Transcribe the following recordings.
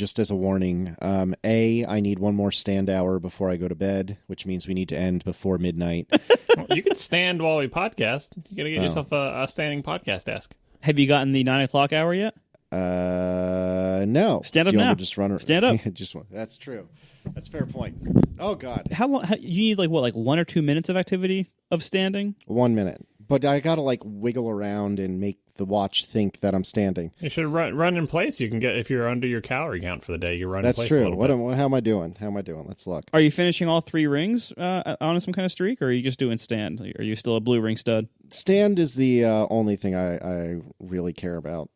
just as a warning. I need one more stand hour before I go to bed, which means we need to end before midnight. Well, you can stand while we podcast. You got to get yourself a standing podcast desk. Have you gotten the 9 o'clock hour yet? No. Stand up now. Just run. Stand up. That's true. That's a fair point. Oh God. How long? You need like 1 or 2 minutes of activity of standing? 1 minute. But I gotta wiggle around and make the watch think that I'm standing. You should run in place. You can get, if you're under your calorie count for the day, you run That's in place. true. A little bit. How am I doing? Let's look. Are you finishing all 3 rings on some kind of streak, or are you just doing stand? Are you still a blue ring stud? Stand is the only thing I really care about.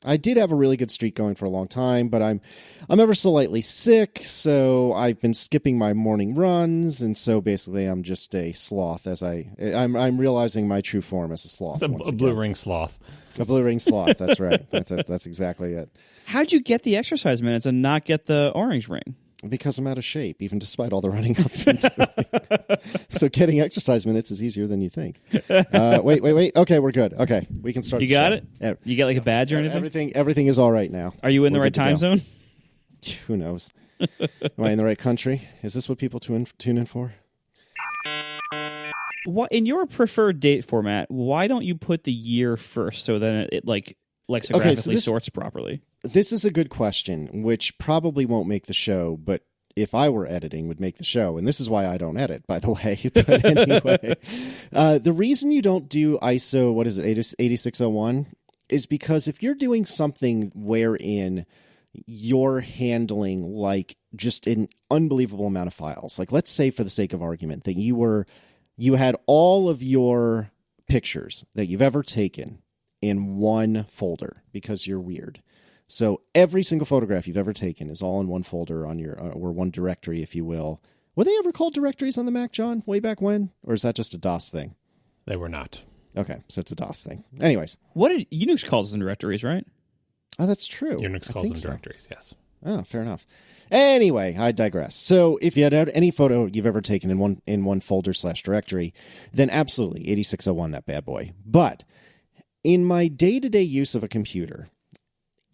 I did have a really good streak going for a long time, but I'm ever so lightly sick, so I've been skipping my morning runs, and so basically I'm just a sloth. I'm realizing my true form as a sloth. It's a blue ring sloth. A blue ring sloth. That's right. That's exactly it. How'd you get the exercise minutes and not get the orange ring? Because I'm out of shape, even despite all the running I've been doing. So getting exercise minutes is easier than you think. Wait. Okay, we're good. Okay, we can start. You got it? You got a badge or anything? Everything is all right now. Are you in the right time zone? Who knows? Am I in the right country? Is this what people tune in for? What in your preferred date format? Why don't you put the year first so then it lexicographically sorts properly? This is a good question, which probably won't make the show, but if I were editing, would make the show. And this is why I don't edit, by the way. But anyway, the reason you don't do ISO, 8601, is because if you're doing something wherein you're handling just an unbelievable amount of files, let's say for the sake of argument that you had all of your pictures that you've ever taken in one folder because you're weird. So every single photograph you've ever taken is all in one folder on your, or one directory, if you will. Were they ever called directories on the Mac, John, way back when? Or is that just a DOS thing? They were not. Okay, so it's a DOS thing. Anyways. Unix calls them directories, right? Oh, that's true. Unix calls them directories, yes. Oh, fair enough. Anyway, I digress. So if you had any photo you've ever taken in one folder / directory, then absolutely, 8601, that bad boy. But in my day-to-day use of a computer,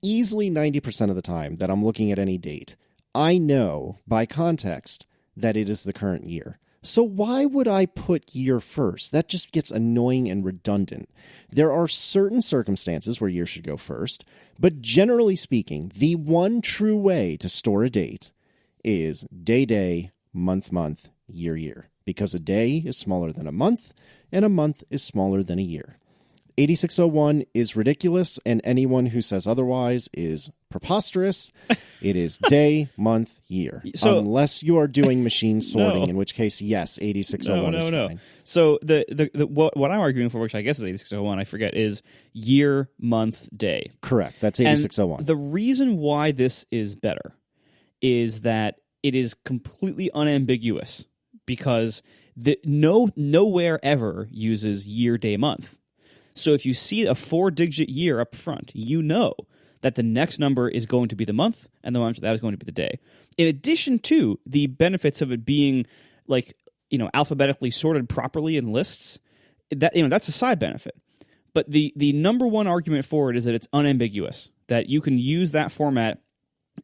easily 90% of the time that I'm looking at any date, I know by context that it is the current year. So why would I put year first? That just gets annoying and redundant. There are certain circumstances where year should go first, but generally speaking, the one true way to store a date is day, month, year, because a day is smaller than a month, and a month is smaller than a year. 8601 is ridiculous, and anyone who says otherwise is preposterous. It is day, month, year. So, unless you are doing machine sorting, in which case, yes, 8601 is fine. So what I'm arguing for, which I guess is 8601, I forget, is year, month, day. Correct. That's 8601. And the reason why this is better is that it is completely unambiguous because nowhere ever uses year, day, month. So if you see a 4-digit year up front, you know that the next number is going to be the month, and the one after that is going to be the day. In addition to the benefits of it being alphabetically sorted properly in lists, that's a side benefit. But the number one argument for it is that it's unambiguous, that you can use that format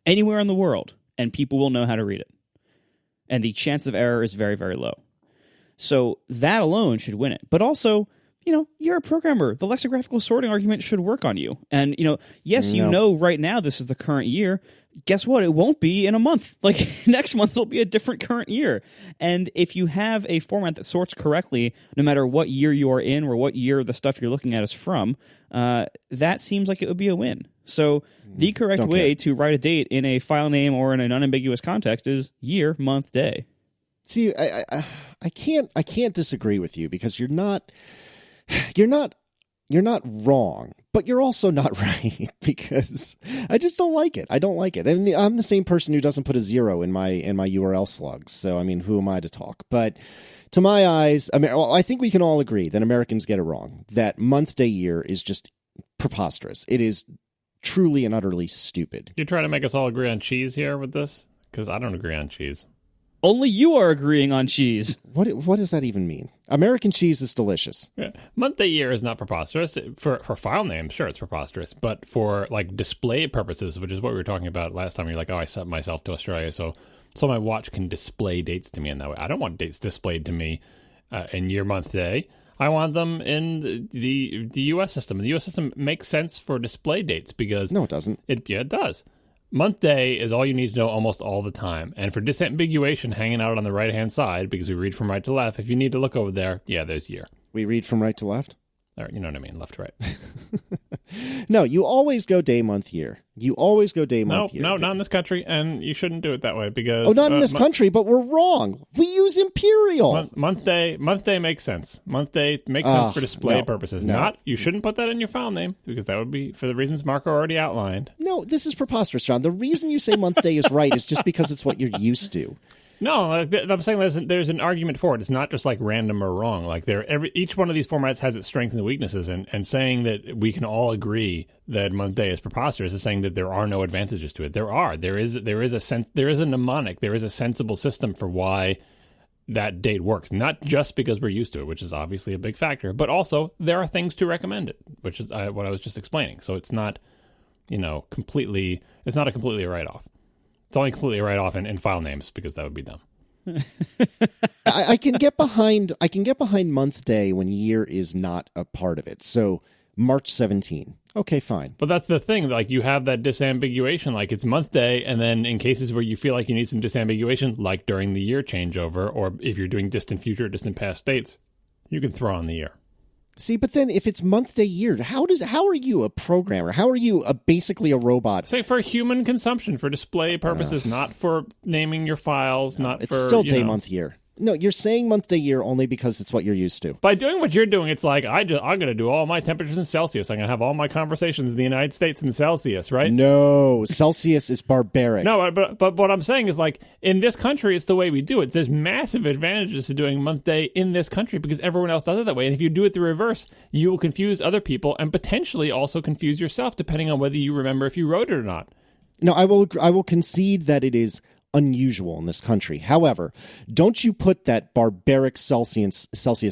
anywhere in the world, and people will know how to read it. And the chance of error is very, very low. So that alone should win it. But also, you're a programmer. The lexicographical sorting argument should work on you. And, yes, you know right now this is the current year. Guess what? It won't be in a month. Next month it'll be a different current year. And if you have a format that sorts correctly, no matter what year you are in or what year the stuff you're looking at is from, that seems like it would be a win. So the correct way to write a date in a file name or in an unambiguous context is year, month, day. See, I can't disagree with you because you're not wrong, but you're also not right because I just don't like it. I don't like it. And I'm the same person who doesn't put a 0 in my URL slugs. So, who am I to talk? But to my eyes, I think we can all agree that Americans get it wrong, that month, day, year is just preposterous. It is truly and utterly stupid. You're trying to make us all agree on cheese here with this? Because I don't agree on cheese. Only you are agreeing on cheese. What does that even mean? American cheese is delicious. Yeah. Month, day, year is not preposterous. For file names, sure, it's preposterous. But for like display purposes, which is what we were talking about last time, you're like, oh, I set myself to Australia, so my watch can display dates to me in that way. I don't want dates displayed to me in year, month, day. I want them in the U.S. system. The U.S. system makes sense for display dates because... No, it doesn't. It does. Month, day is all you need to know almost all the time. And for disambiguation, hanging out on the right-hand side, because we read from right to left, if you need to look over there, yeah, there's year. We read from right to left? Or, you know what I mean, left to right. No, you always go day, month, year. You always go day, month, year. No, not in this country, and you shouldn't do it that way because... Oh, not in this country, but we're wrong. We use imperial. Month, day makes sense. Month, day makes sense for display purposes. No. You shouldn't put that in your file name because that would be for the reasons Marco already outlined. No, this is preposterous, John. The reason you say month, day is right is just because it's what you're used to. No, I'm saying there's an argument for it. It's not just like random or wrong. Like each one of these formats has its strengths and weaknesses, and saying that we can all agree that month day is preposterous is saying that there are no advantages to it. There is a mnemonic, there is a sensible system for why that date works. Not just because we're used to it, which is obviously a big factor, but also there are things to recommend it, which is what I was just explaining. So it's not, completely. It's not a completely write-off. It's only completely a write-off in file names because that would be dumb. I can get behind month, day when year is not a part of it. So March 17. Okay, fine. But that's the thing. Like you have that disambiguation. Like it's month, day, and then in cases where you feel like you need some disambiguation, like during the year changeover, or if you're doing distant future, distant past dates, you can throw on the year. See, but then if it's month, day, year, how are you a programmer? How are you basically a robot? Say for human consumption, for display purposes, not for naming your files, it's still day, month, year. No, you're saying month, day, year only because it's what you're used to. By doing what you're doing, it's like I'm going to do all my temperatures in Celsius. I'm going to have all my conversations in the United States in Celsius, right? No, Celsius is barbaric. No, but what I'm saying is like in this country, it's the way we do it. There's massive advantages to doing month, day in this country because everyone else does it that way. And if you do it the reverse, you will confuse other people and potentially also confuse yourself, depending on whether you remember if you wrote it or not. No, I will concede that it is unusual in this country. However, don't you put that barbaric Celsius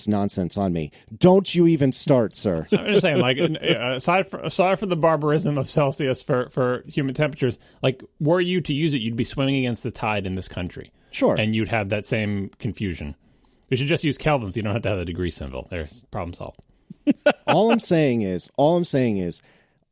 nonsense on me. Don't you even start, sir. I'm just saying, like, aside from the barbarism of Celsius for human temperatures, like, were you to use it, you'd be swimming against the tide in this country. Sure. And you'd have that same confusion. We should just use Kelvin so you don't have to have the degree symbol. There's problem solved. All I'm saying is,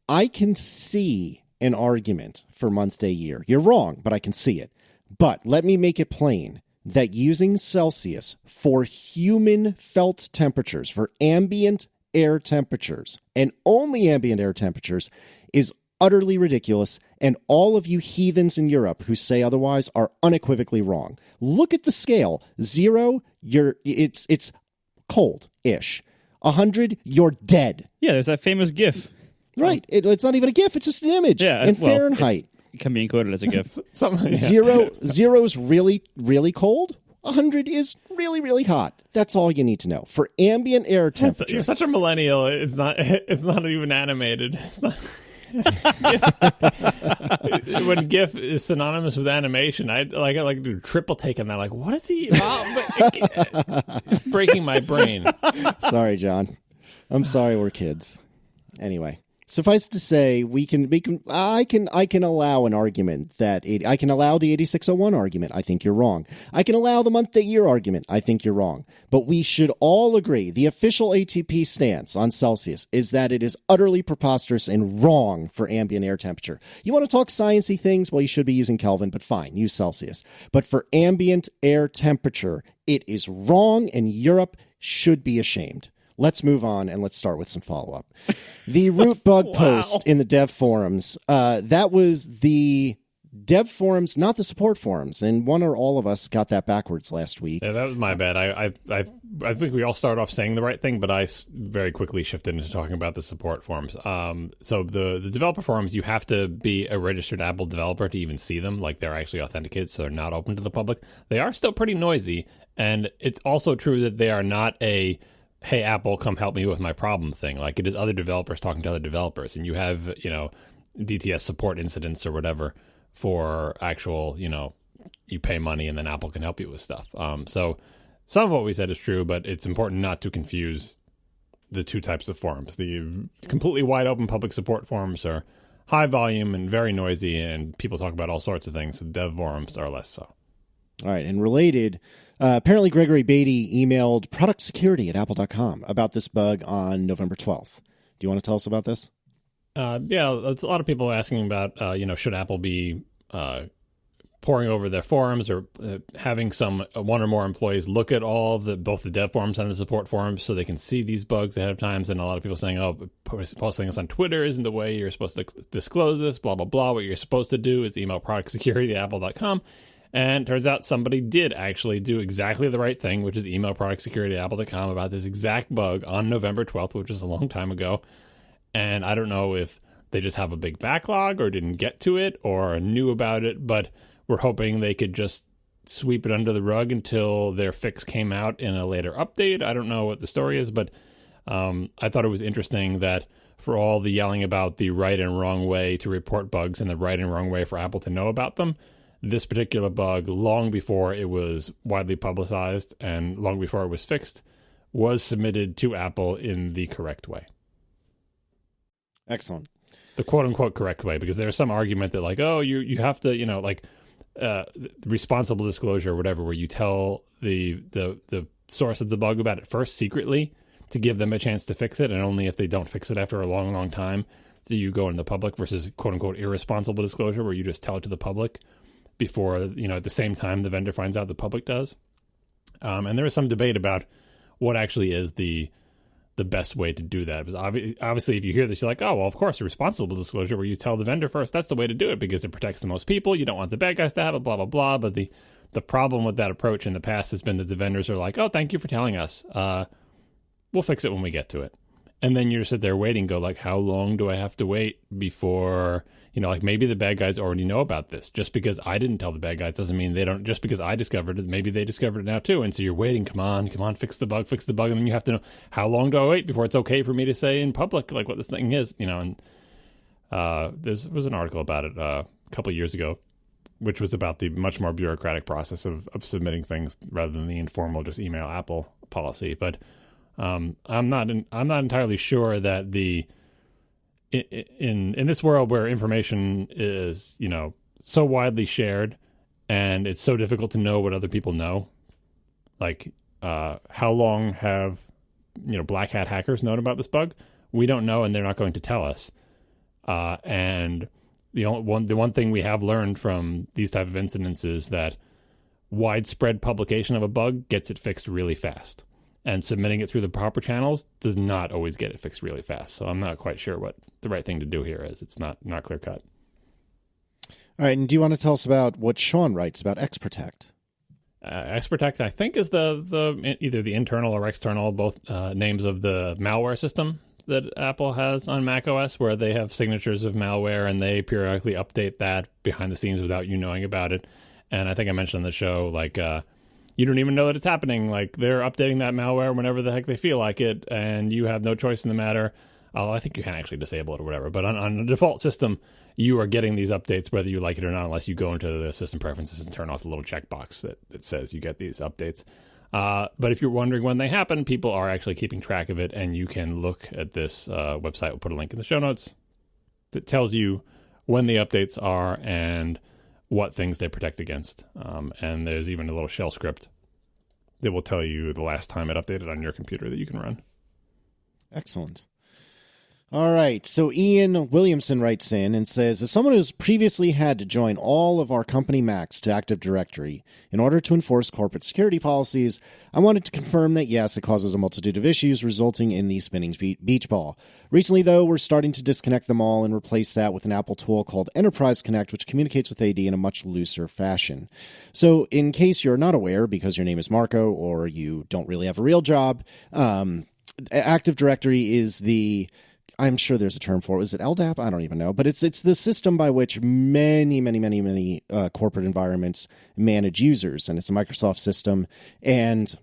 I can see an argument for month, day, year. You're wrong, but I can see it. But let me make it plain that using Celsius for human felt temperatures, for ambient air temperatures, and only ambient air temperatures, is utterly ridiculous, and all of you heathens in Europe who say otherwise are unequivocally wrong. Look at the scale. 0, it's cold-ish. 100, you're dead. Yeah, there's that famous GIF. Right. It's not even a GIF. It's just an image in Fahrenheit. It can be encoded as a GIF. Zero is really, really cold. 100 is really, really hot. That's all you need to know. For ambient air temperature. You're such a millennial. It's not even animated. It's not. When GIF is synonymous with animation, I like to do triple take on that. Like, what is he about? It's breaking my brain. Sorry, John. I'm sorry we're kids. Anyway. Suffice to say, I can allow an argument I can allow the 8601 argument. I think you're wrong. I can allow the month, day, year argument. I think you're wrong. But we should all agree the official ATP stance on Celsius is that it is utterly preposterous and wrong for ambient air temperature. You want to talk sciencey things? Well, you should be using Kelvin, but fine, use Celsius. But for ambient air temperature, it is wrong, and Europe should be ashamed. Let's move on and let's start with some follow-up. The root bug post in the dev forums, that was the dev forums, not the support forums. And one or all of us got that backwards last week. Yeah, that was my bad. I think we all started off saying the right thing, but I very quickly shifted into talking about the support forums. So the developer forums, you have to be a registered Apple developer to even see them. Like they're actually authenticated, so they're not open to the public. They are still pretty noisy. And it's also true that they are not a... hey, Apple, come help me with my problem thing. Like it is other developers talking to other developers, and you have, DTS support incidents or whatever for actual, you pay money and then Apple can help you with stuff. So some of what we said is true, but it's important not to confuse the two types of forums. The completely wide open public support forums are high volume and very noisy, and people talk about all sorts of things. The dev forums are less so. All right, and related, apparently Gregory Beatty emailed product security at apple.com about this bug on November 12th. Do you want to tell us about this? Yeah, a lot of people asking about, should Apple be poring over their forums or having one or more employees look at all of both the dev forums and the support forums so they can see these bugs ahead of time. And a lot of people saying, posting this on Twitter isn't the way you're supposed to disclose this, blah, blah, blah. What you're supposed to do is email product security at apple.com. And it turns out somebody did actually do exactly the right thing, which is email product security at apple.com about this exact bug on November 12th, which is a long time ago. And I don't know if they just have a big backlog or didn't get to it or knew about it, but we're hoping they could just sweep it under the rug until their fix came out in a later update. I don't know what the story is, but I thought it was interesting that for all the yelling about the right and wrong way to report bugs and the right and wrong way for Apple to know about them, this particular bug, long before it was widely publicized and long before it was fixed, was submitted to Apple in the correct way. Excellent. The quote-unquote correct way, because there's some argument that you have to, responsible disclosure or whatever, where you tell the source of the bug about it first secretly to give them a chance to fix it, and only if they don't fix it after a long, long time do you go in the public, versus quote-unquote irresponsible disclosure where you just tell it to the public before, at the same time the vendor finds out the public does. And there is some debate about what actually is the best way to do that. Because obviously, if you hear this, you're like, oh, well, of course, a responsible disclosure where you tell the vendor first, that's the way to do it because it protects the most people. You don't want the bad guys to have it, blah, blah, blah. But the problem with that approach in the past has been that the vendors are like, oh, thank you for telling us. We'll fix it when we get to it. And then you just sit there waiting, go like, how long do I have to wait before, maybe the bad guys already know about this. Just because I didn't tell the bad guys doesn't mean they don't. Just because I discovered it, maybe they discovered it now too. And so you're waiting, come on, fix the bug. And then you have to know, how long do I wait before it's okay for me to say in public, like what this thing is, and there was an article about it a couple of years ago, which was about the much more bureaucratic process of submitting things rather than the informal, just email Apple policy. But I'm not entirely sure that in this world where information is, so widely shared and it's so difficult to know what other people know, like how long have, black hat hackers known about this bug? We don't know, and they're not going to tell us. And the one thing we have learned from these type of incidents is that widespread publication of a bug gets it fixed really fast. And submitting it through the proper channels does not always get it fixed really fast. So I'm not quite sure what the right thing to do here is. It's not clear cut. All right, and do you want to tell us about what Sean writes about XProtect? XProtect, I think, is the either the internal or external, both names of the malware system that Apple has on macOS, where they have signatures of malware and they periodically update that behind the scenes without you knowing about it. And I think I mentioned on the show, you don't even know that it's happening. Like, they're updating that malware whenever the heck they feel like it, and you have no choice in the matter. I think you can actually disable it or whatever. But on the default system, you are getting these updates whether you like it or not, unless you go into the system preferences and turn off the little checkbox that says you get these updates. But if you're wondering when they happen, people are actually keeping track of it, and you can look at this website. We'll put a link in the show notes that tells you when the updates are and what things they protect against. And there's even a little shell script that will tell you the last time it updated on your computer that you can run. Excellent. All right, so Ian Williamson writes in and says, as someone who's previously had to join all of our company Macs to Active Directory in order to enforce corporate security policies, I wanted to confirm that yes, it causes a multitude of issues resulting in the spinning beach ball. Recently, though, we're starting to disconnect them all and replace that with an Apple tool called Enterprise Connect, which communicates with AD in a much looser fashion. So in case you're not aware, because your name is Marco or you don't really have a real job, Active Directory is the... I'm sure there's a term for it. Is it LDAP? I don't even know. But it's the system by which many corporate environments manage users. And it's a Microsoft system. And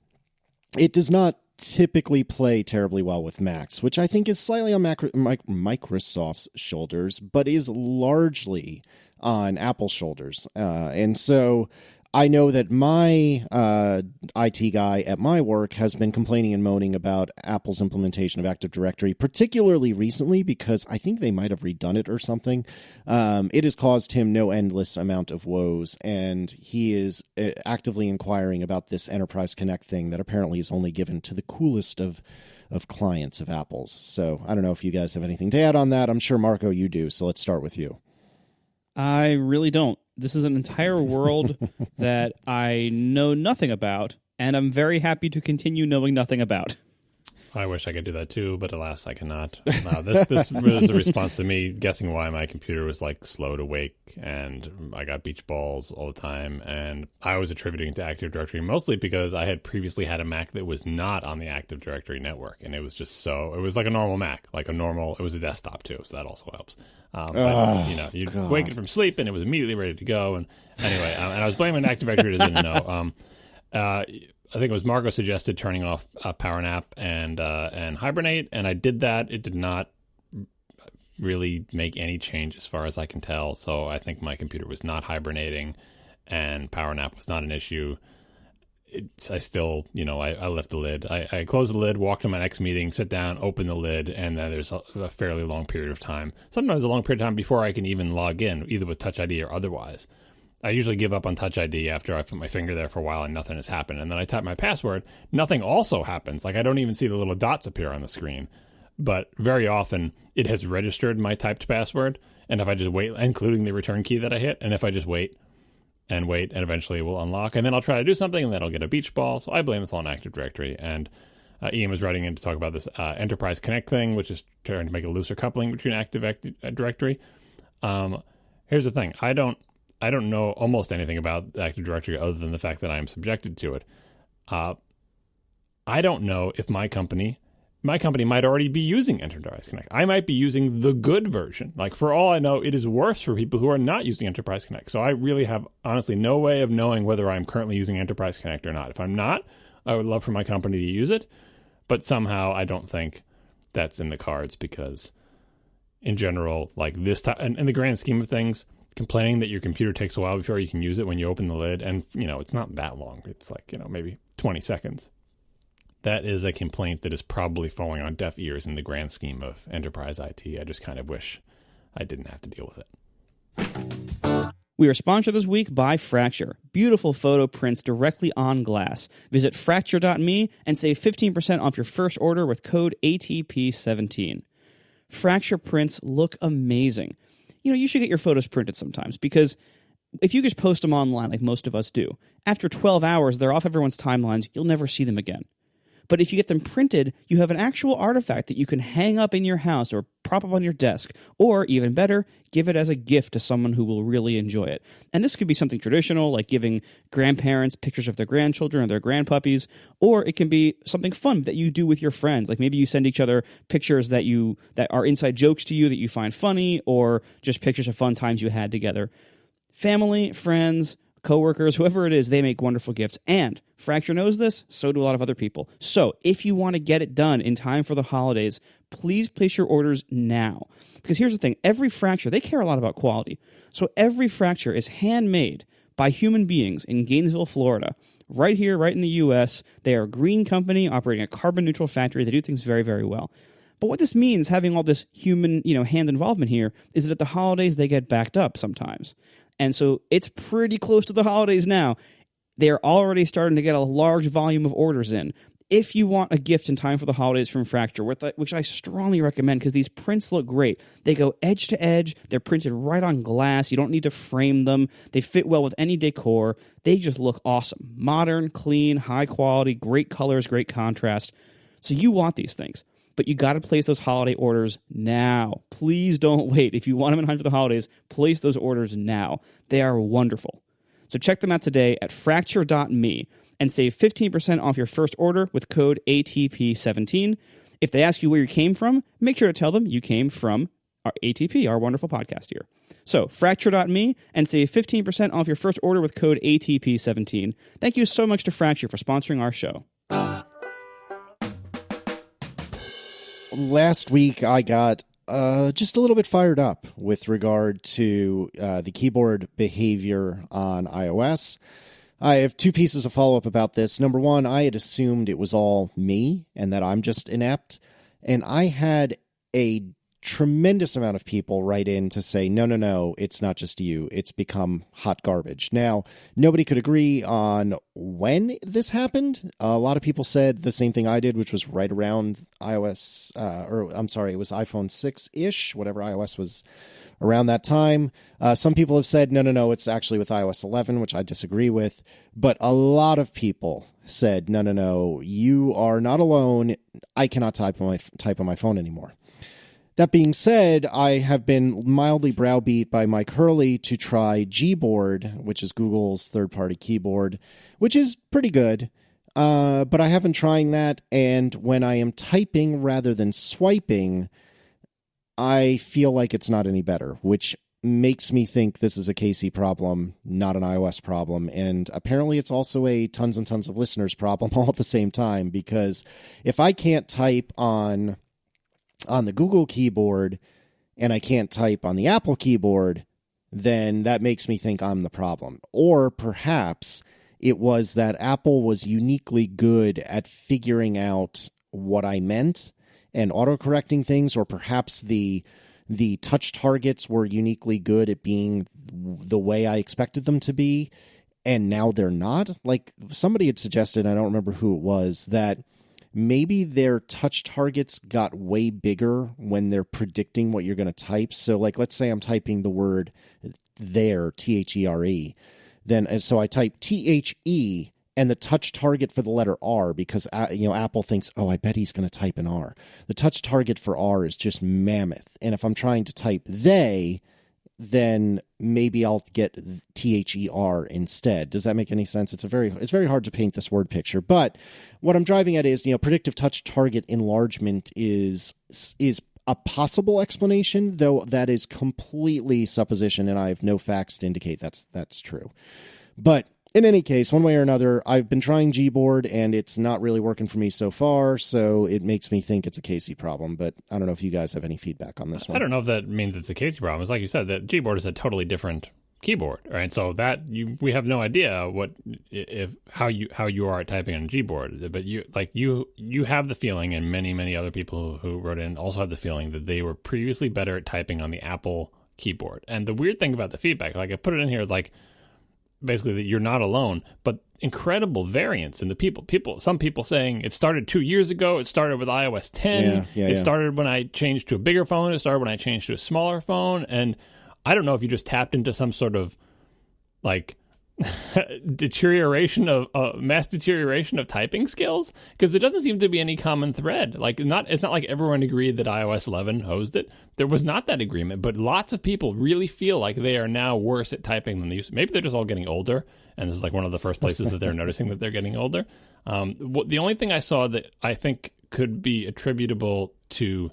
it does not typically play terribly well with Macs, which I think is slightly on Microsoft's shoulders, but is largely on Apple's shoulders. And so I know that my IT guy at my work has been complaining and moaning about Apple's implementation of Active Directory, particularly recently, because I think they might have redone it or something. It has caused him no endless amount of woes, and he is actively inquiring about this Enterprise Connect thing that apparently is only given to the coolest of clients of Apple's. So I don't know if you guys have anything to add on that. I'm sure, Marco, you do. So let's start with you. I really don't. This is an entire world that I know nothing about, and I'm very happy to continue knowing nothing about. I wish I could do that too, but alas, I cannot. This was a response to me guessing why my computer was like slow to wake, and I got beach balls all the time, and I was attributing it to Active Directory mostly because I had previously had a Mac that was not on the Active Directory network, and it was just it was like a normal Mac, it was a desktop too, so that also helps. But, you'd wake it from sleep, and it was immediately ready to go, and anyway, and I was blaming Active Directory, didn't know. I think it was Marco suggested turning off PowerNap and Hibernate, and I did that. It did not really make any change as far as I can tell, so I think my computer was not hibernating, and PowerNap was not an issue. I still, I left the lid. I closed the lid, walked to my next meeting, sit down, open the lid, and then there's a fairly long period of time, sometimes a long period of time before I can even log in, either with Touch ID or otherwise. I usually give up on Touch ID after I put my finger there for a while and nothing has happened. And then I type my password. Nothing also happens. Like I don't even see the little dots appear on the screen. But very often it has registered my typed password. And if I just wait, including the return key that I hit, and if I just wait, and eventually it will unlock. And then I'll try to do something, and then I'll get a beach ball. So I blame this all on Active Directory. And Ian was writing in to talk about this Enterprise Connect thing, which is trying to make a looser coupling between Active Directory. Here's the thing. I don't know almost anything about Active Directory other than the fact that I am subjected to it. I don't know if my company might already be using Enterprise Connect. I might be using the good version. Like, for all I know, it is worse for people who are not using Enterprise Connect. So I really have, honestly, no way of knowing whether I'm currently using Enterprise Connect or not. If I'm not, I would love for my company to use it. But somehow I don't think that's in the cards because, in general, like this time, in the grand scheme of things, complaining that your computer takes a while before you can use it when you open the lid, and it's not that long, it's like maybe 20 seconds, that is a complaint that is probably falling on deaf ears in the grand scheme of enterprise IT. I just kind of wish I didn't have to deal with it. We are sponsored this week by Fracture. Beautiful photo prints directly on glass. Visit fracture.me and save 15% off your first order with code ATP17. Fracture prints look amazing. You should get your photos printed sometimes, because if you just post them online like most of us do, after 12 hours, they're off everyone's timelines. You'll never see them again. But if you get them printed, you have an actual artifact that you can hang up in your house or prop up on your desk, or even better, give it as a gift to someone who will really enjoy it. And this could be something traditional, like giving grandparents pictures of their grandchildren or their grandpuppies, or it can be something fun that you do with your friends. Like maybe you send each other pictures that are inside jokes to you that you find funny, or just pictures of fun times you had together. Family, friends, coworkers, whoever it is, they make wonderful gifts. And Fracture knows this, so do a lot of other people. So if you want to get it done in time for the holidays, please place your orders now. Because here's the thing, every Fracture, they care a lot about quality. So every Fracture is handmade by human beings in Gainesville, Florida. Right here, right in the U.S. They are a green company operating a carbon-neutral factory. They do things very, very well. But what this means, having all this human, hand involvement here, is that at the holidays, they get backed up sometimes. And so it's pretty close to the holidays now. They're already starting to get a large volume of orders in. If you want a gift in time for the holidays from Fracture, which I strongly recommend because these prints look great. They go edge to edge. They're printed right on glass. You don't need to frame them. They fit well with any decor. They just look awesome. Modern, clean, high quality, great colors, great contrast. So you want these things. But you got to place those holiday orders now. Please don't wait. If you want them in time for the holidays, place those orders now. They are wonderful. So check them out today at fracture.me and save 15% off your first order with code ATP17. If they ask you where you came from, make sure to tell them you came from our ATP, our wonderful podcast here. So fracture.me and save 15% off your first order with code ATP17. Thank you so much to Fracture for sponsoring our show. Last week, I got just a little bit fired up with regard to the keyboard behavior on iOS. I have two pieces of follow-up about this. Number one, I had assumed it was all me and that I'm just inept. And I had a tremendous amount of people write in to say, no, it's not just you. It's become hot garbage. Now, nobody could agree on when this happened. A lot of people said the same thing I did, which was right around it was iPhone 6-ish, whatever iOS was around that time. Some people have said, no, it's actually with iOS 11, which I disagree with. But a lot of people said, no, you are not alone. I cannot type on my phone anymore. That being said, I have been mildly browbeat by Mike Hurley to try Gboard, which is Google's third-party keyboard, which is pretty good. But I have been trying that, and when I am typing rather than swiping, I feel like it's not any better, which makes me think this is a KC problem, not an iOS problem. And apparently it's also a tons and tons of listeners problem all at the same time, because if I can't type on the Google keyboard and I can't type on the Apple keyboard, then that makes me think I'm the problem. Or perhaps it was that Apple was uniquely good at figuring out what I meant and autocorrecting things, or perhaps the touch targets were uniquely good at being the way I expected them to be, and now they're not. Like somebody had suggested, I don't remember who it was, that maybe their touch targets got way bigger when they're predicting what you're going to type. So like, let's say I'm typing the word there, THERE. Then, so I type THE and the touch target for the letter R, because, Apple thinks, oh, I bet he's going to type an R. The touch target for R is just mammoth. And if I'm trying to type they, then maybe I'll get THER instead. Does that make any sense? It's very hard to paint this word picture, but what I'm driving at is, predictive touch target enlargement is a possible explanation, though that is completely supposition, and I have no facts to indicate that's true. But in any case, one way or another, I've been trying Gboard, and it's not really working for me so far, so it makes me think it's a KC problem, but I don't know if you guys have any feedback on this one. I don't know if that means it's a KC problem. It's like you said, that Gboard is a totally different keyboard, right? So that we have no idea how you are at typing on Gboard, but you have the feeling, and many other people who wrote in also had the feeling that they were previously better at typing on the Apple keyboard. And the weird thing about the feedback, like I put it in here, is like basically that you're not alone, but incredible variance in the people. Some people saying it started 2 years ago. It started with iOS 10. It started when I changed to a bigger phone. It started when I changed to a smaller phone. And I don't know if you just tapped into some sort of like mass deterioration of typing skills, because there doesn't seem to be any common thread. Like it's not like everyone agreed that iOS 11 hosed it. There was not that agreement, but lots of people really feel like they are now worse at typing than they used to. Maybe they're just all getting older, and this is like one of the first places that they're noticing that they're getting older. The only thing I saw that I think could be attributable to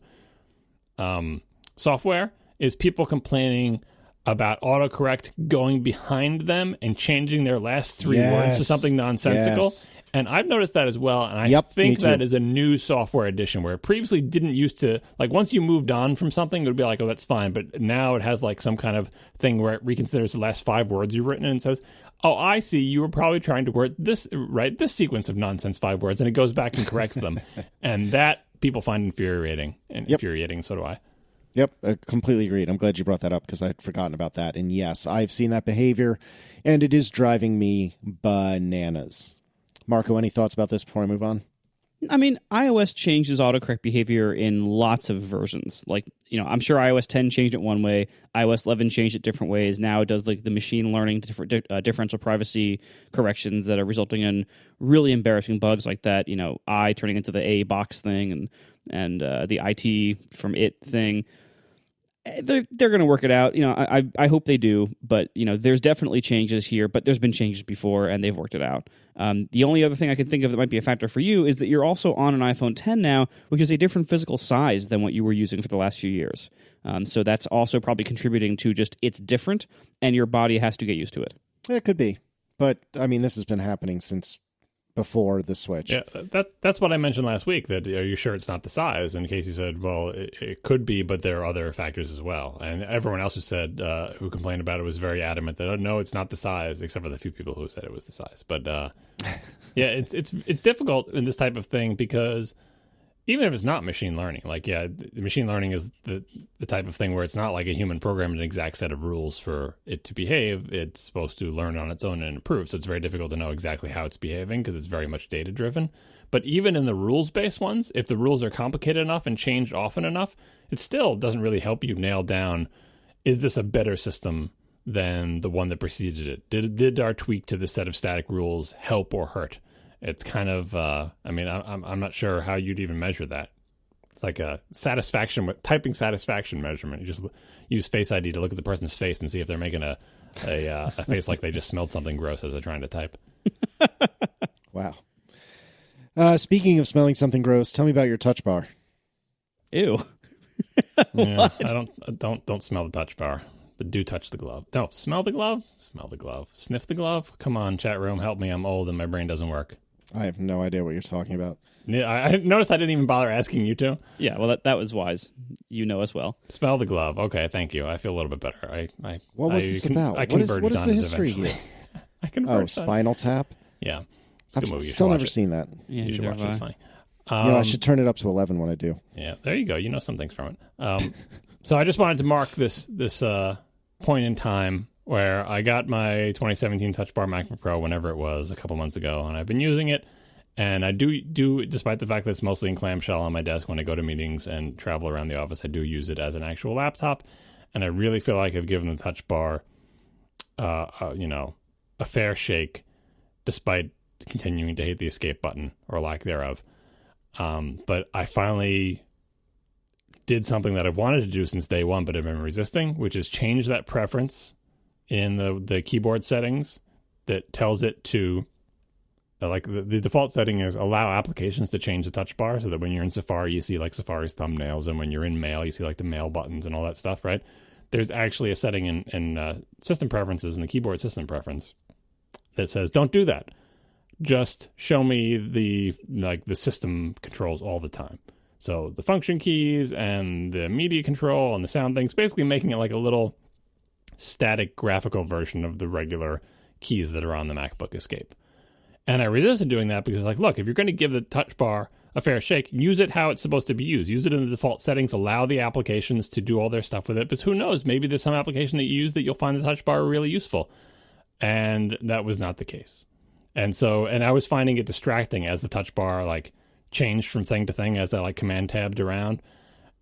software is people complaining about autocorrect going behind them and changing their last three words to something nonsensical. Yes. And I've noticed that as well, and I think that is a new software addition, where it previously didn't used to, like once you moved on from something, it would be like, oh, that's fine, but now it has like some kind of thing where it reconsiders the last 5 words you've written and says, oh, I see, you were probably trying to write this sequence of nonsense 5 words, and it goes back and corrects them. And that people find infuriating, so do I. Yep, I completely agreed. I'm glad you brought that up, because I had forgotten about that. And yes, I've seen that behavior, and it is driving me bananas. Marco, any thoughts about this before I move on? I mean, iOS changes autocorrect behavior in lots of versions. Like, I'm sure iOS 10 changed it one way. iOS 11 changed it different ways. Now it does like the machine learning differential privacy corrections that are resulting in really embarrassing bugs like that. I turning into the A box thing and the IT from it thing. They're going to work it out. I hope they do, but there's definitely changes here, but there's been changes before and they've worked it out. The only other thing I can think of that might be a factor for you is that you're also on an iPhone 10 now, which is a different physical size than what you were using for the last few years. So that's also probably contributing to just it's different and your body has to get used to it. It could be, but I mean, this has been happening since before the switch. Yeah, that's what I mentioned last week, that are you sure it's not the size? And Casey said, well, it could be, but there are other factors as well. And everyone else who said, who complained about it was very adamant that, oh, no, it's not the size, except for the few people who said it was the size. But yeah, it's difficult in this type of thing because even if it's not machine learning, like, yeah, the machine learning is the type of thing where it's not like a human programmed an exact set of rules for it to behave. It's supposed to learn on its own and improve. So it's very difficult to know exactly how it's behaving because it's very much data driven. But even in the rules-based ones, if the rules are complicated enough and changed often enough, it still doesn't really help you nail down, is this a better system than the one that preceded it? Did our tweak to the set of static rules help or hurt? It's kind of, I'm not sure how you'd even measure that. It's like a typing satisfaction measurement. You just use Face ID to look at the person's face and see if they're making a face like they just smelled something gross as they're trying to type. Wow. Speaking of smelling something gross, tell me about your touch bar. Ew. Yeah, don't smell the touch bar, but do touch the glove. No, smell the glove. Smell the glove. Sniff the glove. Come on, chat room, help me. I'm old and my brain doesn't work. I have no idea what you're talking about. Yeah, I noticed I didn't even bother asking you to. Yeah, well, that was wise. You know as well. Smell the glove. Okay, thank you. I feel a little bit better. What was this about? What is the history here? I converged. Spinal Tap? Yeah. I've still never seen that. Yeah, you should watch it. It's funny. I should turn it up to 11 when I do. Yeah, there you go. You know some things from it. So I just wanted to mark this point in time where I got my 2017 Touch Bar MacBook Pro whenever it was, a couple months ago, and I've been using it. And I do, despite the fact that it's mostly in clamshell on my desk when I go to meetings and travel around the office, I do use it as an actual laptop. And I really feel like I've given the Touch Bar, a fair shake, despite continuing to hate the escape button or lack thereof. But I finally did something that I've wanted to do since day one, but I've been resisting, which is change that preference in the keyboard settings that tells it to, like the default setting is allow applications to change the touch bar, so that when you're in Safari, you see like Safari's thumbnails, and when you're in Mail, you see like the Mail buttons and all that stuff, right? There's actually a setting in system preferences, in the keyboard system preference, that says don't do that. Just show me the system controls all the time. So the function keys and the media control and the sound things, basically making it like a little static graphical version of the regular keys that are on the MacBook Escape. And I resisted doing that because, like, look, if you're going to give the touch bar a fair shake, use it how it's supposed to be used. Use it in the default settings, allow the applications to do all their stuff with it. But who knows? Maybe there's some application that you use that you'll find the touch bar really useful. And that was not the case. And I was finding it distracting as the touch bar, like, changed from thing to thing as I, like, command tabbed around.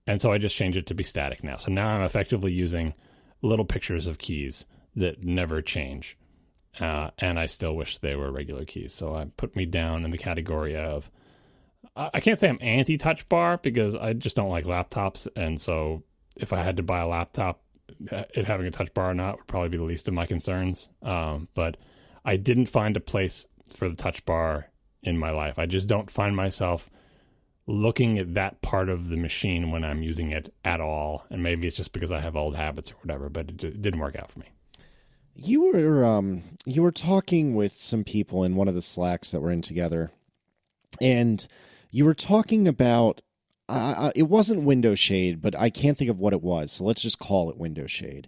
And so I just changed it to be static now. So now I'm effectively using little pictures of keys that never change. And I still wish they were regular keys. So I put me down in the category of, I can't say I'm anti-touch bar because I just don't like laptops. And so if I had to buy a laptop, it having a touch bar or not would probably be the least of my concerns. But I didn't find a place for the touch bar in my life. I just don't find myself looking at that part of the machine when I'm using it at all. And maybe it's just because I have old habits or whatever, but it didn't work out for me. You were talking with some people in one of the Slacks that we're in together, and you were talking about it wasn't window shade, but I can't think of what it was, so let's just call it window shade.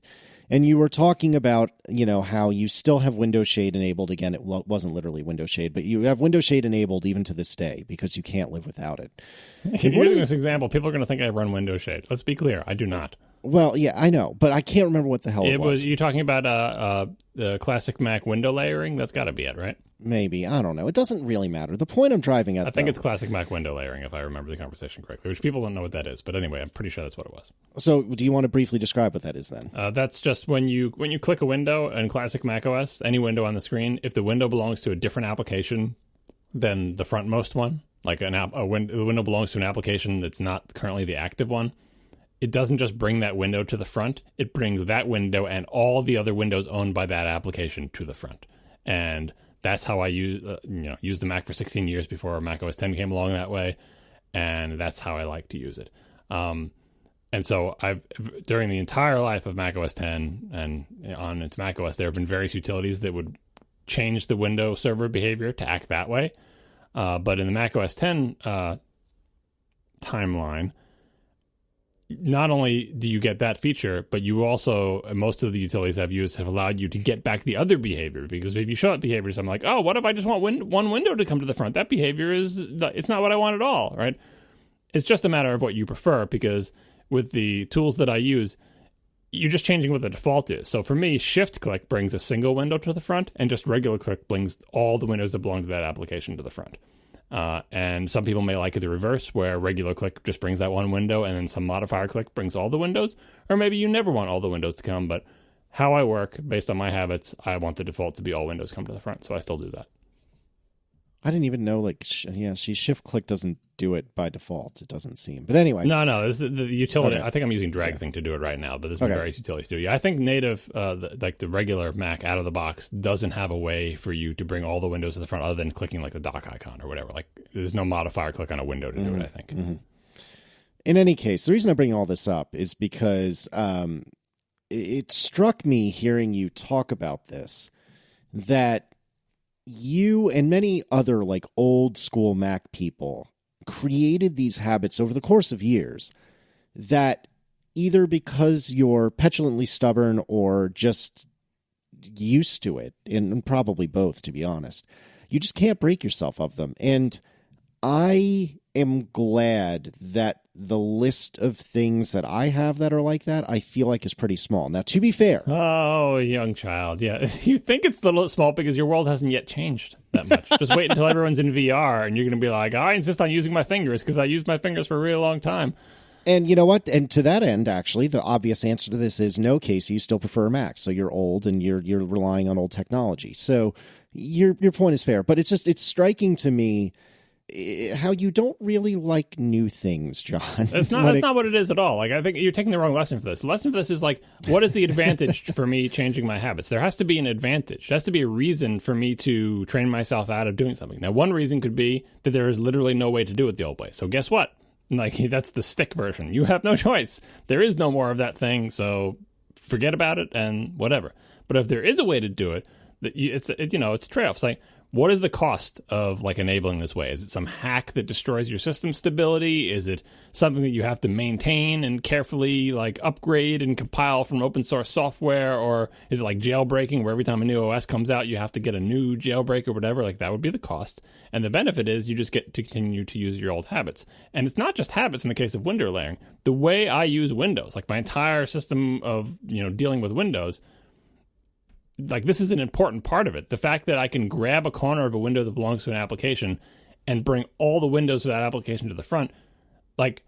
And you were talking about, how you still have window shade enabled. Again, it wasn't literally window shade, but you have window shade enabled even to this day because you can't live without it. Using this example, people are going to think I run window shade. Let's be clear, I do not. Well, yeah, I know, but I can't remember what the hell it was. You talking about the classic Mac window layering? That's got to be it, right? Maybe. I don't know. It doesn't really matter. The point I'm driving at, I think it's classic Mac window layering, if I remember the conversation correctly, which people don't know what that is. But anyway, I'm pretty sure that's what it was. So do you want to briefly describe what that is then? That's just when you click a window in classic Mac OS, any window on the screen, if the window belongs to a different application than the frontmost one, like the window belongs to an application that's not currently the active one, it doesn't just bring that window to the front. It brings that window and all the other windows owned by that application to the front. And that's how I used the Mac for 16 years before Mac OS 10 came along that way. And that's how I like to use it. And so during the entire life of Mac OS 10 and on into Mac OS, there have been various utilities that would change the window server behavior to act that way. But in the Mac OS X timeline, not only do you get that feature, but you also, most of the utilities I've used have allowed you to get back the other behavior. Because if you show up behaviors, I'm like, oh, what if I just want one window to come to the front? That behavior it's not what I want at all, right? It's just a matter of what you prefer, because with the tools that I use, you're just changing what the default is. So for me, shift click brings a single window to the front, and just regular click brings all the windows that belong to that application to the front. And some people may like it the reverse, where regular click just brings that one window, and then some modifier click brings all the windows. Or maybe you never want all the windows to come, but how I work, based on my habits, I want the default to be all windows come to the front, so I still do that. I didn't even know, shift click doesn't do it by default. It doesn't seem. But anyway. No, this is the utility. Okay. I think I'm using drag thing to do it right now, but there's various utilities to do it. Yeah, I think native, the regular Mac out of the box, doesn't have a way for you to bring all the windows to the front other than clicking like the dock icon or whatever. Like, there's no modifier click on a window to do it, I think. Mm-hmm. In any case, the reason I'm bringing all this up is because it struck me hearing you talk about this, that you and many other like old school Mac people created these habits over the course of years that, either because you're petulantly stubborn or just used to it, and probably both, to be honest, you just can't break yourself of them. And I am glad that the list of things that I have that are like that, I feel like, is pretty small. Now, to be fair. Oh, young child. Yeah. You think it's a little small because your world hasn't yet changed that much. Just wait until everyone's in VR and you're going to be like, I insist on using my fingers because I used my fingers for a really long time. And you know what? And to that end, actually, the obvious answer to this is no, Casey, you still prefer Mac. So you're old and you're relying on old technology. So your point is fair. But it's striking to me how you don't really like new things, John. That's not what it is at all. Like, I think you're taking the wrong lesson for this. The lesson for this is like, what is the advantage for me changing my habits? There has to be an advantage. There has to be a reason for me to train myself out of doing something. Now, one reason could be that there is literally no way to do it the old way. So guess what? Like, that's the stick version. You have no choice. There is no more of that thing, so forget about it and whatever. But if there is a way to do it, it's a trade-off. It's like, what is the cost of like enabling this way? Is it some hack that destroys your system stability? Is it something that you have to maintain and carefully like upgrade and compile from open source software? Or is it like jailbreaking, where every time a new OS comes out, you have to get a new jailbreak or whatever? Like, that would be the cost. And the benefit is you just get to continue to use your old habits. And it's not just habits in the case of window layering. The way I use Windows, like my entire system of, dealing with Windows, like, this is an important part of it. The fact that I can grab a corner of a window that belongs to an application and bring all the windows of that application to the front. Like,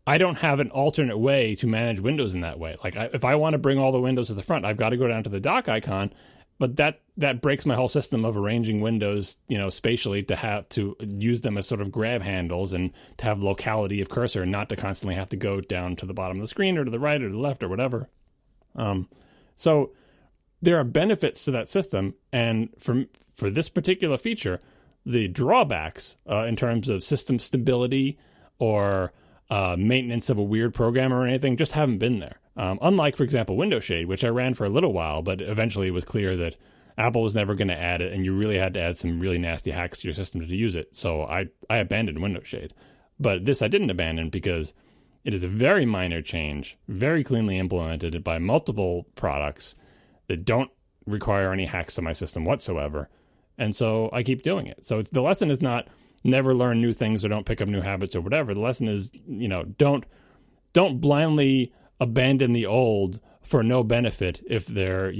I don't have an alternate way to manage Windows in that way. Like, if I want to bring all the windows to the front, I've got to go down to the dock icon, but that breaks my whole system of arranging windows, spatially, to have to use them as sort of grab handles and to have locality of cursor and not to constantly have to go down to the bottom of the screen or to the right or to the left or whatever. So there are benefits to that system, and for this particular feature, the drawbacks in terms of system stability or maintenance of a weird program or anything just haven't been there. Unlike, for example, Window Shade, which I ran for a little while, but eventually it was clear that Apple was never going to add it, and you really had to add some really nasty hacks to your system to use it. So I abandoned Window Shade. But this I didn't abandon because it is a very minor change, very cleanly implemented by multiple products that don't require any hacks to my system whatsoever. And so I keep doing it. So the lesson is not never learn new things or don't pick up new habits or whatever. The lesson is, don't blindly abandon the old for no benefit if they're,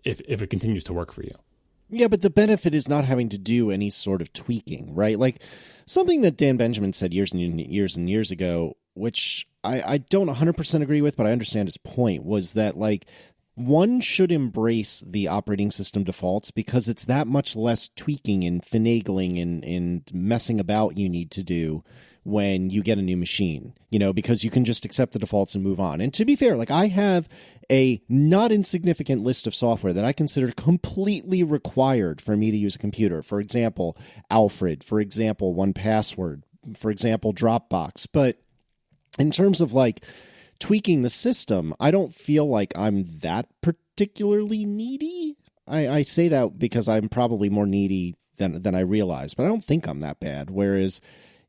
if it continues to work for you. Yeah, but the benefit is not having to do any sort of tweaking, right? Like something that Dan Benjamin said years and years ago, which I don't 100% agree with, but I understand his point, was that like, one should embrace the operating system defaults because it's that much less tweaking and finagling and messing about you need to do when you get a new machine, because you can just accept the defaults and move on. And to be fair, like I have a not insignificant list of software that I consider completely required for me to use a computer. For example, Alfred, for example, 1Password, for example, Dropbox. But in terms of like tweaking the system, I don't feel like I'm that particularly needy. I say that because I'm probably more needy than I realized. But I don't think I'm that bad. Whereas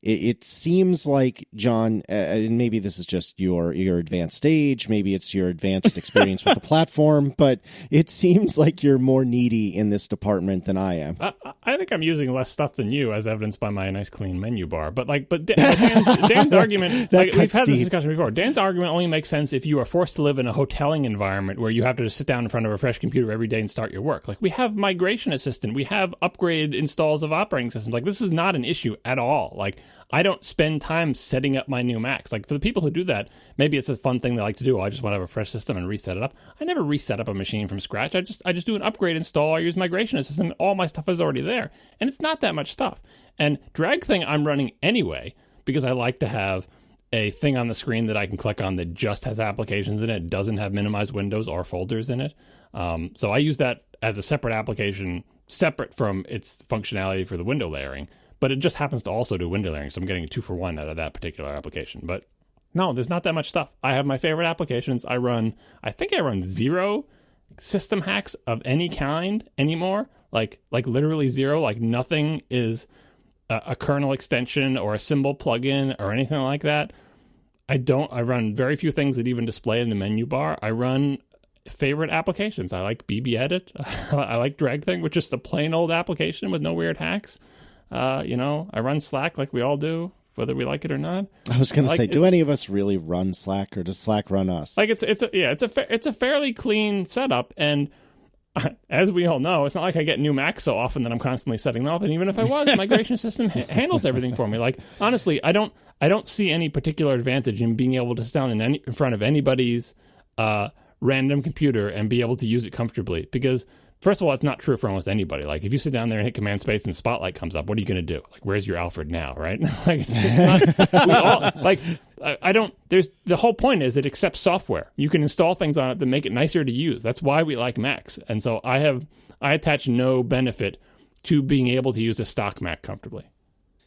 it seems like, John, and maybe this is just your advanced stage, maybe it's your advanced experience with the platform, but it seems like you're more needy in this department than I am. I think I'm using less stuff than you, as evidenced by my nice clean menu bar. But Dan's argument, like, we've had this discussion before. Dan's argument only makes sense if you are forced to live in a hoteling environment where you have to just sit down in front of a fresh computer every day and start your work. Like, we have Migration Assistant, we have upgrade installs of operating systems. Like, this is not an issue at all. Like, I don't spend time setting up my new Macs. Like, for the people who do that, maybe it's a fun thing they like to do. I just want to have a fresh system and reset it up. I never reset up a machine from scratch. I just do an upgrade install. I use Migration Assistant. All my stuff is already there. And it's not that much stuff. And Drag Thing I'm running anyway because I like to have a thing on the screen that I can click on that just has applications in it. It doesn't have minimized windows or folders in it. So I use that as a separate application, separate from its functionality for the window layering. But it just happens to also do window layering, so I'm getting a 2-for-1 out of that particular application. But no, there's not that much stuff. I have my favorite applications. I think I run 0 system hacks of any kind anymore. Like literally 0. Like, nothing is a kernel extension or a symbol plugin or anything like that. I run very few things that even display in the menu bar. I run favorite applications. I like BBEdit. I like Drag Thing, which is just a plain old application with no weird hacks. I run Slack like we all do, whether we like it or not. I was going to say, do any of us really run Slack, or does Slack run us? Like, it's a fairly clean setup, and as we all know, it's not like I get new Macs so often that I'm constantly setting them up. And even if I was, Migration System handles everything for me. Like, honestly, I don't see any particular advantage in being able to sit down in front of anybody's random computer and be able to use it comfortably, because first of all, it's not true for almost anybody. Like, if you sit down there and hit Command Space and Spotlight comes up, what are you going to do? Like, where's your Alfred now, right? Like, it's not. We all, like, I don't. There's the whole point is it accepts software. You can install things on it that make it nicer to use. That's why we like Macs. And so I attach no benefit to being able to use a stock Mac comfortably.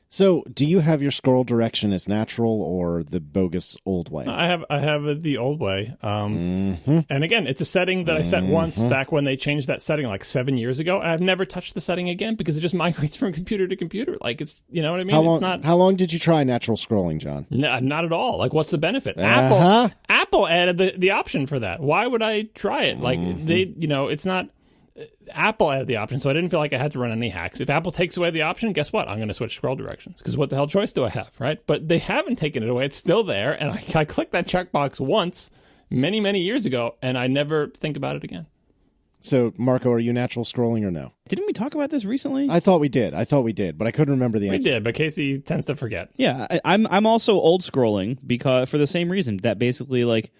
So, do you have your scroll direction as natural or the bogus old way? I have the old way. And again, it's a setting that I set once back when they changed that setting like 7 years ago. And I've never touched the setting again because it just migrates from computer to computer. Like, it's, you know what I mean? How long did you try natural scrolling, John? Not at all. Like, what's the benefit? Apple added the option for that. Why would I try it? Like, it's not. Apple added the option, so I didn't feel like I had to run any hacks. If Apple takes away the option, guess what? I'm going to switch scroll directions, because what the hell choice do I have, right? But they haven't taken it away. It's still there, and I clicked that checkbox once many, many years ago, and I never think about it again. So, Marco, are you natural scrolling or no? Didn't we talk about this recently? I thought we did, but I couldn't remember the answer. We did, but Casey tends to forget. Yeah, I'm also old scrolling because for the same reason that basically, like,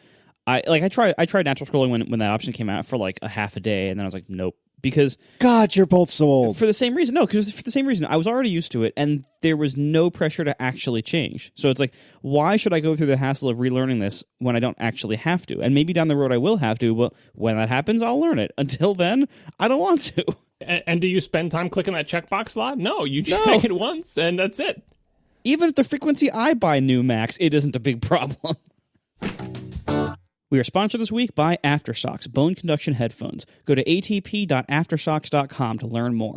I tried natural scrolling when that option came out for like a half a day, and then I was like, nope. Because God, you're both so old. For the same reason. No, because for the same reason. I was already used to it, and there was no pressure to actually change. So it's like, why should I go through the hassle of relearning this when I don't actually have to? And maybe down the road I will have to, but when that happens, I'll learn it. Until then, I don't want to. And do you spend time clicking that checkbox a lot? No, you check it once, and that's it. Even at the frequency I buy new Macs, it isn't a big problem. We are sponsored this week by AfterShokz bone conduction headphones. Go to atp.aftershokz.com to learn more.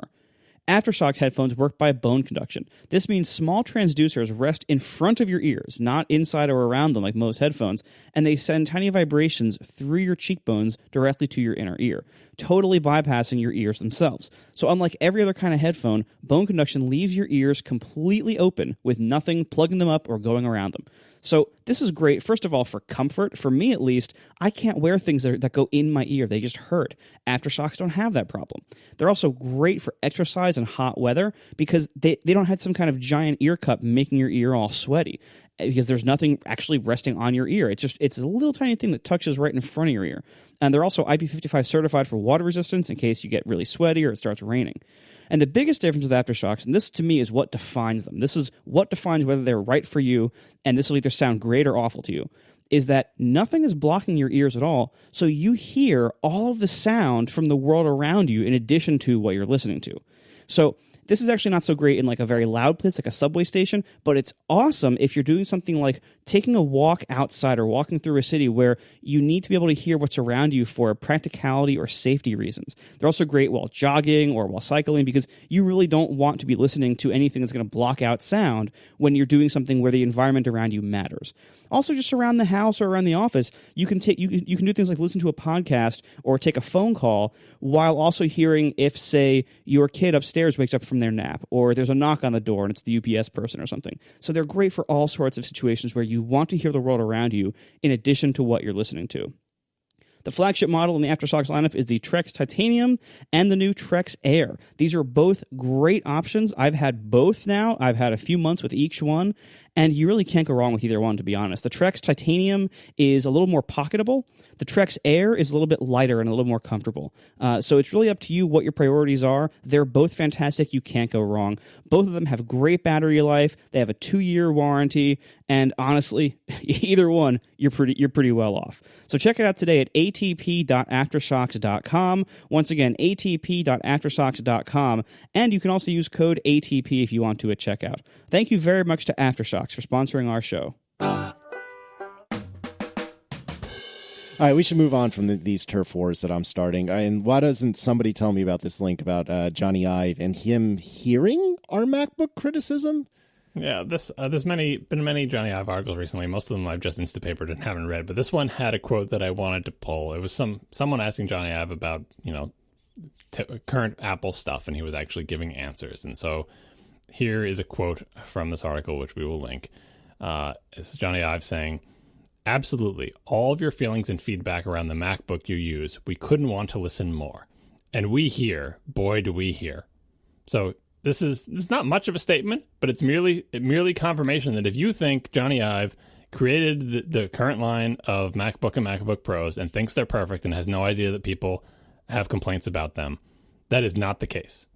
AfterShokz headphones work by bone conduction. This means small transducers rest in front of your ears, not inside or around them like most headphones, and they send tiny vibrations through your cheekbones directly to your inner ear, totally bypassing your ears themselves. So unlike every other kind of headphone, bone conduction leaves your ears completely open with nothing plugging them up or going around them. So this is great, first of all, for comfort. For me, at least, I can't wear things that go in my ear. They just hurt. AfterShokz don't have that problem. They're also great for exercise and hot weather because they don't have some kind of giant ear cup making your ear all sweaty, because there's nothing actually resting on your ear. It's a little tiny thing that touches right in front of your ear. And they're also IP55 certified for water resistance in case you get really sweaty or it starts raining. And the biggest difference with AfterShokz, and this to me is what defines them, this is what defines whether they're right for you, and this will either sound great or awful to you, is that nothing is blocking your ears at all, so you hear all of the sound from the world around you in addition to what you're listening to. So This is actually not so great in like a very loud place like a subway station, but it's awesome if you're doing something like taking a walk outside or walking through a city where you need to be able to hear what's around you for practicality or safety reasons. They're also great while jogging or while cycling because you really don't want to be listening to anything that's going to block out sound when you're doing something where the environment around you matters. Also, just around the house or around the office, you can do things like listen to a podcast or take a phone call while also hearing if, say, your kid upstairs wakes up from their nap or there's a knock on the door and it's the UPS person or something. So they're great for all sorts of situations where you want to hear the world around you in addition to what you're listening to. The flagship model in the AfterShokz lineup is the Trex Titanium and the new Trex Air. These are both great options. I've had both now. I've had a few months with each one, and you really can't go wrong with either one, to be honest. The Trex Titanium is a little more pocketable. The Trex Air is a little bit lighter and a little more comfortable. So it's really up to you what your priorities are. They're both fantastic. You can't go wrong. Both of them have great battery life. They have a 2-year warranty. And honestly, either one, you're pretty well off. So check it out today at atp.aftershokz.com. Once again, atp.aftershokz.com. And you can also use code ATP if you want to at checkout. Thank you very much to AfterShokz for sponsoring our show. All right, we should move on from these turf wars that I'm starting. And why doesn't somebody tell me about this link about Jony Ive and him hearing our MacBook criticism? Yeah, there's been many Jony Ive articles recently. Most of them I've just Instapapered and haven't read, but this one had a quote that I wanted to pull. It was someone asking Jony Ive about current Apple stuff, and he was actually giving answers. And so here is a quote from this article, which we will link. This is Jony Ive saying, "Absolutely, all of your feelings and feedback around the MacBook you use, we couldn't want to listen more. And we hear, boy, do we hear." So this is not much of a statement, but it's merely confirmation that if you think Jony Ive created the current line of MacBook and MacBook Pros and thinks they're perfect and has no idea that people have complaints about them, that is not the case.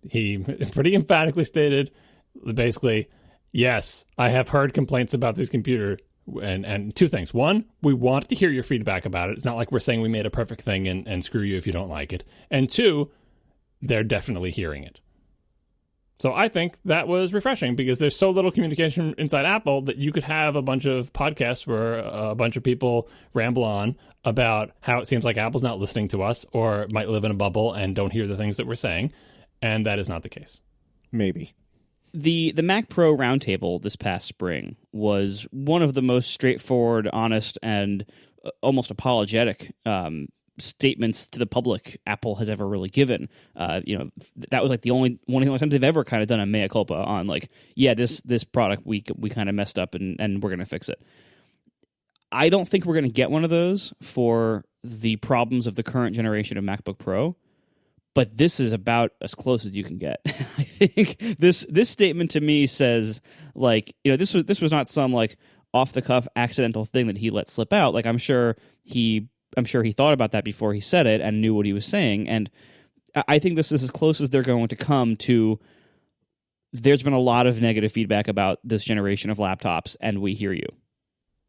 He pretty emphatically stated, basically, yes, I have heard complaints about this computer. And two things. One, we want to hear your feedback about it. It's not like we're saying we made a perfect thing and screw you if you don't like it. And two, they're definitely hearing it. So I think that was refreshing because there's so little communication inside Apple that you could have a bunch of podcasts where a bunch of people ramble on about how it seems like Apple's not listening to us or might live in a bubble and don't hear the things that we're saying. And that is not the case. Maybe. The Mac Pro Roundtable this past spring was one of the most straightforward, honest, and almost apologetic statements to the public Apple has ever really given. That was like the only time they've ever kind of done a mea culpa on like, yeah, this product we kind of messed up and we're going to fix it. I don't think we're going to get one of those for the problems of the current generation of MacBook Pro. But this is about as close as you can get. I think this statement to me says, like, this was not some like off the cuff accidental thing that he let slip out. Like I'm sure he thought about that before he said it and knew what he was saying. And I think this is as close as they're going to come to. There's been a lot of negative feedback about this generation of laptops, and we hear you.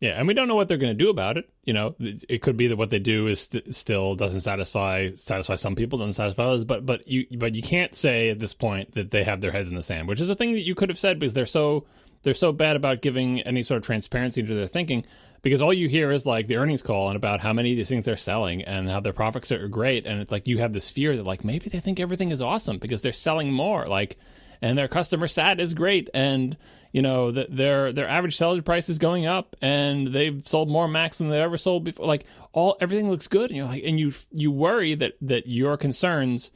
Yeah, and we don't know what they're going to do about it. It could be that what they do is still doesn't satisfy some people, doesn't satisfy others. But you can't say at this point that they have their heads in the sand, which is a thing that you could have said because they're so bad about giving any sort of transparency to their thinking. Because all you hear is like the earnings call and about how many of these things they're selling and how their profits are great, and it's like you have this fear that like maybe they think everything is awesome because they're selling more, like, and their customer sat is great, and their average selling price is going up, and they've sold more Macs than they ever sold before. Like everything looks good, and you're like, and you worry that your concerns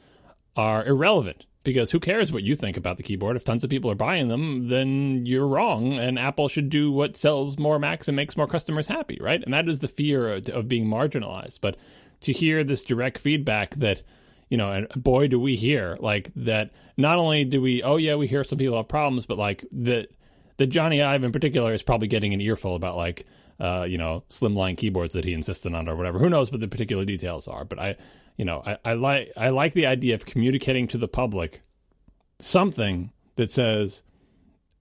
are irrelevant because who cares what you think about the keyboard? If tons of people are buying them, then you're wrong, and Apple should do what sells more Macs and makes more customers happy, right? And that is the fear of being marginalized. But to hear this direct feedback that, and boy, do we hear like that. Not only do we, we hear some people have problems, but like that Jony Ive in particular is probably getting an earful about like, slimline keyboards that he insisted on or whatever. Who knows what the particular details are? But I like the idea of communicating to the public something that says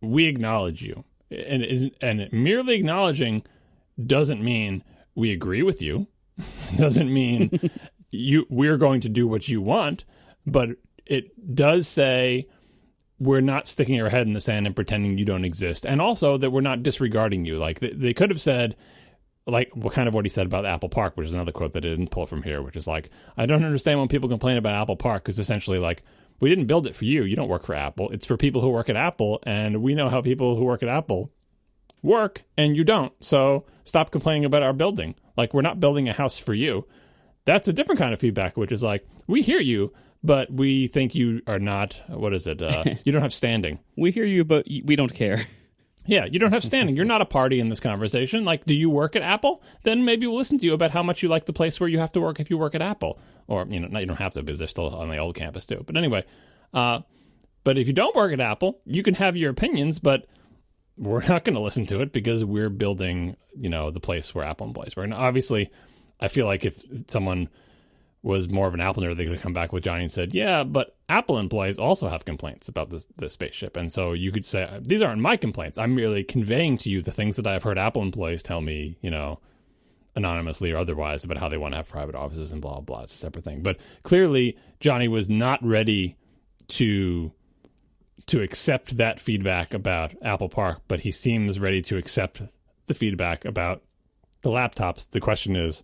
we acknowledge you, and merely acknowledging doesn't mean we agree with you. Doesn't mean we're going to do what you want, but it does say we're not sticking our head in the sand and pretending you don't exist, and also that we're not disregarding you. Like they could have said, like what he said about Apple Park, which is another quote that I didn't pull from here, which is like, I don't understand when people complain about Apple Park, because essentially like, we didn't build it for you. You don't work for Apple. It's for people who work at Apple, and we know how people who work at Apple work, and you don't. So stop complaining about our building. Like, we're not building a house for you. That's a different kind of feedback, which is like, we hear you, but we think you are not, what is it? You don't have standing. We hear you, but we don't care. Yeah, you don't have standing. You're not a party in this conversation. Like, do you work at Apple? Then maybe we'll listen to you about how much you like the place where you have to work if you work at Apple. Or, you don't have to, because they're still on the old campus too. But anyway, but if you don't work at Apple, you can have your opinions, but we're not going to listen to it because we're building, the place where Apple employees work. And obviously, I feel like if someone was more of an Apple nerd, they could have come back with Jony and said, yeah, but Apple employees also have complaints about the spaceship. And so you could say, these aren't my complaints. I'm merely conveying to you the things that I've heard Apple employees tell me, anonymously or otherwise, about how they want to have private offices and blah, blah. It's a separate thing. But clearly, Jony was not ready to accept that feedback about Apple Park, but he seems ready to accept the feedback about the laptops. The question is,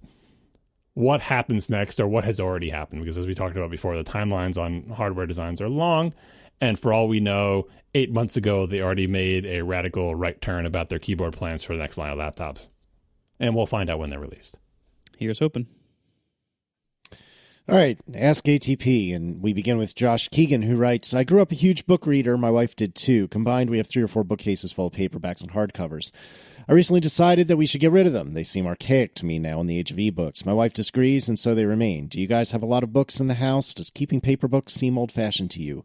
what happens next, or what has already happened? Because as we talked about before, the timelines on hardware designs are long, and for all we know, 8 months ago, they already made a radical right turn about their keyboard plans for the next line of laptops. And we'll find out when they're released. Here's hoping. All right, Ask ATP, and we begin with Josh Keegan, who writes, I grew up a huge book reader. My wife did too. Combined, we have 3 or 4 bookcases full of paperbacks and hardcovers. I recently decided that we should get rid of them. They seem archaic to me now in the age of ebooks. My wife disagrees, and so they remain. Do you guys have a lot of books in the house? Does keeping paper books seem old-fashioned to you?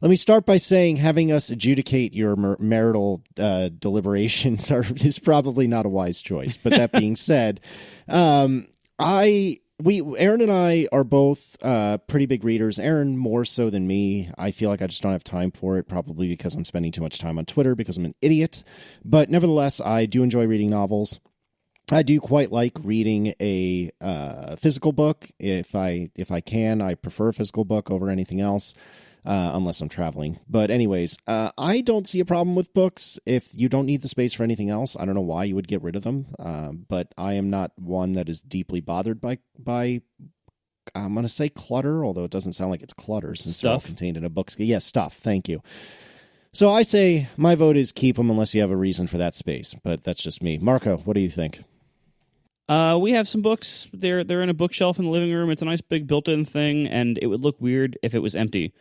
Let me start by saying having us adjudicate your marital deliberations is probably not a wise choice. But that being said, Aaron and I are both pretty big readers. Aaron more so than me. I feel like I just don't have time for it, probably because I'm spending too much time on Twitter because I'm an idiot. But nevertheless, I do enjoy reading novels. I do quite like reading a physical book. If I can, I prefer a physical book over anything else. Unless I'm traveling. But anyways, I don't see a problem with books. If you don't need the space for anything else, I don't know why you would get rid of them. But I am not one that is deeply bothered by I'm going to say clutter, although it doesn't sound like it's clutter since they're all contained in a book. Yes, stuff. Thank you. So I say my vote is keep them unless you have a reason for that space. But that's just me. Marco, what do you think? We have some books. They're in a bookshelf in the living room. It's a nice big built-in thing, and it would look weird if it was empty.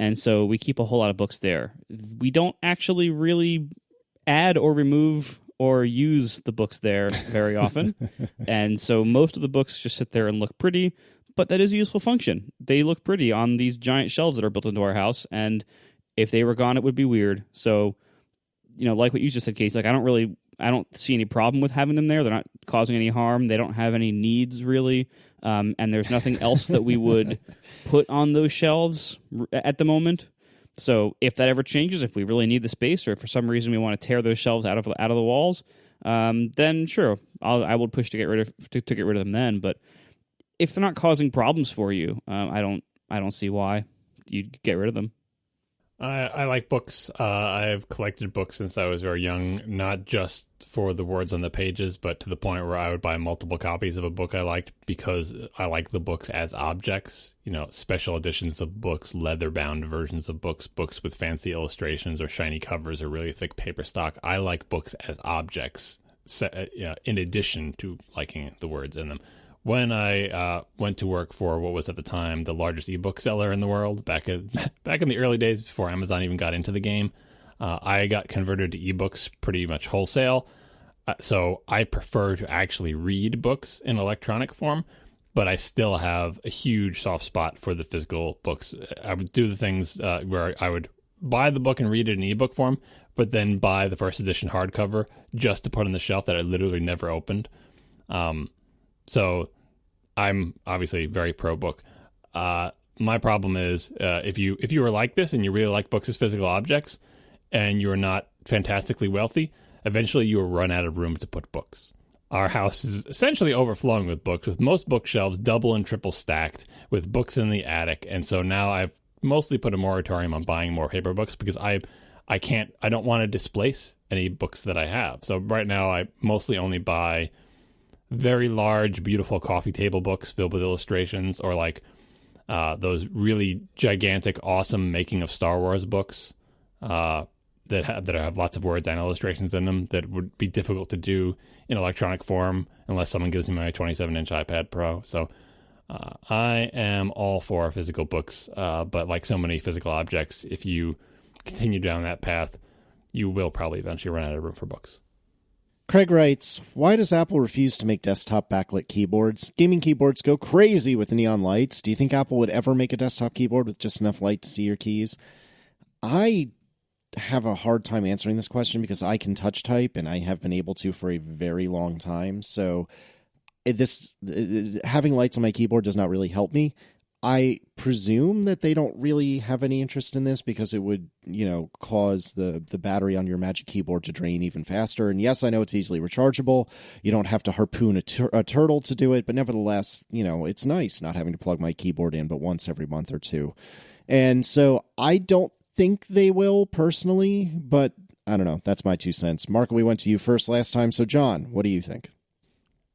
And so we keep a whole lot of books there. We don't actually really add or remove or use the books there very often. And so most of the books just sit there and look pretty, but that is a useful function. They look pretty on these giant shelves that are built into our house, and if they were gone, it would be weird. So, like what you just said, Casey, like I don't see any problem with having them there. They're not causing any harm. They don't have any needs, really. And there's nothing else that we would put on those shelves at the moment. So if that ever changes, if we really need the space, or if for some reason we want to tear those shelves out of the walls, then sure, I will push to get rid of them then. But if they're not causing problems for you, I don't see why you'd get rid of them. I like books. I've collected books since I was very young, not just for the words on the pages, but to the point where I would buy multiple copies of a book I liked because I like the books as objects, special editions of books, leather-bound versions of books, books with fancy illustrations or shiny covers or really thick paper stock. I like books as objects, in addition to liking the words in them. When I went to work for what was at the time the largest ebook seller in the world, back in the early days before Amazon even got into the game, I got converted to ebooks pretty much wholesale. So I prefer to actually read books in electronic form, but I still have a huge soft spot for the physical books. I would do the things where I would buy the book and read it in ebook form, but then buy the first edition hardcover just to put on the shelf that I literally never opened. So I'm obviously very pro book. My problem is if you are like this and you really like books as physical objects and you're not fantastically wealthy, eventually you will run out of room to put books. Our house is essentially overflowing with books, with most bookshelves double and triple stacked with books in the attic. And so now I've mostly put a moratorium on buying more paper books because I don't want to displace any books that I have. So right now I mostly only buy very large, beautiful coffee table books filled with illustrations, or like those really gigantic, awesome making of Star Wars books that have lots of words and illustrations in them that would be difficult to do in electronic form unless someone gives me my 27-inch iPad Pro. So I am all for physical books, but like so many physical objects, if you continue down that path, you will probably eventually run out of room for books. Craig writes, why does Apple refuse to make desktop backlit keyboards? Gaming keyboards go crazy with neon lights. Do you think Apple would ever make a desktop keyboard with just enough light to see your keys? I have a hard time answering this question because I can touch type, and I have been able to for a very long time. So having lights on my keyboard does not really help me. I presume that they don't really have any interest in this because it would, cause the battery on your Magic Keyboard to drain even faster. And yes, I know it's easily rechargeable. You don't have to harpoon a turtle to do it, but nevertheless, it's nice not having to plug my keyboard in but once every month or two. And so I don't think they will personally, but I don't know. That's my 2 cents. Mark, we went to you first last time. So John, what do you think?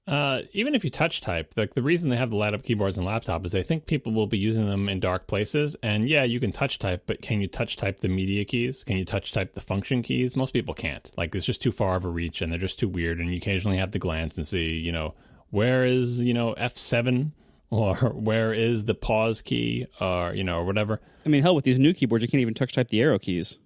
Even if you touch type, the reason they have the light up keyboards and laptop is they think people will be using them in dark places. And yeah, you can touch type, but can you touch type the media keys? Can you touch type the function keys? Most people can't. Like, it's just too far of a reach, and they're just too weird. And you occasionally have to glance and see, where is, F7, or where is the pause key, or, or whatever. I mean, hell, with these new keyboards, you can't even touch type the arrow keys.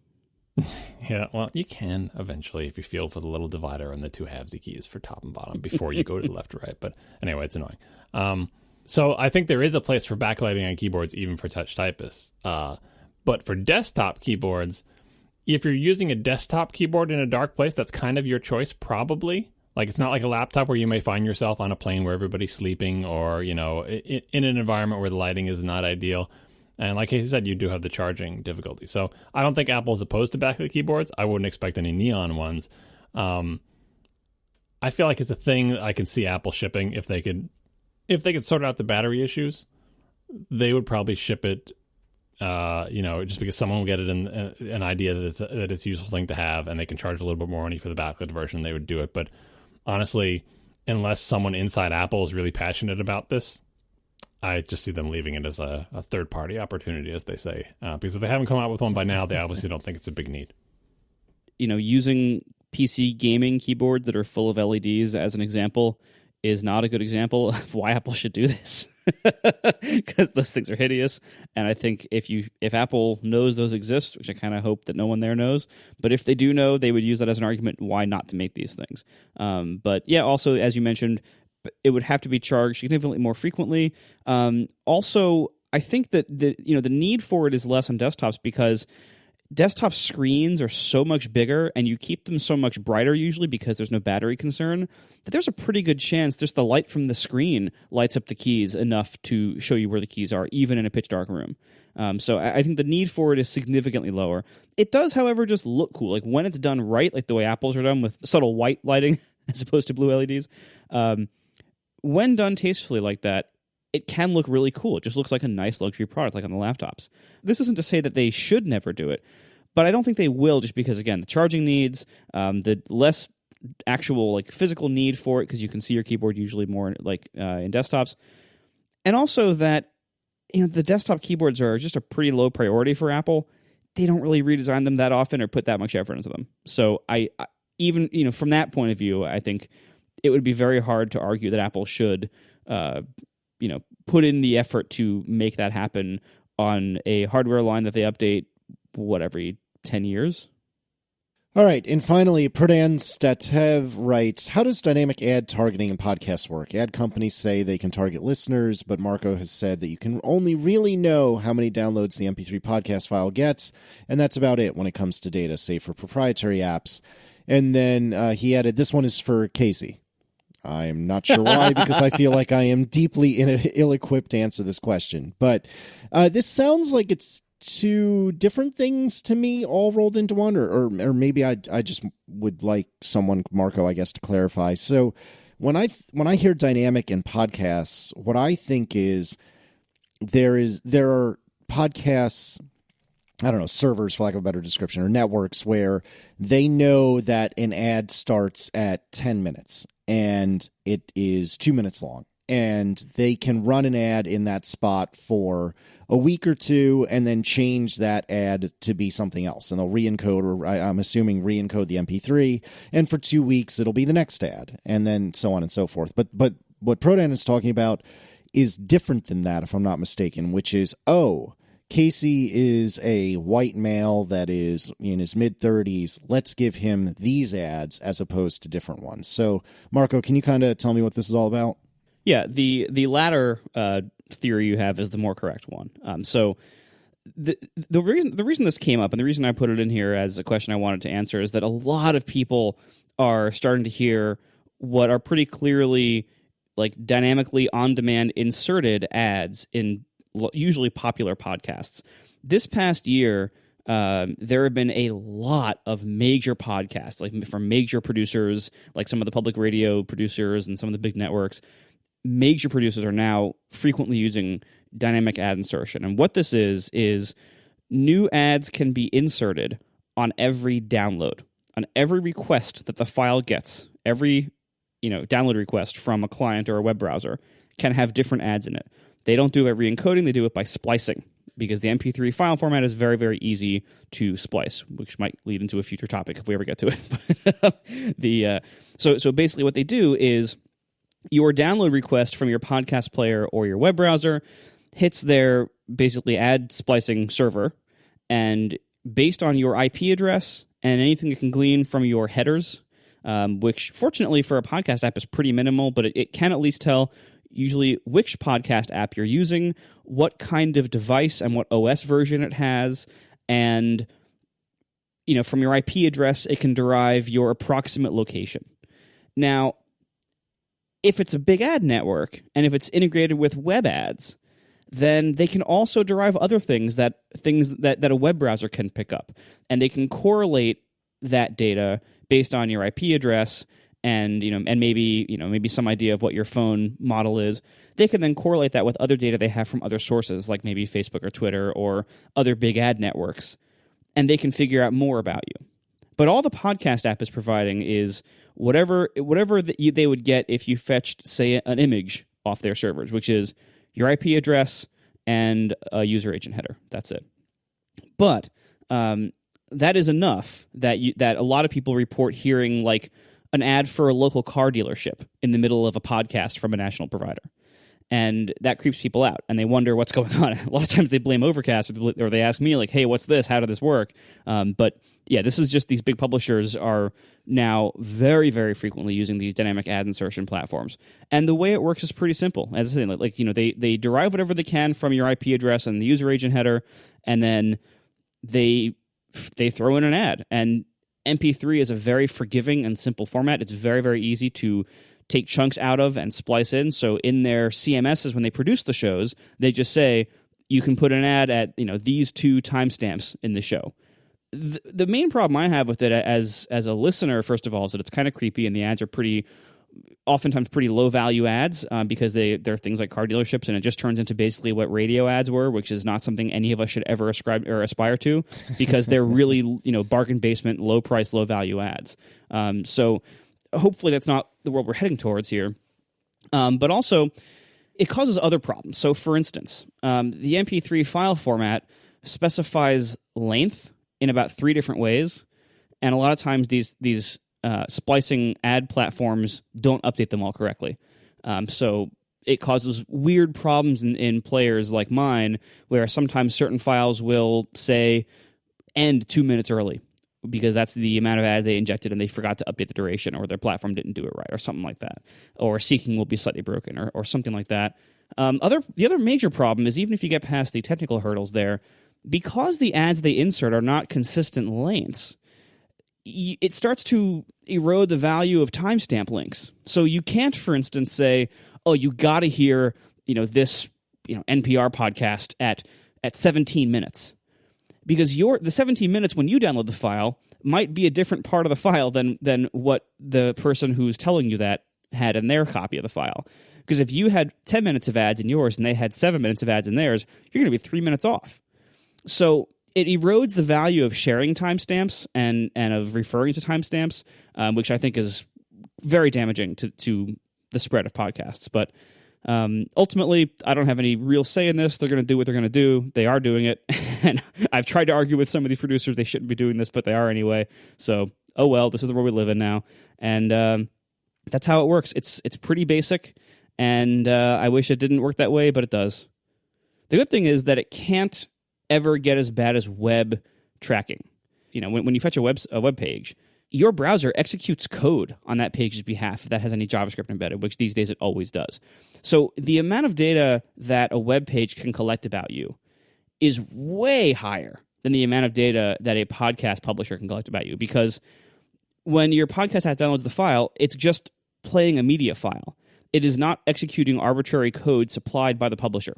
Yeah, well, you can eventually if you feel for the little divider and the two halvesy keys for top and bottom before you go to the left or right. But anyway, it's annoying. So I think there is a place for backlighting on keyboards, even for touch typists. But for desktop keyboards, if you're using a desktop keyboard in a dark place, that's kind of your choice, probably. Like, it's not like a laptop where you may find yourself on a plane where everybody's sleeping, or, in an environment where the lighting is not ideal. And like he said, you do have the charging difficulty. So I don't think Apple's opposed to backlit keyboards. I wouldn't expect any neon ones. I feel like it's a thing I can see Apple shipping if they could sort out the battery issues. They would probably ship it, just because someone will get it in an idea that it's a useful thing to have, and they can charge a little bit more money for the backlit version. They would do it. But honestly, unless someone inside Apple is really passionate about this, I just see them leaving it as a third-party opportunity, as they say. Because if they haven't come out with one by now, they obviously don't think it's a big need. Using PC gaming keyboards that are full of LEDs, as an example, is not a good example of why Apple should do this. Because those things are hideous. And I think if Apple knows those exist, which I kind of hope that no one there knows, but if they do know, they would use that as an argument why not to make these things. But yeah, also, as you mentioned, it would have to be charged significantly more frequently. Also, I think that the need for it is less on desktops because desktop screens are so much bigger, and you keep them so much brighter usually because there's no battery concern, that there's a pretty good chance just the light from the screen lights up the keys enough to show you where the keys are, even in a pitch dark room. So I think the need for it is significantly lower. It does, however, just look cool. Like, when it's done right, like the way Apple's are done with subtle white lighting as opposed to blue LEDs, when done tastefully like that, it can look really cool. It just looks like a nice luxury product, like on the laptops. This isn't to say that they should never do it, but I don't think they will, just because, again, the charging needs, the less actual like physical need for it, because you can see your keyboard usually more like in desktops, and also that the desktop keyboards are just a pretty low priority for Apple. They don't really redesign them that often or put that much effort into them. So I even from that point of view, I think it would be very hard to argue that Apple should, put in the effort to make that happen on a hardware line that they update, every 10 years? All right, and finally, Pradan Statev writes, how does dynamic ad targeting in podcasts work? Ad companies say they can target listeners, but Marco has said that you can only really know how many downloads the MP3 podcast file gets, and that's about it when it comes to data, save for proprietary apps. And then he added, this one is for Casey. I'm not sure why, because I feel like I am deeply ill-equipped to answer this question. But this sounds like it's two different things to me, all rolled into one, or maybe I just would like someone, Marco, I guess, to clarify. So when I hear dynamic in podcasts, what I think is there are podcasts, I don't know, servers, for lack of a better description, or networks where they know that an ad starts at 10 minutes and it is 2 minutes long. And they can run an ad in that spot for a week or two and then change that ad to be something else. And they'll re-encode, or I'm assuming re-encode the MP3. And for 2 weeks, it'll be the next ad, and then so on and so forth. But what Prodan is talking about is different than that, if I'm not mistaken, which is, Casey is a white male that is in his mid-30s. Let's give him these ads as opposed to different ones. So, Marco, can you kind of tell me what this is all about? Yeah, the latter theory you have is the more correct one. So the reason this came up, and the reason I put it in here as a question I wanted to answer, is that a lot of people are starting to hear what are pretty clearly like dynamically on-demand inserted ads in usually popular podcasts. This past year, there have been a lot of major podcasts, like from major producers, like some of the public radio producers and some of the big networks. Major producers are now frequently using dynamic ad insertion. And what this is new ads can be inserted on every download, on every request that the file gets. Every download request from a client or a web browser can have different ads in it. They don't do it by re-encoding, they do it by splicing, because the MP3 file format is very, very easy to splice, which might lead into a future topic if we ever get to it. So basically what they do is your download request from your podcast player or your web browser hits their basically ad splicing server, and based on your IP address and anything it can glean from your headers, which fortunately for a podcast app is pretty minimal, but it can at least tell usually which podcast app you're using, what kind of device and what OS version it has, and from your IP address it can derive your approximate location. Now, if it's a big ad network and if it's integrated with web ads, then they can also derive other things that a web browser can pick up, and they can correlate that data based on your IP address and maybe some idea of what your phone model is. They can then correlate that with other data they have from other sources, like maybe Facebook or Twitter or other big ad networks, and they can figure out more about you. But all the podcast app is providing is whatever they would get if you fetched, say, an image off their servers, which is your IP address and a user agent header. That's it. But that is enough that a lot of people report hearing like an ad for a local car dealership in the middle of a podcast from a national provider. And that creeps people out, and they wonder what's going on. A lot of times they blame Overcast, or they ask me, like, hey, what's this? How did this work? But yeah, this is just these big publishers are now very, very frequently using these dynamic ad insertion platforms. And the way it works is pretty simple. As I say, they derive whatever they can from your IP address and the user agent header, and then they throw in an ad. And MP3 is a very forgiving and simple format. It's very, very easy to take chunks out of and splice in. So in their CMSs, when they produce the shows, they just say, you can put an ad at these 2 timestamps in the show. The main problem I have with it as a listener, first of all, is that it's kind of creepy, and the ads are oftentimes pretty low value ads because they're things like car dealerships, and it just turns into basically what radio ads were, which is not something any of us should ever ascribe or aspire to, because they're really bargain basement, low price, low value ads. So hopefully that's not the world we're heading towards here. But also, it causes other problems. So, for instance, the MP3 file format specifies length in about 3 different ways, and a lot of times these splicing ad platforms don't update them all correctly. So it causes weird problems in players like mine, where sometimes certain files will say end 2 minutes early, because that's the amount of ad they injected and they forgot to update the duration, or their platform didn't do it right, or something like that. Or seeking will be slightly broken, or something like that. The other major problem is, even if you get past the technical hurdles there, because the ads they insert are not consistent lengths, it starts to erode the value of timestamp links. So you can't, for instance, say, oh, you got to hear this NPR podcast at 17 minutes. Because the 17 minutes when you download the file might be a different part of the file than what the person who's telling you that had in their copy of the file. Because if you had 10 minutes of ads in yours and they had 7 minutes of ads in theirs, you're going to be 3 minutes off. So it erodes the value of sharing timestamps and of referring to timestamps, which I think is very damaging to the spread of podcasts. But ultimately, I don't have any real say in this. They're going to do what they're going to do. They are doing it. And I've tried to argue with some of these producers they shouldn't be doing this, but they are anyway. So, oh well, this is the world we live in now. And that's how it works. It's pretty basic, and I wish it didn't work that way, but it does. The good thing is that it can't ever get as bad as web tracking. You know, when you fetch a web page, your browser executes code on that page's behalf if that has any JavaScript embedded, which these days it always does. So the amount of data that a web page can collect about you is way higher than the amount of data that a podcast publisher can collect about you, because when your podcast app downloads the file, it's just playing a media file. It is not executing arbitrary code supplied by the publisher.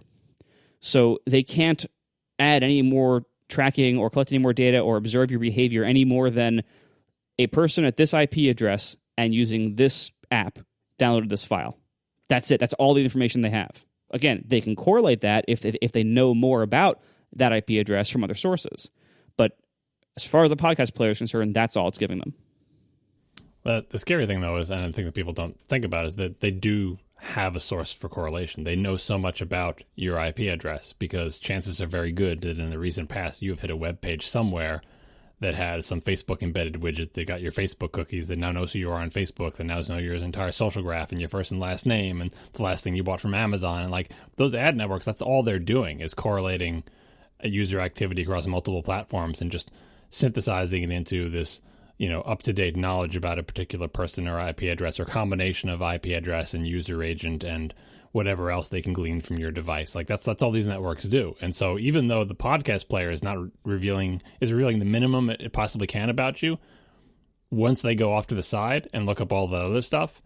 So they can't add any more tracking or collect any more data or observe your behavior any more than a person at this IP address and using this app downloaded this file. That's it. That's all the information they have. Again, they can correlate that if they know more about that IP address from other sources. But as far as the podcast player is concerned, that's all it's giving them. Well, the scary thing, though, is, and I think that people don't think about, is that they do have a source for correlation. They know so much about your IP address because chances are very good that in the recent past you have hit a web page somewhere that had some Facebook embedded widget that got your Facebook cookies, that now knows who you are on Facebook, that now knows your entire social graph and your first and last name and the last thing you bought from Amazon. And like those ad networks, that's all they're doing is correlating a user activity across multiple platforms and just synthesizing it into this, up-to-date knowledge about a particular person or IP address or combination of IP address and user agent and whatever else they can glean from your device. Like that's all these networks do. And so even though the podcast player is not revealing the minimum it possibly can about you, once they go off to the side and look up all the other stuff,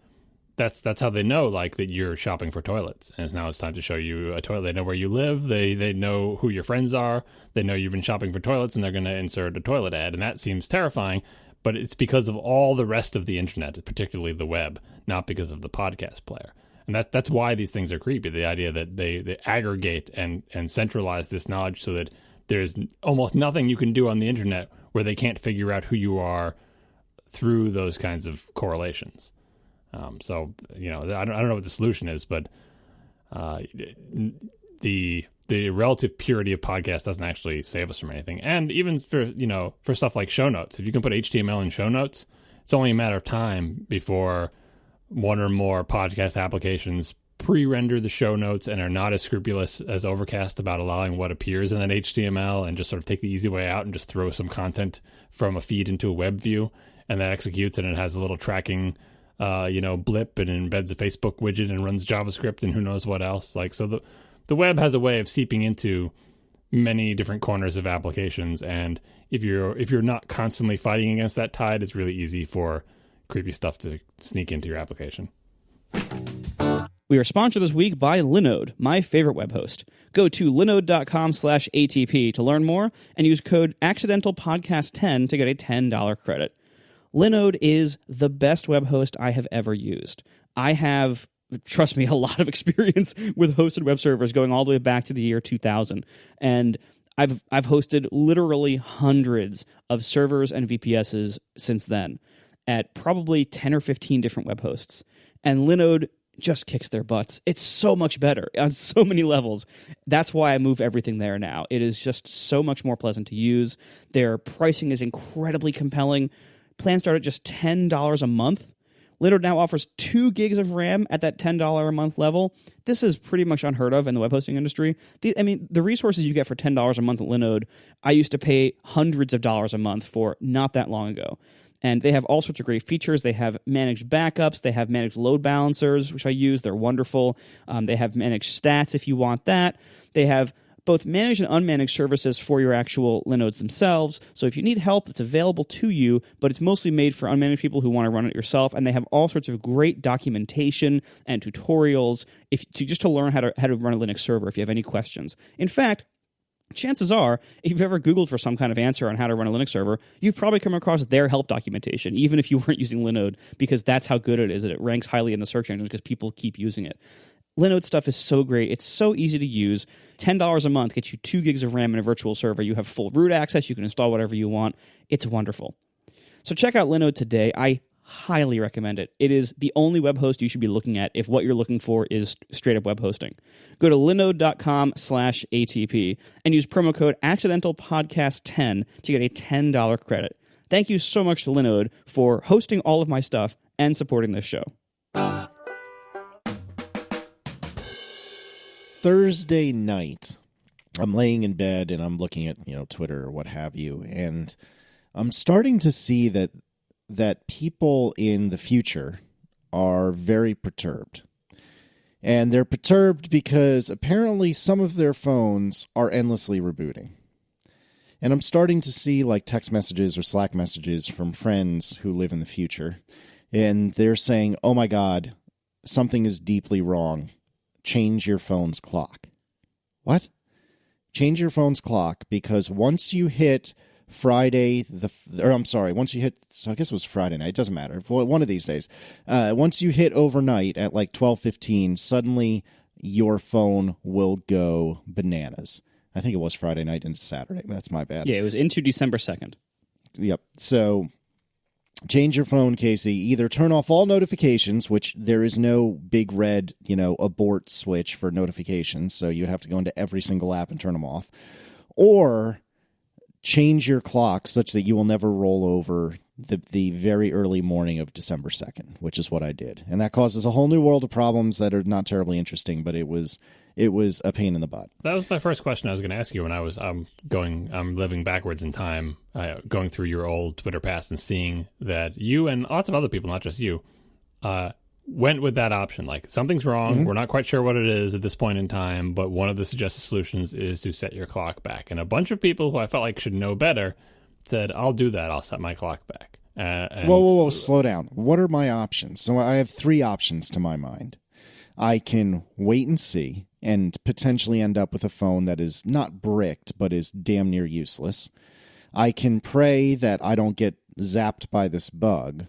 that's how they know like that you're shopping for toilets. And now it's time to show you a toilet. They know where you live. They know who your friends are. They know you've been shopping for toilets, and they're going to insert a toilet ad. And that seems terrifying. But it's because of all the rest of the internet, particularly the web, not because of the podcast player. And that's why these things are creepy, the idea that they aggregate and centralize this knowledge so that there's almost nothing you can do on the internet where they can't figure out who you are through those kinds of correlations. So, I don't know what the solution is, but the relative purity of podcasts doesn't actually save us from anything. And even for stuff like show notes, if you can put HTML in show notes, it's only a matter of time before one or more podcast applications pre-render the show notes and are not as scrupulous as Overcast about allowing what appears in that HTML and just sort of take the easy way out and just throw some content from a feed into a web view, and that executes and it has a little tracking blip and embeds a Facebook widget and runs JavaScript and who knows what else. Like, so the web has a way of seeping into many different corners of applications, and if you're not constantly fighting against that tide, it's really easy for creepy stuff to sneak into your application. We are sponsored this week by Linode, my favorite web host. Go to linode.com/ATP to learn more and use code accidentalpodcast10 to get a $10 credit. Linode is the best web host I have ever used. I have, trust me, a lot of experience with hosted web servers going all the way back to the year 2000. And I've hosted literally hundreds of servers and VPSs since then at probably 10 or 15 different web hosts. And Linode just kicks their butts. It's so much better on so many levels. That's why I move everything there now. It is just so much more pleasant to use. Their pricing is incredibly compelling. Plans start at just $10 a month. Linode now offers 2 gigs of RAM at that $10 a month level. This is pretty much unheard of in the web hosting industry. The resources you get for $10 a month at Linode, I used to pay hundreds of dollars a month for not that long ago. And they have all sorts of great features. They have managed backups. They have managed load balancers, which I use. They're wonderful. They have managed stats if you want that. They have both managed and unmanaged services for your actual Linodes themselves. So if you need help, it's available to you, but it's mostly made for unmanaged people who want to run it yourself. And they have all sorts of great documentation and tutorials just to learn how to run a Linux server if you have any questions. In fact, chances are, if you've ever Googled for some kind of answer on how to run a Linux server, you've probably come across their help documentation, even if you weren't using Linode, because that's how good it is, that it ranks highly in the search engines because people keep using it. Linode stuff is so great. It's so easy to use. $10 a month gets you 2 gigs of RAM in a virtual server. You have full root access. You can install whatever you want. It's wonderful. So check out Linode today. I highly recommend it. It is the only web host you should be looking at if what you're looking for is straight up web hosting. Go to linode.com/ATP and use promo code accidentalpodcast10 to get a $10 credit. Thank you so much to Linode for hosting all of my stuff and supporting this show. Thursday night, I'm laying in bed and I'm looking at, Twitter or what have you, and I'm starting to see that people in the future are very perturbed. And they're perturbed because apparently some of their phones are endlessly rebooting. And I'm starting to see like text messages or Slack messages from friends who live in the future. And they're saying, oh my God, something is deeply wrong. Change your phone's clock. What? Change your phone's clock because once you hit once you hit, so I guess it was Friday night, it doesn't matter, one of these days, once you hit overnight at like 12:15, suddenly your phone will go bananas. I think it was Friday night into Saturday. That's my bad. Yeah, it was into December 2nd. Yep. So change your phone, Casey. Either turn off all notifications, which there is no big red, abort switch for notifications, so you'd have to go into every single app and turn them off, or change your clock such that you will never roll over the very early morning of December 2nd, which is what I did. And that causes a whole new world of problems that are not terribly interesting, but it was a pain in the butt. That was my first question I was going to ask you when I was I'm living backwards in time, going through your old Twitter past and seeing that you and lots of other people, not just you, went with that option. Like, something's wrong. Mm-hmm. We're not quite sure what it is at this point in time, but one of the suggested solutions is to set your clock back. And a bunch of people who I felt like should know better said, I'll do that. I'll set my clock back. Whoa, slow down. What are my options? So I have 3 options to my mind. I can wait and see and potentially end up with a phone that is not bricked, but is damn near useless. I can pray that I don't get zapped by this bug.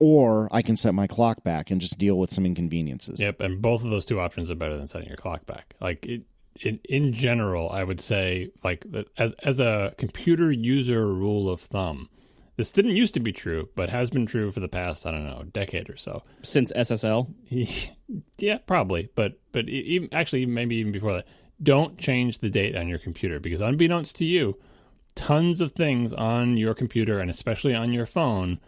Or I can set my clock back and just deal with some inconveniences. Yep, and both of those 2 options are better than setting your clock back. Like, in general, I would say, like, as a computer user rule of thumb, this didn't used to be true, but has been true for the past, I don't know, decade or so. Since SSL? Yeah, probably. But actually, maybe even before that. Don't change the date on your computer, because unbeknownst to you, tons of things on your computer, and especially on your phone,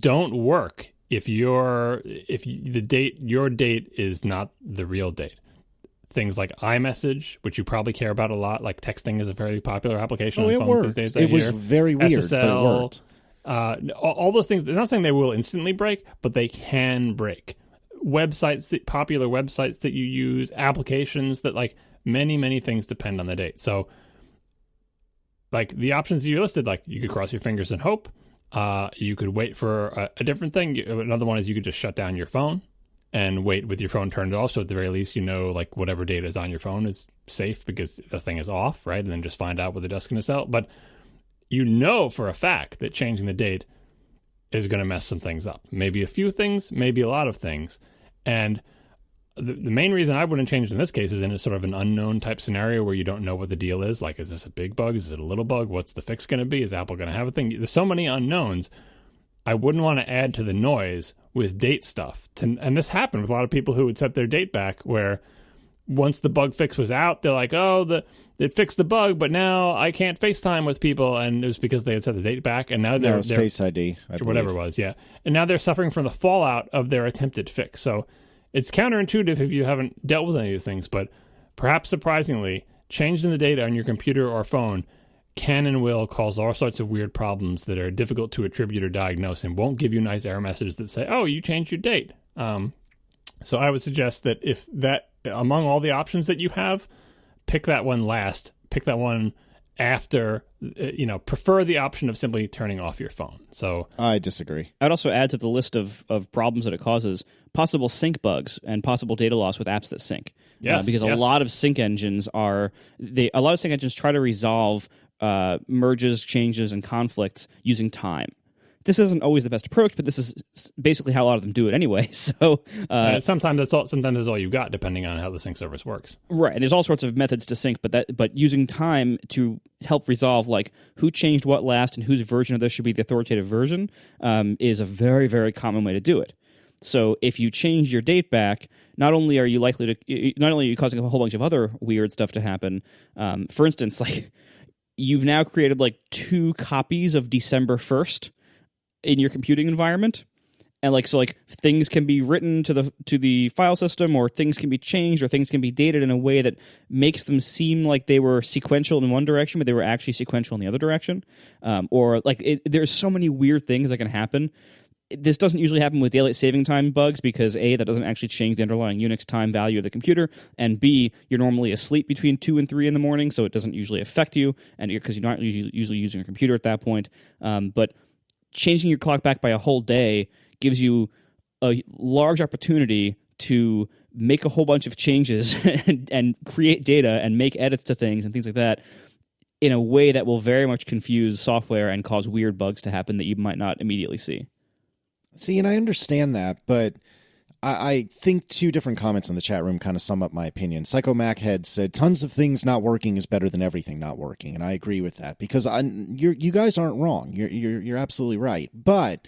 don't work if your date is not the real date. Things like iMessage, which you probably care about a lot, like texting is a very popular application on phones these days. It was very weird, SSL, but it worked. All those things. They're not saying they will instantly break, but they can break. Popular websites that you use, applications that, like, many things depend on the date. So, like, the options you listed, like, you could cross your fingers and hope. You could wait for a different thing. Another one is you could just shut down your phone and wait with your phone turned off. So at the very least, like, whatever data is on your phone is safe because the thing is off, right? And then just find out what the desk's going to sell. But for a fact that changing the date is going to mess some things up. Maybe a few things, maybe a lot of things. And the main reason I wouldn't change it in this case is in a sort of an unknown type scenario where you don't know what the deal is. Like, is this a big bug? Is it a little bug? What's the fix going to be? Is Apple going to have a thing? There's so many unknowns. I wouldn't want to add to the noise with date stuff. And this happened with a lot of people who would set their date back, where once the bug fix was out, they're like, it fixed the bug, but now I can't FaceTime with people. And it was because they had set the date back. And now they're Face ID, I believe. Whatever it was, yeah. And now they're suffering from the fallout of their attempted fix. So it's counterintuitive if you haven't dealt with any of these things, but perhaps surprisingly, changing the data on your computer or phone can and will cause all sorts of weird problems that are difficult to attribute or diagnose and won't give you nice error messages that say, oh, you changed your date. So I would suggest that if that, among all the options that you have, pick that one last. Pick that one after, prefer the option of simply turning off your phone. So I disagree. I'd also add to the list of problems that it causes possible sync bugs and possible data loss with apps that sync. Yes, because a lot of sync engines try to resolve merges, changes, and conflicts using time. this isn't always the best approach, but this is basically how a lot of them do it anyway. So sometimes that's all you got, depending on how the sync service works. Right, and there's all sorts of methods to sync, but using time to help resolve like who changed what last and whose version of this should be the authoritative version is a very, very common way to do it. So if you change your date back, not only are you causing a whole bunch of other weird stuff to happen. For instance, like you've now created like 2 copies of December 1st in your computing environment. And so things can be written to the file system, or things can be changed, or things can be dated in a way that makes them seem like they were sequential in one direction, but they were actually sequential in the other direction. There's so many weird things that can happen. This doesn't usually happen with daylight saving time bugs because A, that doesn't actually change the underlying Unix time value of the computer, and B, you're normally asleep between 2 and 3 in the morning, so it doesn't usually affect you, and because you're not usually using your computer at that point. But changing your clock back by a whole day gives you a large opportunity to make a whole bunch of changes and create data and make edits to things and things like that in a way that will very much confuse software and cause weird bugs to happen that you might not immediately see. See, and I understand that, but I think 2 different comments in the chat room kind of sum up my opinion. Psycho Machead said, tons of things not working is better than everything not working, and I agree with that, because you guys aren't wrong. You're absolutely right. But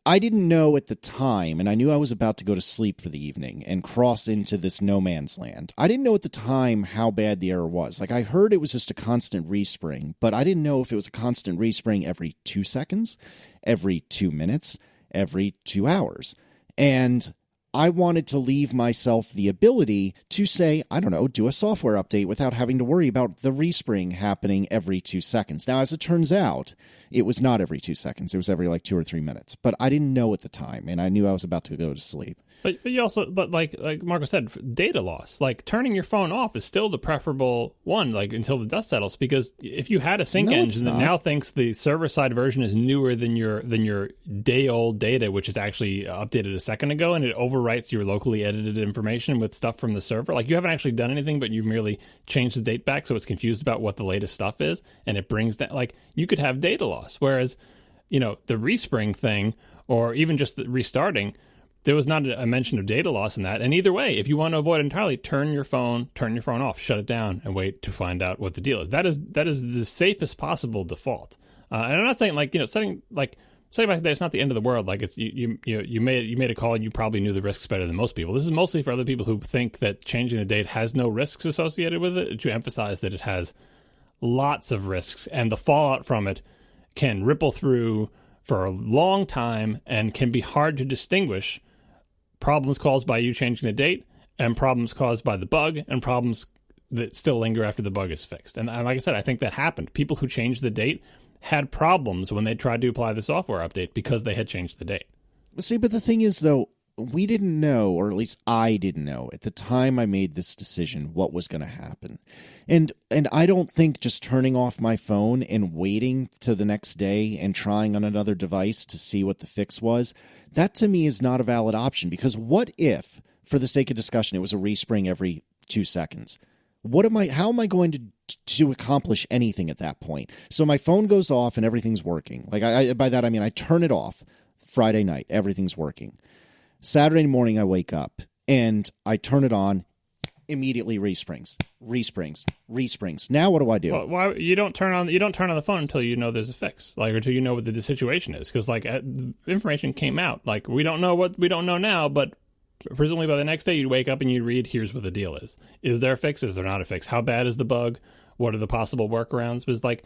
I didn't know at the time, and I knew I was about to go to sleep for the evening and cross into this no man's land. I didn't know at the time how bad the error was. Like, I heard it was just a constant respring, but I didn't know if it was a constant respring every 2 seconds, every 2 minutes, every 2 hours. And I wanted to leave myself the ability to say, I don't know, do a software update without having to worry about the respring happening every 2 seconds. Now, as it turns out, it was not every 2 seconds. It was every 2 or 3 minutes. But I didn't know at the time, and I knew I was about to go to sleep. But you also, like Marco said, data loss. Like turning your phone off is still the preferable one, like until the dust settles. Because if you had a sync engine that now thinks the server side version is newer than your day old data, which is actually updated a second ago, and it overwrites your locally edited information with stuff from the server, like you haven't actually done anything, but you merely changed the date back, so it's confused about what the latest stuff is, and it brings that. Like you could have data loss, whereas the respring thing, or even just the restarting. There was not a mention of data loss in that. And either way, if you want to avoid it entirely, turn your phone off, shut it down, and wait to find out what the deal is. That is the safest possible default. And I'm not saying setting back there, it's not the end of the world. Like it's you made a call and you probably knew the risks better than most people. This is mostly for other people who think that changing the date has no risks associated with it, to emphasize that it has lots of risks, and the fallout from it can ripple through for a long time and can be hard to distinguish problems caused by you changing the date and problems caused by the bug and problems that still linger after the bug is fixed. And like I said, I think that happened. People who changed the date had problems when they tried to apply the software update because they had changed the date. See, but the thing is, though, we didn't know, or at least I didn't know at the time I made this decision, what was going to happen. And I don't think just turning off my phone and waiting to the next day and trying on another device to see what the fix was, that to me is not a valid option. Because what if, for the sake of discussion, it was a respring every 2 seconds? How am I going to accomplish anything at that point? So my phone goes off and everything's working. Like by that I mean I turn it off Friday night, everything's working. Saturday morning I wake up and I turn it on, immediately resprings. Now what do I do? Well, why you don't turn on the phone until you know there's a fix, like, or until you know what the situation is, because information came out. Like we don't know what we don't know now, but presumably by the next day you'd wake up and you'd read, here's what the deal is. Is there a fix? Is there not a fix? How bad is the bug? What are the possible workarounds? It was like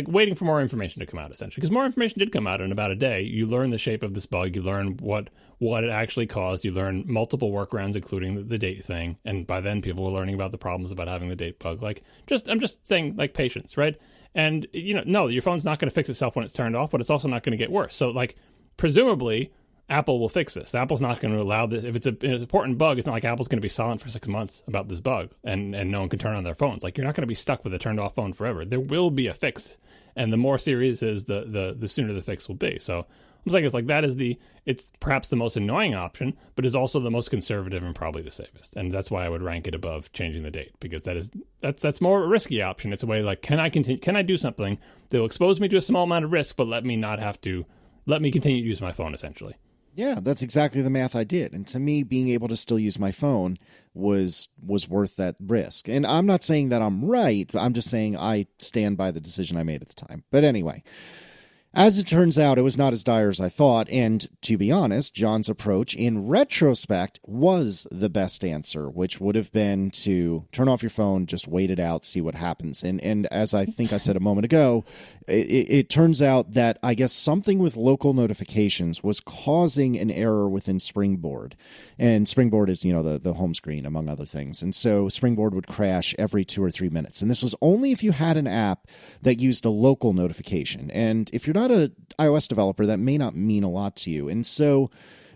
waiting for more information to come out, essentially. Because more information did come out in about a day. You learn the shape of this bug. You learn what it actually caused. You learn multiple workarounds, including the date thing. And by then, people were learning about the problems about having the date bug. I'm just saying, patience, right? And, no, your phone's not going to fix itself when it's turned off, but it's also not going to get worse. So, presumably, Apple will fix this. Apple's not going to allow this. If it's an important bug, it's not like Apple's going to be silent for 6 months about this bug and no one can turn on their phones. Like, you're not going to be stuck with a turned off phone forever. There will be a fix. And the more serious is, the sooner the fix will be. So I'm saying it's perhaps the most annoying option, but is also the most conservative and probably the safest. And that's why I would rank it above changing the date, because that's more a risky option. It's a way like, can I do something that will expose me to a small amount of risk, but let me continue to use my phone essentially. Yeah, that's exactly the math I did. And to me, being able to still use my phone was worth that risk. And I'm not saying that I'm right. I'm just saying I stand by the decision I made at the time. But anyway, as it turns out, it was not as dire as I thought. And to be honest, John's approach in retrospect was the best answer, which would have been to turn off your phone, just wait it out, see what happens. And as I think I said a moment ago, it turns out that I guess something with local notifications was causing an error within Springboard. And Springboard is, the home screen, among other things. And so Springboard would crash every 2 or 3 minutes. And this was only if you had an app that used a local notification. And if you're not an iOS developer, that may not mean a lot to you. And so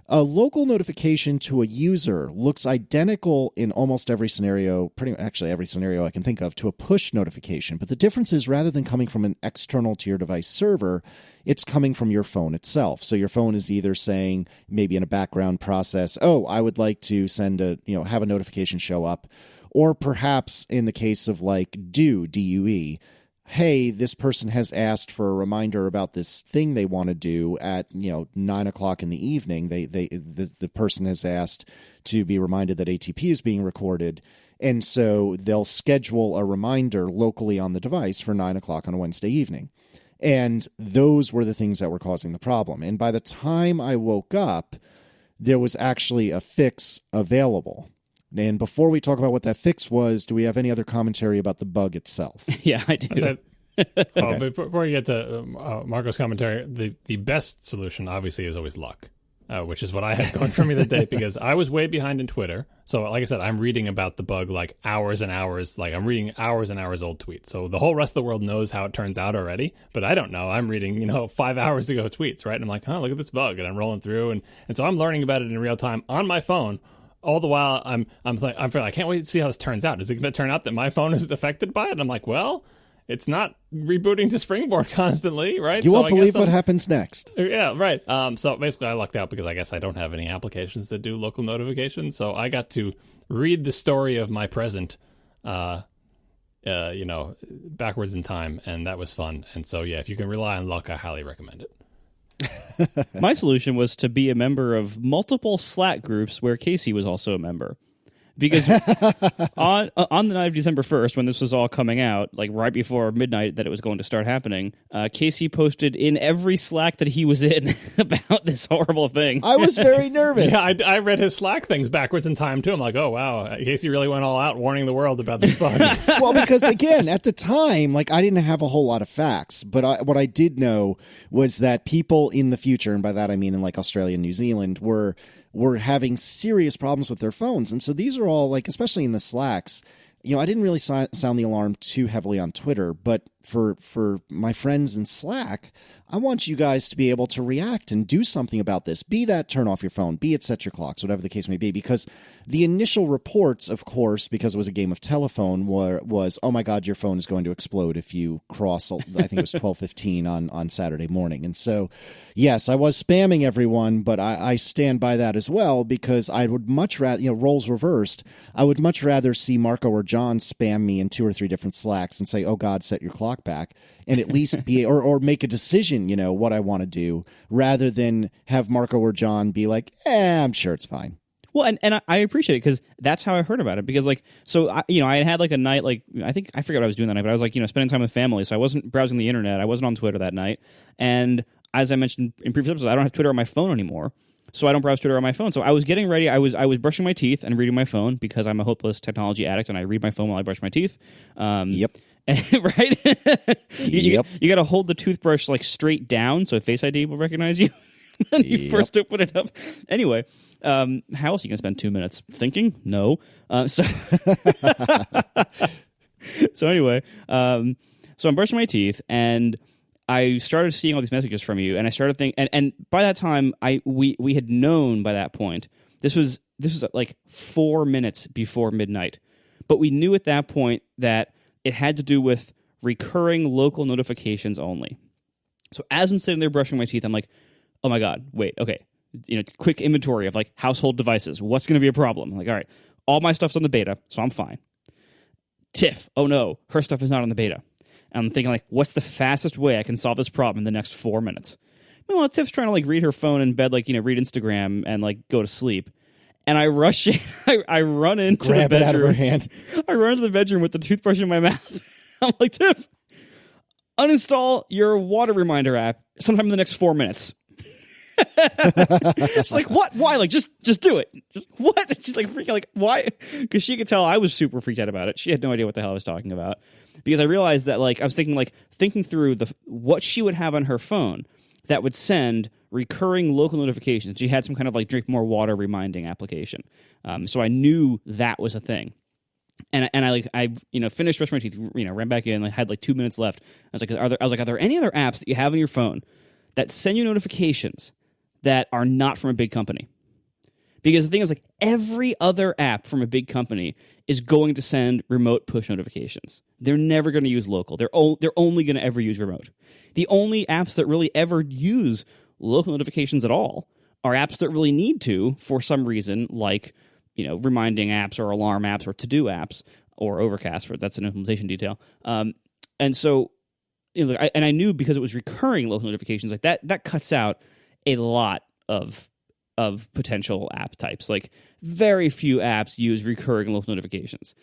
a local notification to a user looks identical in almost every scenario, actually every scenario I can think of, to a push notification. But the difference is, rather than coming from an external to your device server, it's coming from your phone itself. So your phone is either saying, maybe in a background process, oh, I would like to send have a notification show up. Or perhaps in the case of like DUE, hey, this person has asked for a reminder about this thing they want to do at 9 o'clock in the evening. The person has asked to be reminded that ATP is being recorded, and so they'll schedule a reminder locally on the device for 9 o'clock on a Wednesday evening. And those were the things that were causing the problem. And by the time I woke up, there was actually a fix available. And before we talk about what that fix was, do we have any other commentary about the bug itself? Yeah, I do. Okay. Before you get to Marco's commentary, the best solution obviously is always luck, which is what I had going for me that day, because I was way behind in Twitter. So like I said, I'm reading about the bug like hours and hours, like I'm reading hours and hours old tweets. So the whole rest of the world knows how it turns out already, but I don't know. I'm reading, 5 hours ago tweets, right? And I'm like, look at this bug, and I'm rolling through. And so I'm learning about it in real time on my phone. All the while, I'm feeling, I can't wait to see how this turns out. Is it going to turn out that my phone is affected by it? And I'm like, well, it's not rebooting to Springboard constantly, right? You won't believe what happens next. Yeah, right. So basically, I lucked out because I guess I don't have any applications that do local notifications. So I got to read the story of my present, backwards in time, and that was fun. And so, yeah, if you can rely on luck, I highly recommend it. My solution was to be a member of multiple Slack groups where Casey was also a member. Because on the night of December 1st, when this was all coming out, like right before midnight that it was going to start happening, Casey posted in every Slack that he was in about this horrible thing. I was very nervous. Yeah, I read his Slack things backwards in time, too. I'm like, oh, wow, Casey really went all out warning the world about this bug. Well, because, again, at the time, I didn't have a whole lot of facts, but what I did know was that people in the future, and by that I mean in Australia and New Zealand, were having serious problems with their phones. And so these are all, especially in the Slacks, I didn't really sound the alarm too heavily on Twitter, but for my friends in Slack, I want you guys to be able to react and do something about this. Be that turn off your phone, be it set your clocks, whatever the case may be, because the initial reports, of course, because it was a game of telephone, was, oh my God, your phone is going to explode if you cross, I think it was 12:15 on Saturday morning. And so, yes, I was spamming everyone, but I stand by that as well, because I would much rather, roles reversed, I would much rather see Marco or John spam me in 2 or 3 different Slacks and say, oh God, set your clock back, and at least be, or make a decision, what I want to do, rather than have Marco or John be like, I'm sure it's fine. Well, and I appreciate it, because that's how I heard about it. Because I had a night, I forget what I was doing that night, but I was spending time with family, so I wasn't browsing the internet, I wasn't on Twitter that night, and as I mentioned in previous episodes, I don't have Twitter on my phone anymore, so I don't browse Twitter on my phone. So I was getting ready, I was brushing my teeth and reading my phone, because I'm a hopeless technology addict and I read my phone while I brush my teeth. Yep. Right? Yep. You got to hold the toothbrush straight down so Face ID will recognize you when you first open it up. Anyway, how else are you going to spend 2 minutes? Thinking? No. So anyway, so I'm brushing my teeth, and I started seeing all these messages from you, and I started thinking, and by that time, we had known by that point, this was 4 minutes before midnight, but we knew at that point that it had to do with recurring local notifications only. So as I'm sitting there brushing my teeth, I'm like, oh my God, wait, okay. Quick inventory of like household devices. What's going to be a problem? I'm like, all right, all my stuff's on the beta, so I'm fine. Tiff, oh no, her stuff is not on the beta. And I'm thinking like, what's the fastest way I can solve this problem in the next 4 minutes? Well, Tiff's trying to like read her phone in bed, like, read Instagram and like go to sleep. And I rush in, I run into Grab the bedroom. it out of her hand. I run into the bedroom with the toothbrush in my mouth. I'm like, Tiff, uninstall your water reminder app sometime in the next 4 minutes. She's like, what? Why? Like, just do it. What? She's like freaking like, why? Because she could tell I was super freaked out about it. She had no idea what the hell I was talking about. Because I realized that like I was thinking through what she would have on her phone that would send recurring local notifications. She had some kind of like drink more water reminding application. So I knew that was a thing. And I finished brushing my teeth, ran back in, had like 2 minutes left. I was like, are there any other apps that you have on your phone that send you notifications that are not from a big company? Because the thing is, like, every other app from a big company is going to send remote push notifications. They're never going to use local. They're only going to ever use remote. The only apps that really ever use local notifications at all are apps that really need to for some reason, like, reminding apps or alarm apps or to-do apps or Overcast. That's an implementation detail. And so, I knew because it was recurring local notifications, like that cuts out a lot of potential app types. Like very few apps use recurring local notifications.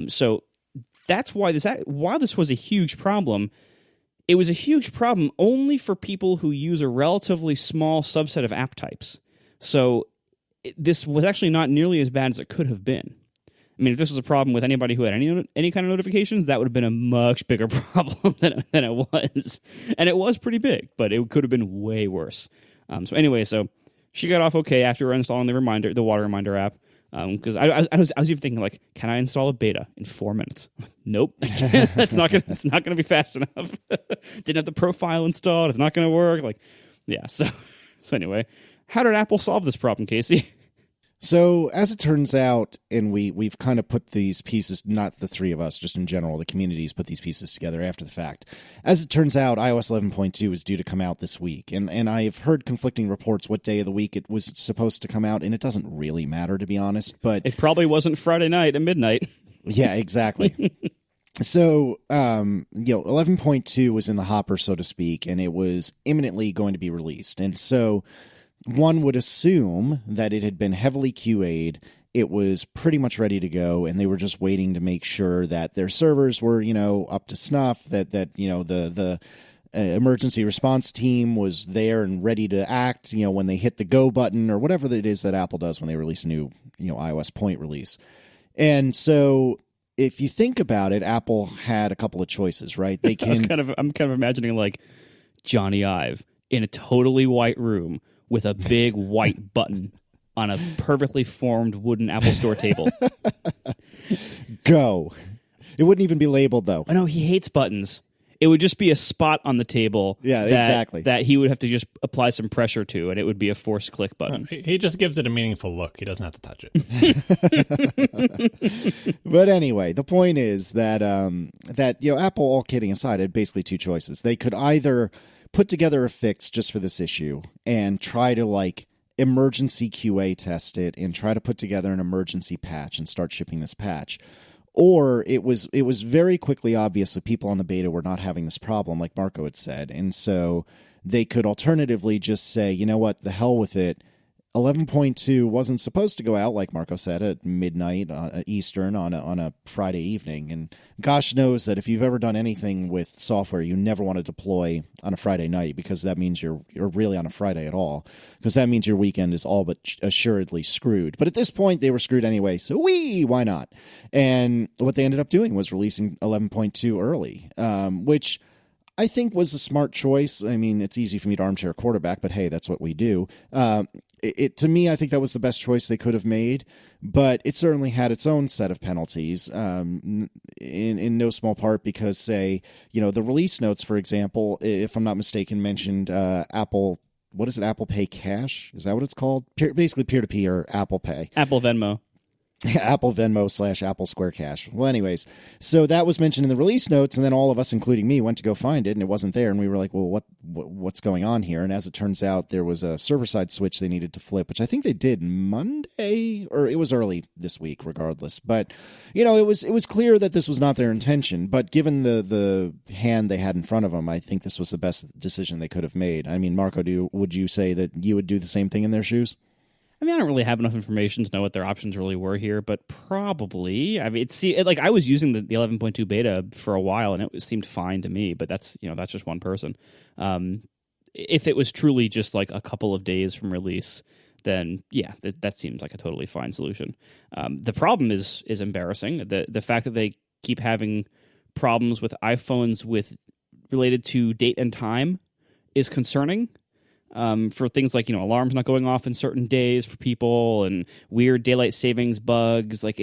So that's why while this was a huge problem, it was a huge problem only for people who use a relatively small subset of app types. So this was actually not nearly as bad as it could have been. I mean, if this was a problem with anybody who had any kind of notifications, that would have been a much bigger problem than it was. And it was pretty big, but it could have been way worse. So she got off okay after installing the water reminder app. Because I was even thinking like, can I install a beta in 4 minutes? Nope, it's not gonna be fast enough. Didn't have the profile installed. It's not gonna work. Like, yeah. So anyway, how did Apple solve this problem, Casey? So as it turns out, and we've kind of put these pieces, not the three of us, just in general, the communities put these pieces together after the fact. As it turns out, iOS 11.2 is due to come out this week, and I've heard conflicting reports what day of the week it was supposed to come out, and it doesn't really matter, to be honest. But it probably wasn't Friday night at midnight. Yeah, exactly. So, 11.2 was in the hopper, so to speak, and it was imminently going to be released, and so one would assume that it had been heavily QA'd, it was pretty much ready to go, and they were just waiting to make sure that their servers were, up to snuff, that the emergency response team was there and ready to act, when they hit the go button or whatever it is that Apple does when they release a new, iOS point release. And so if you think about it, Apple had a couple of choices, right? They can. I'm kind of imagining like Jony Ive in a totally white room with a big white button on a perfectly formed wooden Apple Store table. Go. It wouldn't even be labeled, though. Oh, no, he hates buttons. It would just be a spot on the table. Yeah, exactly. That he would have to just apply some pressure to, and it would be a force click button. He just gives it a meaningful look. He doesn't have to touch it. But anyway, the point is that Apple, all kidding aside, had basically two choices. They could either put together a fix just for this issue and try to emergency QA test it and try to put together an emergency patch and start shipping this patch. Or it was very quickly obvious that people on the beta were not having this problem, like Marco had said. And so they could alternatively just say, you know what, the hell with it. 11.2 wasn't supposed to go out, like Marco said, at midnight Eastern on a Friday evening. And gosh knows that if you've ever done anything with software, you never want to deploy on a Friday night, because that means you're really on a Friday at all, because that means your weekend is all but assuredly screwed. But at this point, they were screwed anyway, so why not? And what they ended up doing was releasing 11.2 early, which I think was a smart choice. I mean, it's easy for me to armchair quarterback, but hey, that's what we do. To me, I think that was the best choice they could have made, but it certainly had its own set of penalties, in no small part because, say, the release notes, for example, if I'm not mistaken, mentioned Apple. What is it? Apple Pay Cash? Is that what it's called? Basically, peer-to-peer Apple Pay. Apple Venmo. Apple Venmo / Apple Square Cash. Well, anyways, so that was mentioned in the release notes, and then all of us, including me, went to go find it, and it wasn't there. And we were like, well, what's going on here? And as it turns out, there was a server-side switch they needed to flip, which I think they did Monday, or it was early this week, regardless. But, it was clear that this was not their intention. But given the hand they had in front of them, I think this was the best decision they could have made. I mean, Marco, would you say that you would do the same thing in their shoes? I mean, I don't really have enough information to know what their options really were here, but probably. I mean, I was using the 11.2 beta for a while, and it seemed fine to me. But that's just one person. If it was truly just like a couple of days from release, then yeah, that seems like a totally fine solution. The problem is embarrassing. The fact that they keep having problems with iPhones related to date and time is concerning. For things like alarms not going off in certain days for people and weird daylight savings bugs, I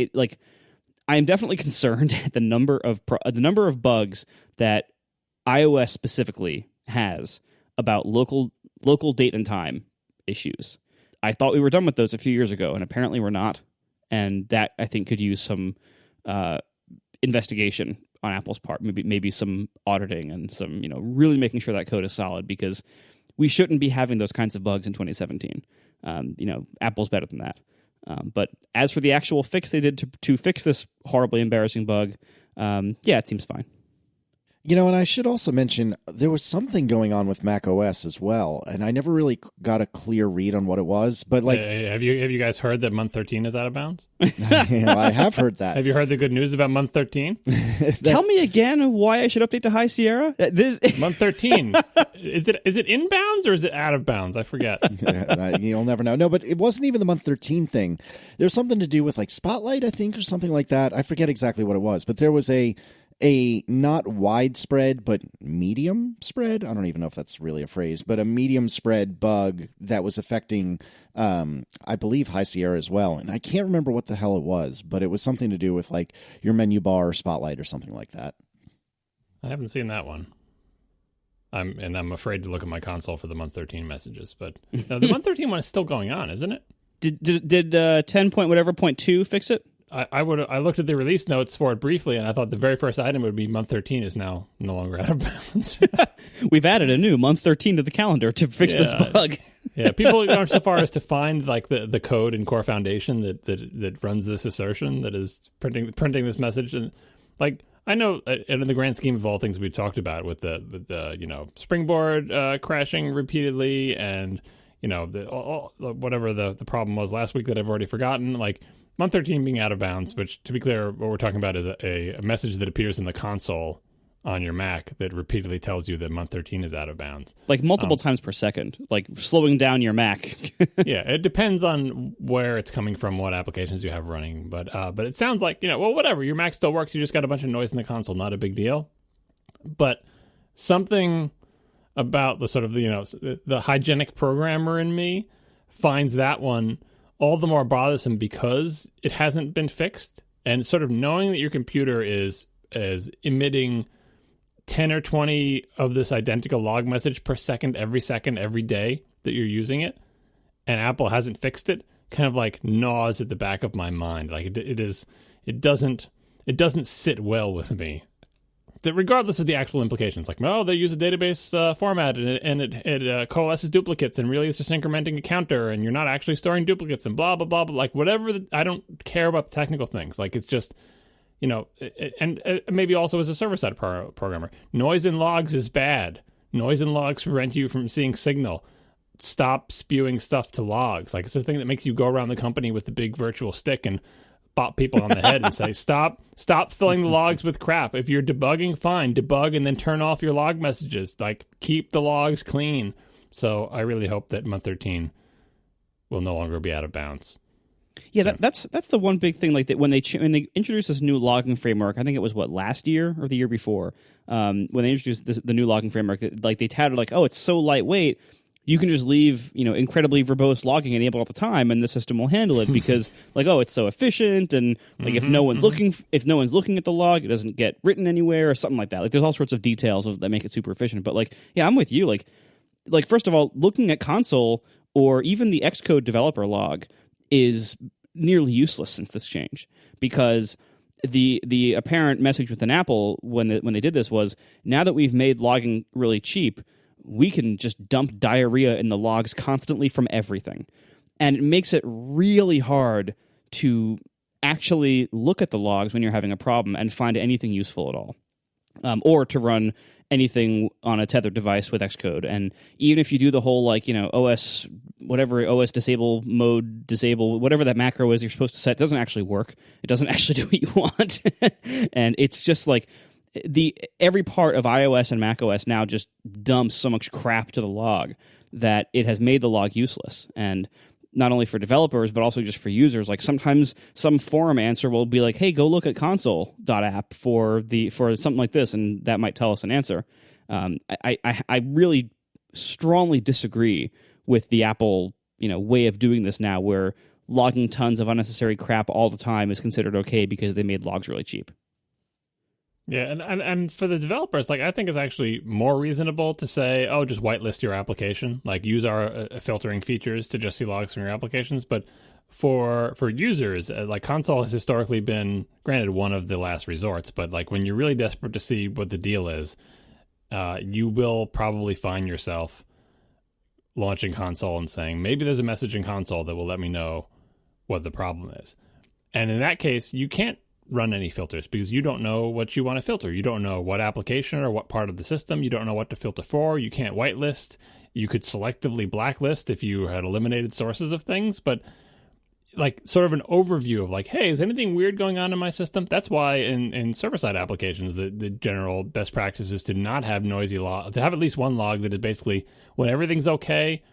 am definitely concerned at the number of bugs that iOS specifically has about local date and time issues. I thought we were done with those a few years ago, and apparently we're not. And that I think could use some investigation on Apple's part, maybe some auditing and some really making sure that code is solid, because we shouldn't be having those kinds of bugs in 2017. Apple's better than that. But as for the actual fix they did to fix this horribly embarrassing bug, it seems fine. And I should also mention there was something going on with Mac OS as well, and I never really got a clear read on what it was. But have you guys heard that month 13 is out of bounds? I have heard that. Have you heard the good news about month 13? Tell me again why I should update to High Sierra. Month 13 is it in bounds or is it out of bounds? I forget. You'll never know. No, but it wasn't even the month 13 thing. There's something to do with Spotlight, I think, or something like that. I forget exactly what it was, but there was a not widespread, but medium spread. I don't even know if that's really a phrase, but a medium spread bug that was affecting, I believe, High Sierra as well. And I can't remember what the hell it was, but it was something to do with your menu bar or Spotlight or something like that. I haven't seen that one. I'm afraid to look at my console for the month 13 messages, but no, the month 13 one is still going on, isn't it? Did 10 point whatever point 2 fix it? I looked at the release notes for it briefly, and I thought the very first item would be month 13 is now no longer out of bounds. We've added a new month 13 to the calendar to fix this bug. Yeah, people go so far as to find the code in Core Foundation that runs this assertion that is printing this message, and I know, in the grand scheme of all things we've talked about with the Springboard crashing repeatedly, and whatever the problem was last week that I've already forgotten, month 13 being out of bounds, which, to be clear, what we're talking about is a message that appears in the console on your Mac that repeatedly tells you that month 13 is out of bounds. Multiple times per second, slowing down your Mac. Yeah, it depends on where it's coming from, what applications you have running. But it sounds like, whatever, your Mac still works, you just got a bunch of noise in the console, not a big deal. But something about the sort of, the hygienic programmer in me finds that one all the more bothersome because it hasn't been fixed, and sort of knowing that your computer is emitting 10 or 20 of this identical log message per second every day that you're using it, and Apple hasn't fixed it, kind of gnaws at the back of my mind. It doesn't sit well with me. Regardless of the actual implications, they use a database format and it coalesces duplicates, and really it's just incrementing a counter, and you're not actually storing duplicates, and blah, blah, blah, blah. Whatever, I don't care about the technical things. It's just, and maybe also as a server-side programmer, noise in logs is bad. Noise in logs prevent you from seeing signal. Stop spewing stuff to logs. It's the thing that makes you go around the company with the big virtual stick and bop people on the head and say, stop filling the logs with crap. If you're debugging, fine, debug and then turn off your log messages. Keep the logs clean. So I really hope that month 13 will no longer be out of bounds. Yeah, that's the one big thing. When they introduced this new logging framework, I think it was last year or the year before. When they introduced the new logging framework, they touted oh, it's so lightweight. You can just leave, incredibly verbose logging enabled all the time, and the system will handle it because, it's so efficient, and if no one's looking at the log, it doesn't get written anywhere or something like that. There's all sorts of details that make it super efficient. But I'm with you. First of all, looking at console or even the Xcode developer log is nearly useless since this change, because the apparent message within Apple when they did this was, now that we've made logging really cheap, we can just dump diarrhea in the logs constantly from everything. And it makes it really hard to actually look at the logs when you're having a problem and find anything useful at all. Or to run anything on a tethered device with Xcode. And even if you do the whole, like, OS disable mode, disable, whatever that macro is you're supposed to set, it doesn't actually work. It doesn't actually do what you want. And it's just like every part of iOS and macOS now just dumps so much crap to the log that it has made the log useless. And not only for developers, but also just for users. Like, sometimes some forum answer will be like, hey, go look at console.app for something like this, and that might tell us an answer. I really strongly disagree with the Apple way of doing this now, where logging tons of unnecessary crap all the time is considered okay because they made logs really cheap. Yeah, and for the developers, like, I think it's actually more reasonable to say, oh, just whitelist your application, like use our filtering features to just see logs from your applications. But for users, like, console has historically been, granted, one of the last resorts, but like when you're really desperate to see what the deal is, you will probably find yourself launching console and saying, maybe there's a message in console that will let me know what the problem is. And in that case, you can't run any filters because you don't know what you want to filter. You don't know what application or what part of the system. You don't know what to filter for. You can't whitelist. You could selectively blacklist if you had eliminated sources of things, but like sort of an overview of like, hey, is anything weird going on in my system? That's why in server-side applications, the general best practice is to not have noisy log, to have at least one log that is basically when everything's okay,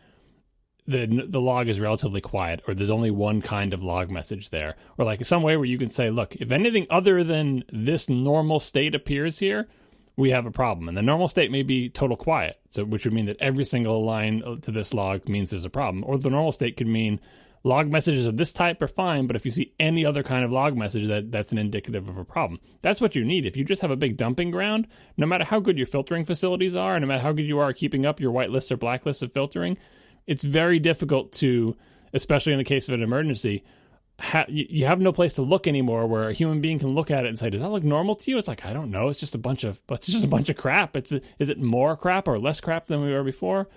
the log is relatively quiet, or there's only one kind of log message there, or like some way where you can say, look, if anything other than this normal state appears here, we have a problem. And the normal state may be total quiet, so which would mean that every single line to this log means there's a problem. Or the normal state could mean log messages of this type are fine, but if you see any other kind of log message, that's an indicative of a problem. That's what you need. If you just have a big dumping ground, no matter how good your filtering facilities are, and no matter how good you are keeping up your whitelist or blacklist of filtering, it's very difficult to, especially in the case of an emergency, you have no place to look anymore where a human being can look at it and say, does that look normal to you? It's like, I don't know. It's just a bunch of crap. Is it more crap or less crap than we were before?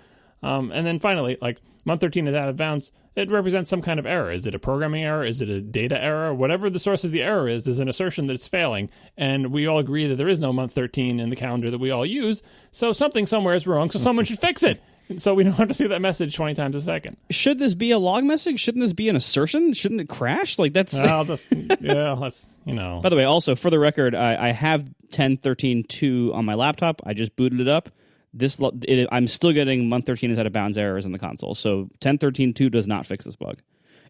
And then finally, like, month 13 is out of bounds. It represents some kind of error. Is it a programming error? Is it a data error? Whatever the source of the error is, there's an assertion that it's failing. And we all agree that there is no month 13 in the calendar that we all use. So something somewhere is wrong. So someone should fix it. So we don't have to see that message 20 times a second. Should this be a log message? Shouldn't this be an assertion? Shouldn't it crash? Like, that's... Well, that's By the way, also, for the record, I have 10.13.2 on my laptop. I just booted it up. I'm still getting month 13 is out of bounds errors in the console. So 10.13.2 does not fix this bug.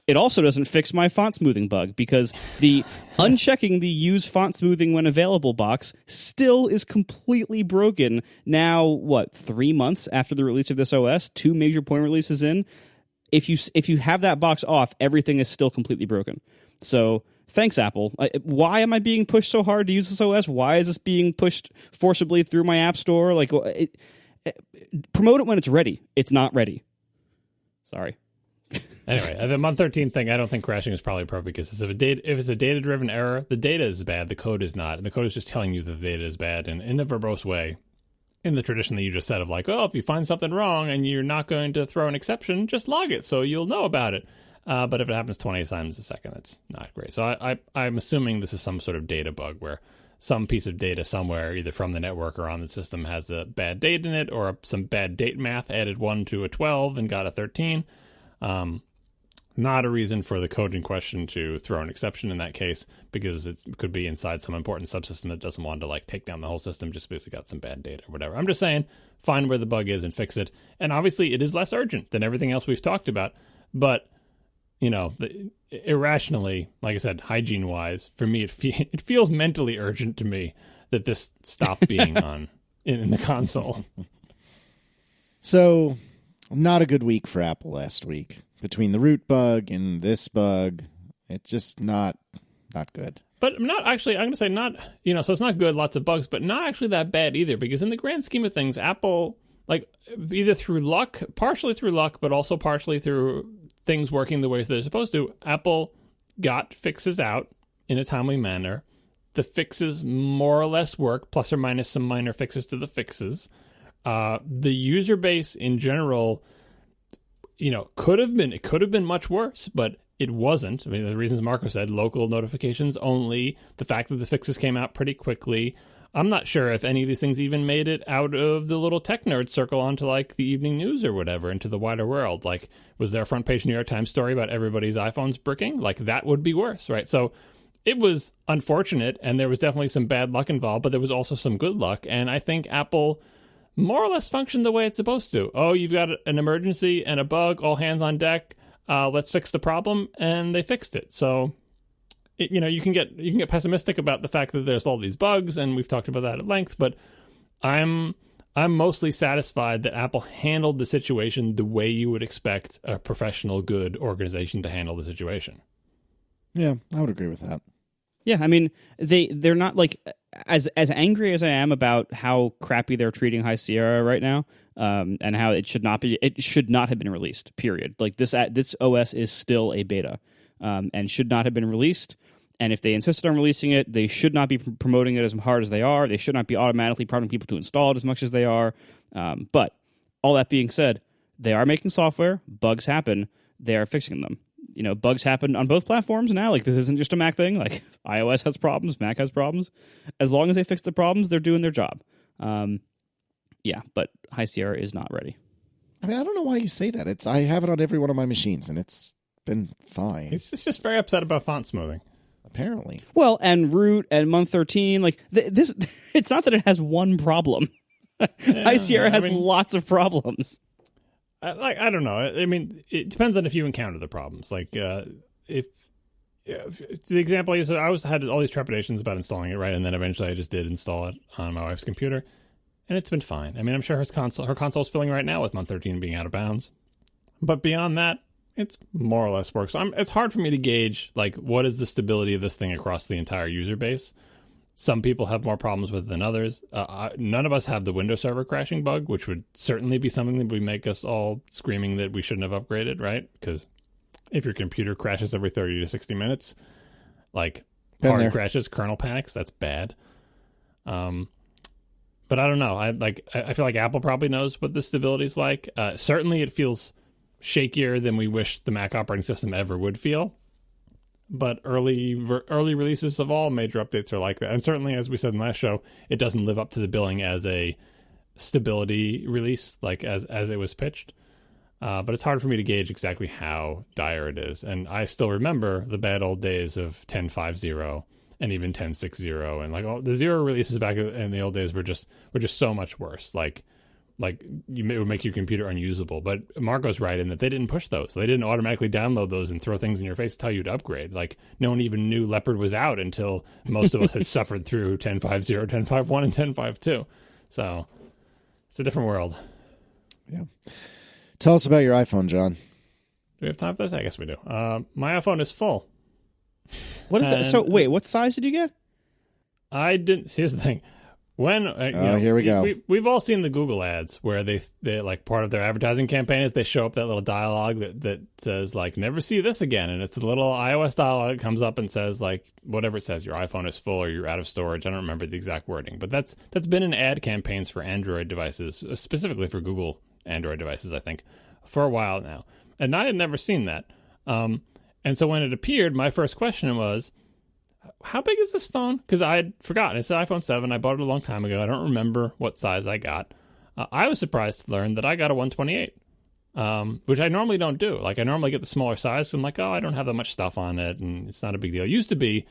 It also doesn't fix my font smoothing bug, because the unchecking the use font smoothing when available box still is completely broken now, 3 months after the release of this OS, 2 major point releases in. If you have that box off, everything is still completely broken. So thanks, Apple. Why am I being pushed so hard to use this OS? Why is this being pushed forcibly through my app store? Like, promote it when it's ready. It's not ready. Sorry. Anyway, the month 13 thing, I don't think crashing is probably appropriate, because if it's a data-driven error, the data is bad, the code is not. And the code is just telling you that the data is bad, and in the verbose way, in the tradition that you just said of like, oh, if you find something wrong and you're not going to throw an exception, just log it so you'll know about it. But if it happens 20 times a second, it's not great. So I'm assuming this is some sort of data bug where some piece of data somewhere, either from the network or on the system, has a bad date in it, or some bad date math added 1 to a 12 and got a 13. Not a reason for the code in question to throw an exception in that case, because it could be inside some important subsystem that doesn't want to like take down the whole system just because it got some bad data or whatever. I'm just saying, find where the bug is and fix it. And obviously it is less urgent than everything else we've talked about, but irrationally, like I said, hygiene wise, for me, it feels mentally urgent to me that this stop being on in the console. So, not a good week for Apple last week. Between the root bug and this bug, it's just not good. But not actually, I'm going to say not, so it's not good, lots of bugs, but not actually that bad either, because in the grand scheme of things, Apple, like, either through luck, partially through luck, but also partially through things working the ways they're supposed to, Apple got fixes out in a timely manner. The fixes more or less work, plus or minus some minor fixes to the fixes. The user base in general, could have been much worse, but it wasn't. I mean, the reasons Marco said, local notifications only, the fact that the fixes came out pretty quickly. I'm not sure if any of these things even made it out of the little tech nerd circle onto like the evening news or whatever, into the wider world. Like, was there a front page New York Times story about everybody's iPhones bricking? Like, that would be worse, right? So it was unfortunate, and there was definitely some bad luck involved, but there was also some good luck. And I think Apple more or less functioned the way it's supposed to. Oh, you've got an emergency and a bug, all hands on deck. Let's fix the problem, and they fixed it. So, you can get pessimistic about the fact that there's all these bugs, and we've talked about that at length. But I'm mostly satisfied that Apple handled the situation the way you would expect a professional, good organization to handle the situation. Yeah, I would agree with that. Yeah, I mean, they're not like as angry as I am about how crappy they're treating High Sierra right now, and how it should not have been released. Period. Like this OS is still a beta, and should not have been released. And if they insisted on releasing it, they should not be promoting it as hard as they are. They should not be automatically prompting people to install it as much as they are. But all that being said, they are making software. Bugs happen. They are fixing them. Bugs happen on both platforms now. Like, this isn't just a Mac thing. Like, iOS has problems, Mac has problems. As long as they fix the problems, they're doing their job. But High Sierra is not ready. I mean, I don't know why you say that. I have it on every one of my machines, and it's been fine. It's just very upset about font smoothing. Apparently. Well, and root and month 13, like, this, it's not that it has one problem. High Sierra has lots of problems. I don't know. I mean, it depends on if you encounter the problems. Like, if the example I used, I had all these trepidations about installing it, right? And then eventually I just did install it on my wife's computer, and it's been fine. I mean, I'm sure her console's filling right now with month 13 being out of bounds. But beyond that, it's more or less works. So it's hard for me to gauge, like, what is the stability of this thing across the entire user base. Some people have more problems with it than others. None of us have the Windows Server crashing bug, which would certainly be something that would make us all screaming that we shouldn't have upgraded, right? Because if your computer crashes every 30 to 60 minutes, like hard crashes, kernel panics, that's bad. But I don't know. I feel like Apple probably knows what the stability is like. Certainly it feels shakier than we wish the Mac operating system ever would feel. But early releases of all major updates are like that. And certainly, as we said in the last show, it doesn't live up to the billing as a stability release, like as it was pitched. But it's hard for me to gauge exactly how dire it is. And I still remember the bad old days of 10.5.0 and even 10.6.0. And like all the zero releases back in the old days were just so much worse. Like it would make your computer unusable. But Marco's right in that they didn't push those. They didn't automatically download those and throw things in your face to tell you to upgrade. Like, no one even knew Leopard was out until most of us had suffered through 10.5.0, 10.5.1, and 10.5.2. So it's a different world. Yeah. Tell us about your iPhone, John. Do we have time for this? I guess we do. My iPhone is full. What is that? So, wait, what size did you get? I didn't. Here's the thing. When here we go. We've all seen the Google ads where they like part of their advertising campaign is they show up that little dialogue that says like never see this again, and it's the little iOS dialogue that comes up and says like whatever it says, your iPhone is full or you're out of storage. I don't remember the exact wording, but that's been in ad campaigns for Android devices, specifically for Google Android devices, I think, for a while now, and I had never seen that. And so when it appeared, my first question was, how big is this phone? Because I had forgotten. It's an iPhone 7. I bought it a long time ago. I don't remember what size I got. I was surprised to learn that I got a 128, which I normally don't do. Like, I normally get the smaller size. So I'm like, oh, I don't have that much stuff on it, and it's not a big deal. It used to be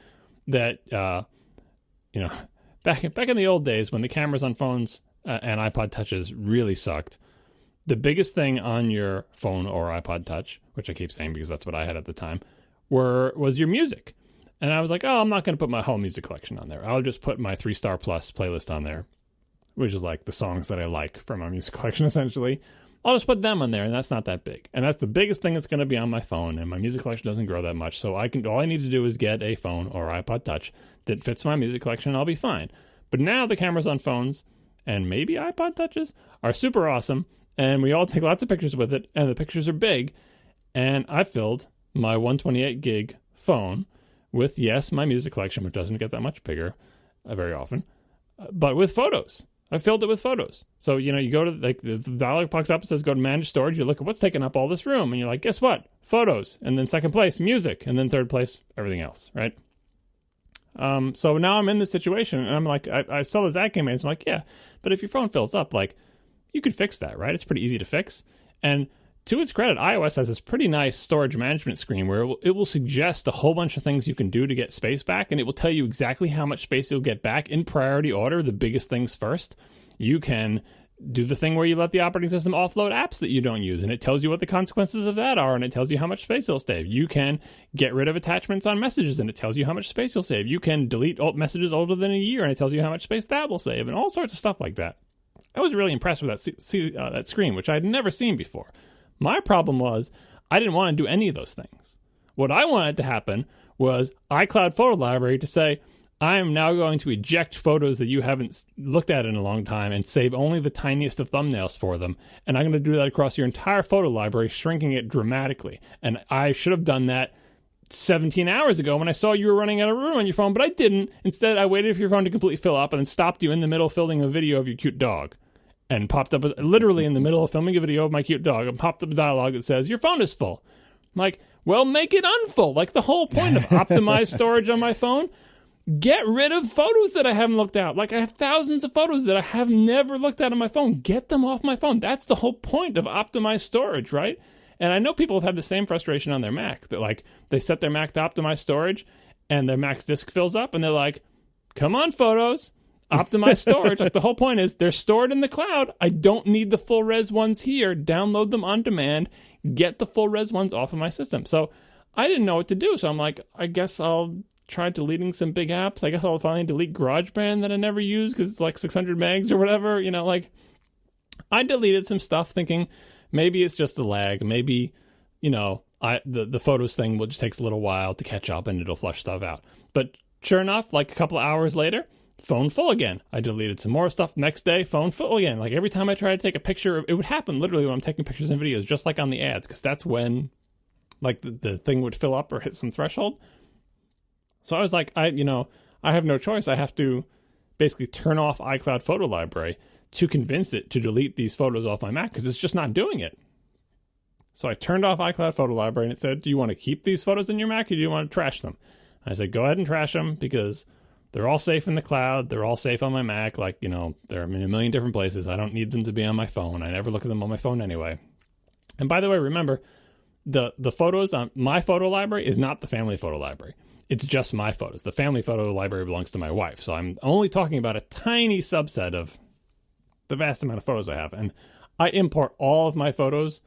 that, back in the old days when the cameras on phones and iPod Touches really sucked, the biggest thing on your phone or iPod Touch, which I keep saying because that's what I had at the time, was your music. And I was like, oh, I'm not going to put my whole music collection on there. I'll just put my 3-Star Plus playlist on there, which is like the songs that I like from my music collection, essentially. I'll just put them on there, and that's not that big. And that's the biggest thing that's going to be on my phone, and my music collection doesn't grow that much. So all I need to do is get a phone or iPod Touch that fits my music collection, and I'll be fine. But now the cameras on phones, and maybe iPod Touches, are super awesome, and we all take lots of pictures with it, and the pictures are big. And I filled my 128 gig phone with, yes, my music collection, which doesn't get that much bigger very often, but with photos. I filled it with photos. So, you go to, like, the dialog pops up, it says go to manage storage. You look at what's taking up all this room, and you're like, guess what? Photos. And then second place, music. And then third place, everything else, right? So now I'm in this situation, and I'm like, I saw this ad campaign, so I'm like, yeah, but if your phone fills up, like, you could fix that, right? It's pretty easy to fix. And to its credit, iOS has this pretty nice storage management screen where it will suggest a whole bunch of things you can do to get space back, and it will tell you exactly how much space you'll get back in priority order, the biggest things first. You can do the thing where you let the operating system offload apps that you don't use, and it tells you what the consequences of that are, and it tells you how much space it'll save. You can get rid of attachments on messages, and it tells you how much space you'll save. You can delete messages older than a year, and it tells you how much space that will save, and all sorts of stuff like that. I was really impressed with that screen, which I had never seen before. My problem was I didn't want to do any of those things. What I wanted to happen was iCloud Photo Library to say, I am now going to eject photos that you haven't looked at in a long time and save only the tiniest of thumbnails for them. And I'm going to do that across your entire photo library, shrinking it dramatically. And I should have done that 17 hours ago when I saw you were running out of room on your phone, but I didn't. Instead, I waited for your phone to completely fill up and then stopped you in the middle of filming a video of your cute dog. And popped up, literally in the middle of filming a video of my cute dog, and popped up a dialogue that says, your phone is full. I'm like, well, make it unfull. Like, the whole point of optimized storage on my phone, get rid of photos that I haven't looked at. Like, I have thousands of photos that I have never looked at on my phone. Get them off my phone. That's the whole point of optimized storage, right? And I know people have had the same frustration on their Mac, that, like, they set their Mac to optimize storage, and their Mac's disk fills up, and they're like, come on, photos. Optimize storage. Like, the whole point is they're stored in the cloud. I don't need the full res ones here. Download them on demand. Get the full res ones off of my system. So I didn't know what to do. So I'm like, I guess I'll try deleting some big apps. I guess I'll finally delete GarageBand that I never use because it's like 600 megs or whatever. Like, I deleted some stuff thinking maybe it's just a lag. Maybe, the photos thing just takes a little while to catch up and it'll flush stuff out. But sure enough, like a couple of hours later, phone full again. I deleted some more stuff. Next day, phone full again. Like, every time I try to take a picture, it would happen literally when I'm taking pictures and videos, just like on the ads, because that's when, like, the thing would fill up or hit some threshold. So I was like, I have no choice. I have to basically turn off iCloud Photo Library to convince it to delete these photos off my Mac, because it's just not doing it. So I turned off iCloud Photo Library, and it said, do you want to keep these photos in your Mac, or do you want to trash them? I said, go ahead and trash them, because they're all safe in the cloud. They're all safe on my Mac. Like, they're in a million different places. I don't need them to be on my phone. I never look at them on my phone anyway. And by the way, remember, the photos on my photo library is not the family photo library. It's just my photos. The family photo library belongs to my wife. So I'm only talking about a tiny subset of the vast amount of photos I have. And I import all of my photos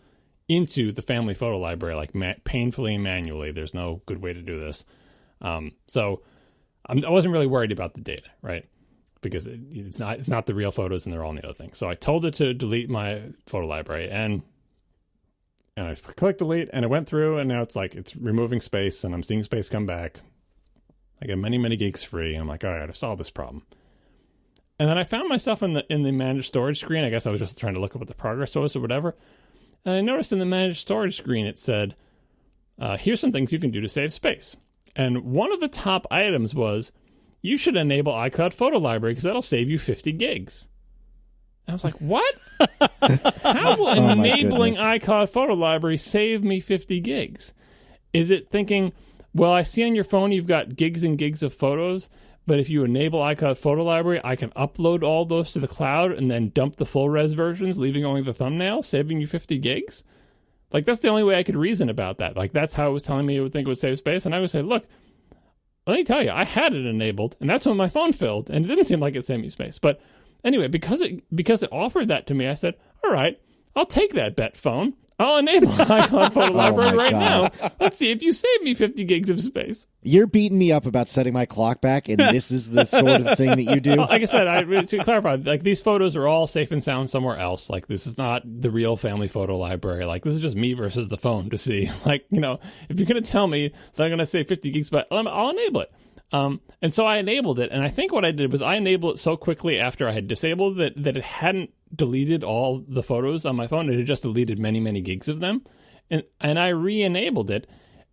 into the family photo library, like painfully and manually. There's no good way to do this. So I wasn't really worried about the data, right? Because it's not the real photos, and they're all in the other thing. So I told it to delete my photo library, and I clicked delete, and it went through, and now it's like it's removing space, and I'm seeing space come back. I get many, many gigs free, and I'm like, all right, I've solved this problem. And then I found myself in the managed storage screen. I guess I was just trying to look at what the progress was or whatever. And I noticed in the managed storage screen it said, here's some things you can do to save space. And one of the top items was, you should enable iCloud Photo Library because that'll save you 50 gigs. And I was like, what? How will enabling iCloud Photo Library save me 50 gigs? Is it thinking, well, I see on your phone you've got gigs and gigs of photos, but if you enable iCloud Photo Library, I can upload all those to the cloud and then dump the full res versions, leaving only the thumbnail, saving you 50 gigs? Like, that's the only way I could reason about that. Like, that's how it was telling me it would think it would save space. And I would say, look, let me tell you, I had it enabled, and that's when my phone filled, and it didn't seem like it saved me space. But anyway, because it offered that to me, I said, all right, I'll take that bet, phone. I'll enable iCloud Photo Library right now. Let's see if you save me 50 gigs of space. You're beating me up about setting my clock back, and this is the sort of thing that you do? Like I said, to clarify, like, these photos are all safe and sound somewhere else. Like, this is not the real family photo library. Like, this is just me versus the phone to see. Like, if you're going to tell me that I'm going to save 50 gigs, but I'll enable it. And so I enabled it, and I think what I did was I enabled it so quickly after I had disabled it that it hadn't deleted all the photos on my phone. It had just deleted many, many gigs of them. And I re-enabled it,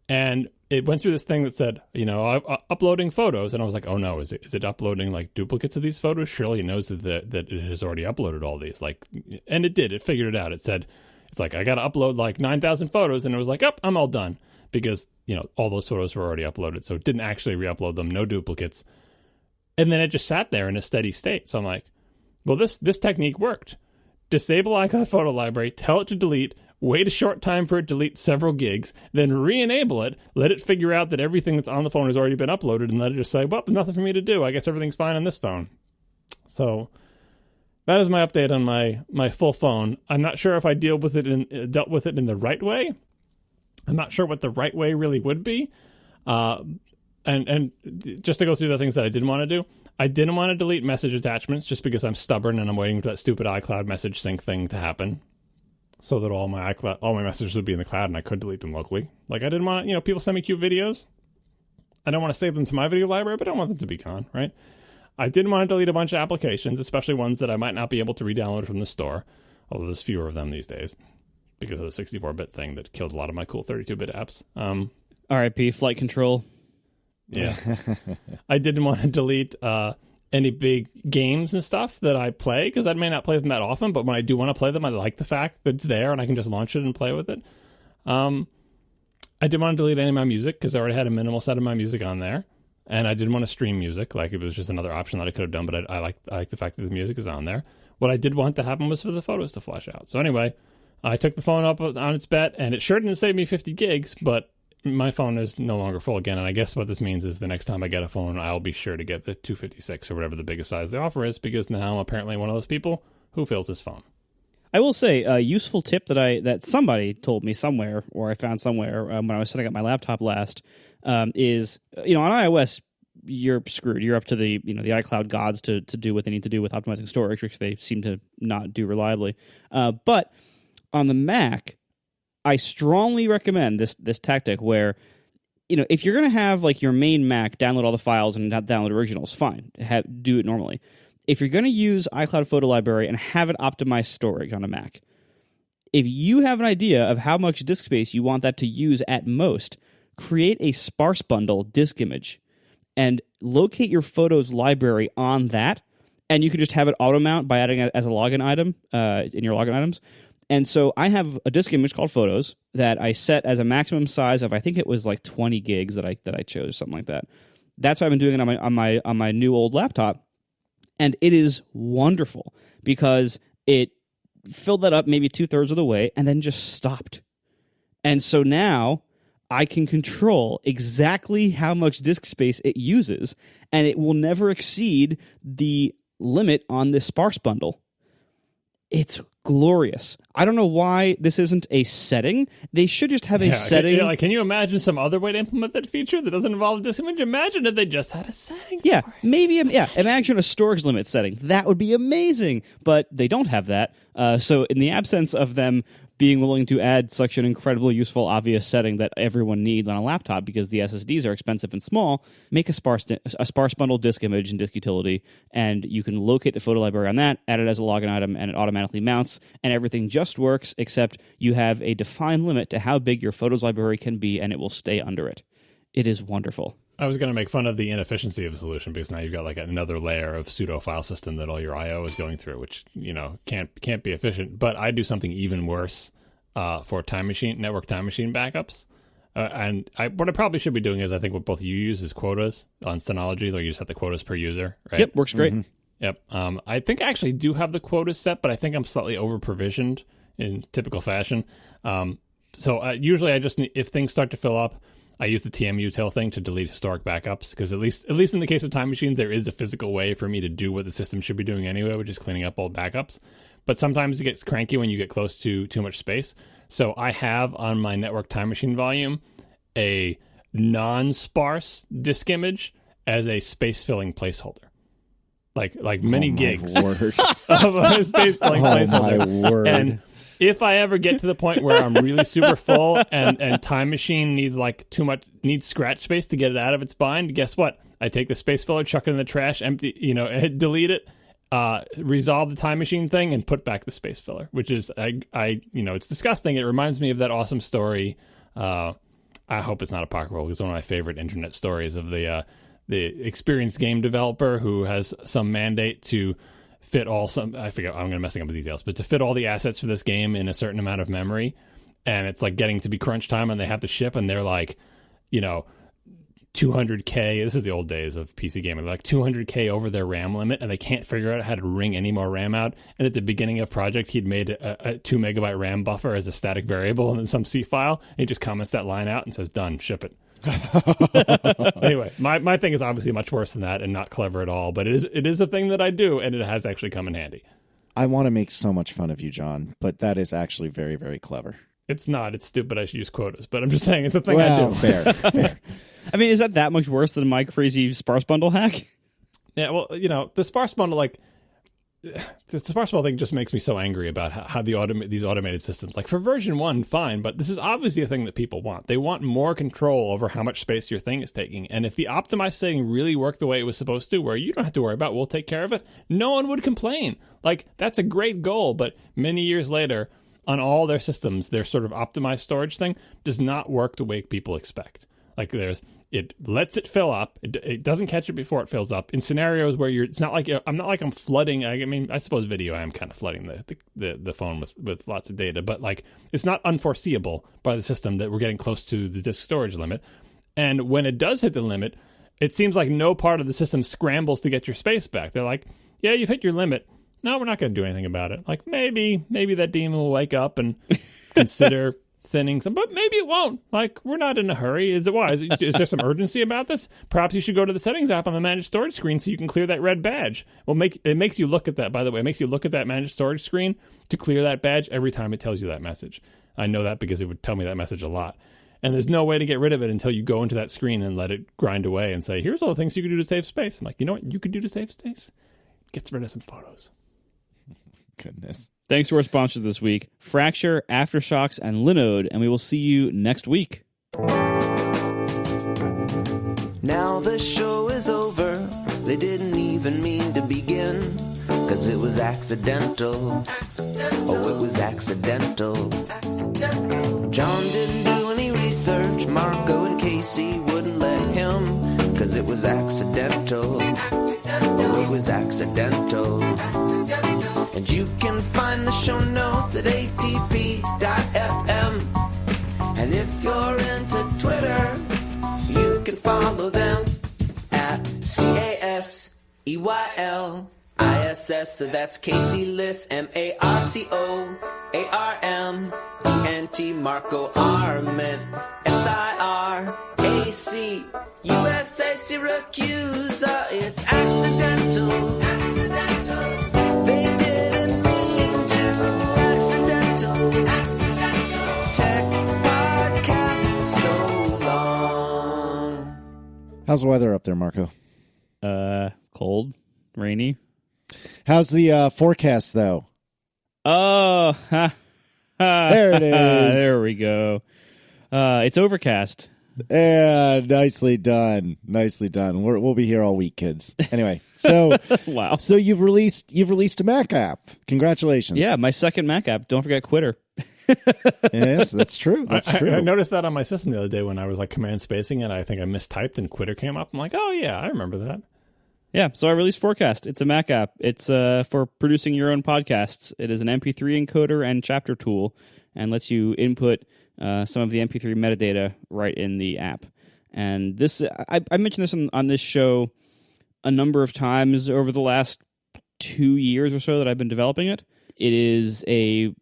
and it went through this thing that said, uploading photos, and I was like, oh no, is it uploading like duplicates of these photos? Surely it knows that it has already uploaded all these. Like, and it did. It figured it out. It said, it's like, I got to upload like 9,000 photos, and it was like, I'm all done, because all those photos were already uploaded, so it didn't actually re-upload them, no duplicates, and then it just sat there in a steady state. So I'm like, well, this technique worked. Disable iCloud photo library, tell it to delete. Wait a short time for it to delete several gigs, then re-enable it, let it figure out that everything that's on the phone has already been uploaded, and let it just say, well, there's nothing for me to do. I guess everything's fine on this phone. So that is my update on my full phone. I'm not sure if I dealt with it in the right way. I'm not sure what the right way really would be. And just to go through the things that I didn't want to do, I didn't want to delete message attachments just because I'm stubborn and I'm waiting for that stupid iCloud message sync thing to happen, so that all my messages would be in the cloud and I could delete them locally. Like, I didn't want, people send me cute videos. I don't want to save them to my video library, but I don't want them to be gone, right? I didn't want to delete a bunch of applications, especially ones that I might not be able to re-download from the store, although there's fewer of them these days because of the 64-bit thing that killed a lot of my cool 32-bit apps. RIP flight control. Yeah. I didn't want to delete any big games and stuff that I play, because I may not play them that often, but when I do want to play them, I like the fact that it's there and I can just launch it and play with it. I didn't want to delete any of my music because I already had a minimal set of my music on there, and I didn't want to stream music. Like, it was just another option that I could have done, but I like the fact that the music is on there. What I did want to happen was for the photos to flash out. So anyway, I took the phone up on its bet, and it sure didn't save me 50 gigs, but my phone is no longer full again, and I guess what this means is the next time I get a phone, I'll be sure to get the 256 or whatever the biggest size they offer is, because now I'm apparently one of those people who fills his phone. I will say a useful tip that somebody told me somewhere, or I found somewhere when I was setting up my laptop last, is on iOS you're screwed. You're up to the the iCloud gods to do what they need to do with optimizing storage, which they seem to not do reliably. But on the Mac, I strongly recommend this tactic where, if you're going to have like your main Mac download all the files and not download originals, fine, do it normally. If you're going to use iCloud Photo Library and have it optimize storage on a Mac, if you have an idea of how much disk space you want that to use at most, create a sparse bundle disk image and locate your photos library on that, and you can just have it auto mount by adding it as a login item in your login items. And so I have a disk image called Photos that I set as a maximum size of, I think it was like 20 gigs that I chose, something like that. That's why I've been doing it on my new old laptop, and it is wonderful because it filled that up maybe 2/3 of the way and then just stopped. And so now I can control exactly how much disk space it uses, and it will never exceed the limit on this sparse bundle. It's glorious. I don't know why this isn't a setting. They should just have a setting. Can you imagine some other way to implement that feature that doesn't involve disk image? Imagine if they just had a setting. Yeah, for it. maybe. Imagine a storage limit setting. That would be amazing. But they don't have that. So in the absence of them being willing to add such an incredibly useful, obvious setting that everyone needs on a laptop because the SSDs are expensive and small, make a sparse bundle disk image and disk utility, and you can locate the photo library on that, add it as a login item, and it automatically mounts, and everything just works, except you have a defined limit to how big your photos library can be, and it will stay under it. It is wonderful. I was going to make fun of the inefficiency of the solution because now you've got like another layer of pseudo file system that all your I/O is going through, which can't be efficient. But I do something even worse for network time machine backups. And what I probably should be doing is I think what both you use is quotas on Synology, like you just set the quotas per user, right? Yep, works great. Mm-hmm. Yep. I think I actually do have the quotas set, but I think I'm slightly over provisioned in typical fashion. So usually if things start to fill up, I use the TMUtil thing to delete historic backups because at least in the case of Time Machine, there is a physical way for me to do what the system should be doing anyway, which is cleaning up old backups. But sometimes it gets cranky when you get close to too much space. So I have on my network Time Machine volume a non-sparse disk image as a space-filling placeholder. Like many gigs of a space-filling placeholder. My word. And if I ever get to the point where I'm really super full and Time Machine needs scratch space to get it out of its bind, guess what? I take the space filler, chuck it in the trash, empty, delete it, resolve the Time Machine thing, and put back the space filler, which is, it's disgusting. It reminds me of that awesome story. I I hope it's not apocryphal. It's one of my favorite internet stories of the experienced game developer who has some mandate to fit I forget, I'm going to messing up the details, but to fit all the assets for this game in a certain amount of memory. And it's like getting to be crunch time and they have to ship and they're like, 200K. This is the old days of PC gaming. They're like 200K over their RAM limit and they can't figure out how to wring any more RAM out. And at the beginning of project, he'd made a 2 megabyte RAM buffer as a static variable and then some C file. And he just comments that line out and says, done, ship it. Anyway, my thing is obviously much worse than that and not clever at all, but it is a thing that I do, and it has actually come in handy. I want to make so much fun of you, John, but that is actually very, very clever. It's not. It's stupid. I should use quotas, but I'm just saying it's a thing I do. Fair. I mean, is that much worse than my crazy sparse bundle hack? Yeah, well, the sparse bundle, the sparse bundle thing just makes me so angry about how these automated systems, like for version 1, fine, but this is obviously a thing that people want. They want more control over how much space your thing is taking. And if the optimized setting really worked the way it was supposed to, where you don't have to worry about, we'll take care of it, no one would complain. Like, that's a great goal, but many years later, on all their systems, their sort of optimized storage thing does not work the way people expect. Like it lets it fill up. It doesn't catch it before it fills up. In scenarios where it's not like I'm flooding. I mean, I suppose video, I am kind of flooding the phone with lots of data, but like it's not unforeseeable by the system that we're getting close to the disk storage limit. And when it does hit the limit, it seems like no part of the system scrambles to get your space back. They're like, yeah, you've hit your limit. No, we're not going to do anything about it. Like maybe that demon will wake up and consider thinning some, but maybe it won't. Like, we're not in a hurry. Is there some urgency about this? Perhaps you should go to the settings app on the managed storage screen so you can clear that red badge. Well, it makes you look at that, by the way. It makes you look at that managed storage screen to clear that badge every time it tells you that message. I know that because it would tell me that message a lot. And there's no way to get rid of it until you go into that screen and let it grind away and say, here's all the things you can do to save space. I'm like, you know what you could do to save space? Gets rid of some photos. Goodness. Thanks to our sponsors this week, Fracture, AfterShokz, and Linode, and we will see you next week. Now the show is over. They didn't even mean to begin, 'cause it was accidental. Oh, it was accidental. John didn't do any research. Marco and Casey wouldn't let him, 'cause it was accidental. Oh, it was accidental. And you can find the show notes at atp.fm. And if you're into Twitter, you can follow them at CASEYLISS. So that's Casey Liss, MARCOARMENT, Marco Arment, SIRAC, USA Syracuse. It's accidental. They didn't mean to. Accidental. Tech podcast so long. How's the weather up there, Marco? Cold, rainy. How's the forecast, though? Oh, There it is. There we go. It's overcast. Yeah, nicely done. Nicely done. We'll be here all week, kids. Anyway, so Wow. So you've released a Mac app. Congratulations. Yeah, my second Mac app. Don't forget Quitter. Yes, that's true. That's true. I noticed that on my system the other day when I was like command spacing it. I think I mistyped and Quitter came up. I'm like, oh yeah, I remember that. Yeah, so I released Forecast. It's a Mac app. It's for producing your own podcasts. It is an MP3 encoder and chapter tool and lets you input some of the MP3 metadata right in the app. And this, I mentioned this on this show a number of times over the last 2 years or so that I've been developing it. It is a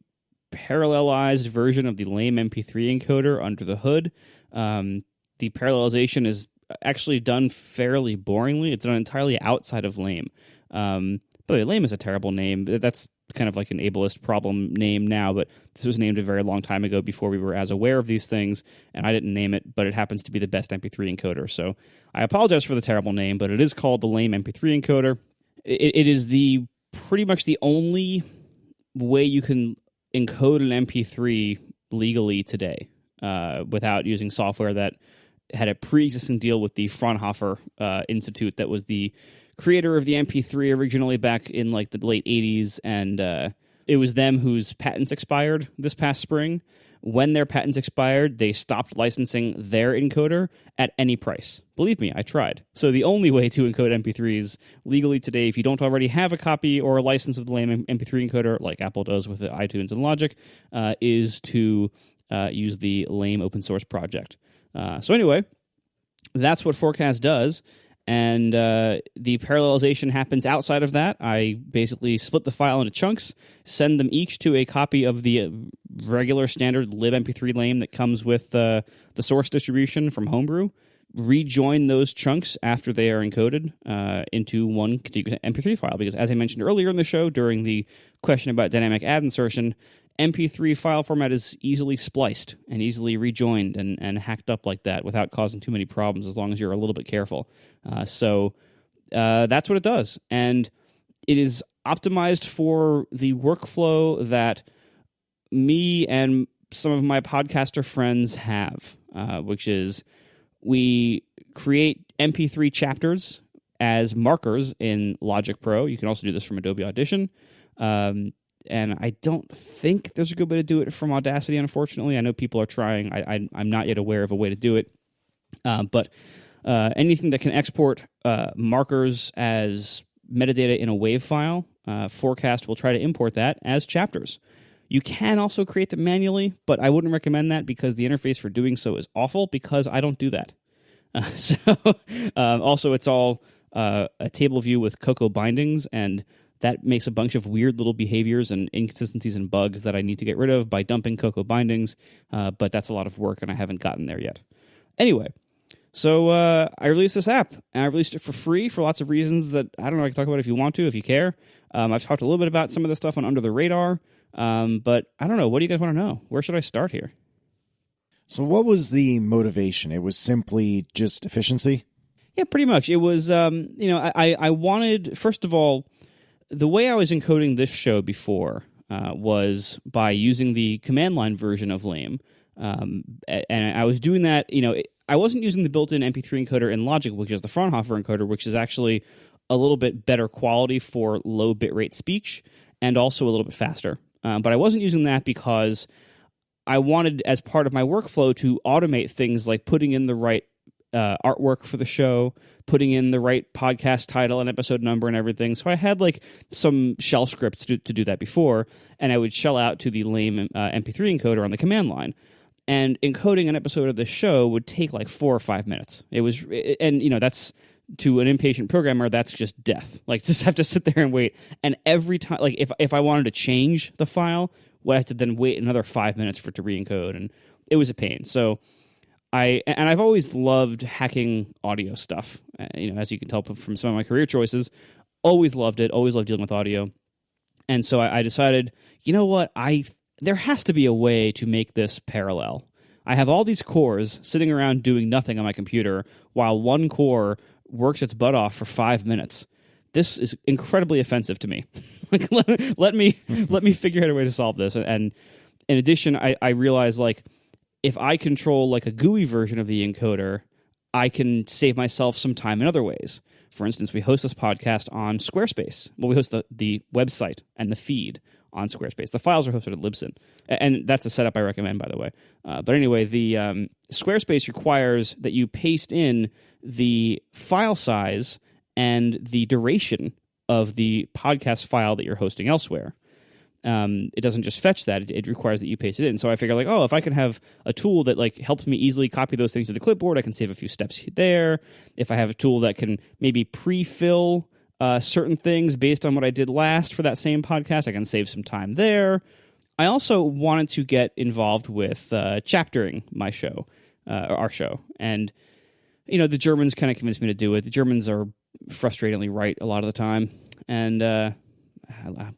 parallelized version of the lame MP3 encoder under the hood. The parallelization is actually done fairly boringly. It's done entirely outside of lame. By the way, lame is a terrible name. That's kind of like an ableist problem name now, but this was named a very long time ago before we were as aware of these things, and I didn't name it, but it happens to be the best MP3 encoder. So I apologize for the terrible name, but it is called the lame MP3 encoder. It is pretty much the only way you can encode an MP3 legally today without using software that had a pre-existing deal with the Fraunhofer Institute that was the creator of the MP3 originally back in like the late 80s and it was them whose patents expired this past spring. When their patents expired, they stopped licensing their encoder at any price. Believe me, I tried. So the only way to encode MP3s legally today, if you don't already have a copy or a license of the lame MP3 encoder, like Apple does with the iTunes and Logic, is to use the lame open source project. So anyway, that's what Forecast does. And the parallelization happens outside of that. I basically split the file into chunks, send them each to a copy of the regular standard libmp3 lame that comes with the source distribution from Homebrew, rejoin those chunks after they are encoded into one contiguous MP3 file. Because as I mentioned earlier in the show, during the question about dynamic ad insertion, MP3 file format is easily spliced and easily rejoined and hacked up like that without causing too many problems as long as you're a little bit careful. So that's what it does. And it is optimized for the workflow that me and some of my podcaster friends have, which is we create MP3 chapters as markers in Logic Pro. You can also do this from Adobe Audition. And I don't think there's a good way to do it from Audacity, unfortunately. I know people are trying. I'm not yet aware of a way to do it. But anything that can export markers as metadata in a WAV file, Forecast will try to import that as chapters. You can also create them manually, but I wouldn't recommend that because the interface for doing so is awful because I don't do that. Also, it's all a table view with Cocoa bindings, and that makes a bunch of weird little behaviors and inconsistencies and bugs that I need to get rid of by dumping Cocoa bindings, but that's a lot of work, and I haven't gotten there yet. Anyway, so I released this app, and I released it for free for lots of reasons that, I don't know, I can talk about if you want to, if you care. I've talked a little bit about some of this stuff on Under the Radar, but I don't know. What do you guys want to know? Where should I start here? So what was the motivation? It was simply just efficiency? Yeah, pretty much. It was, I wanted, first of all, the way I was encoding this show before was by using the command line version of lame. And I was doing that, I wasn't using the built-in MP3 encoder in Logic, which is the Fraunhofer encoder, which is actually a little bit better quality for low bitrate speech and also a little bit faster. But I wasn't using that because I wanted, as part of my workflow, to automate things like putting in the right artwork for the show, putting in the right podcast title and episode number and everything. So I had like some shell scripts to do that before, and I would shell out to the lame MP3 encoder on the command line. And encoding an episode of the show would take like 4 or 5 minutes. That's, to an impatient programmer, that's just death. Like, just have to sit there and wait. And every time, like, if I wanted to change the file, I have to then wait another 5 minutes for it to re-encode, and it was a pain. So I've always loved hacking audio stuff. As you can tell from some of my career choices, always loved it. Always loved dealing with audio. And so I decided, you know what? There has to be a way to make this parallel. I have all these cores sitting around doing nothing on my computer while one core works its butt off for 5 minutes. This is incredibly offensive to me. Like, let me figure out a way to solve this. And in addition, I realized, like, if I control like a GUI version of the encoder, I can save myself some time in other ways. For instance, we host this podcast on Squarespace. Well, we host the website and the feed on Squarespace. The files are hosted at Libsyn. And that's a setup I recommend, by the way. But anyway, the Squarespace requires that you paste in the file size and the duration of the podcast file that you're hosting elsewhere. It doesn't just fetch that; it requires that you paste it in. So I figured, like, if I can have a tool that like helps me easily copy those things to the clipboard, I can save a few steps there. If I have a tool that can maybe pre-fill certain things based on what I did last for that same podcast, I can save some time there. I also wanted to get involved with chaptering my show, our show, and the Germans kind of convinced me to do it. The Germans are frustratingly right a lot of the time, and I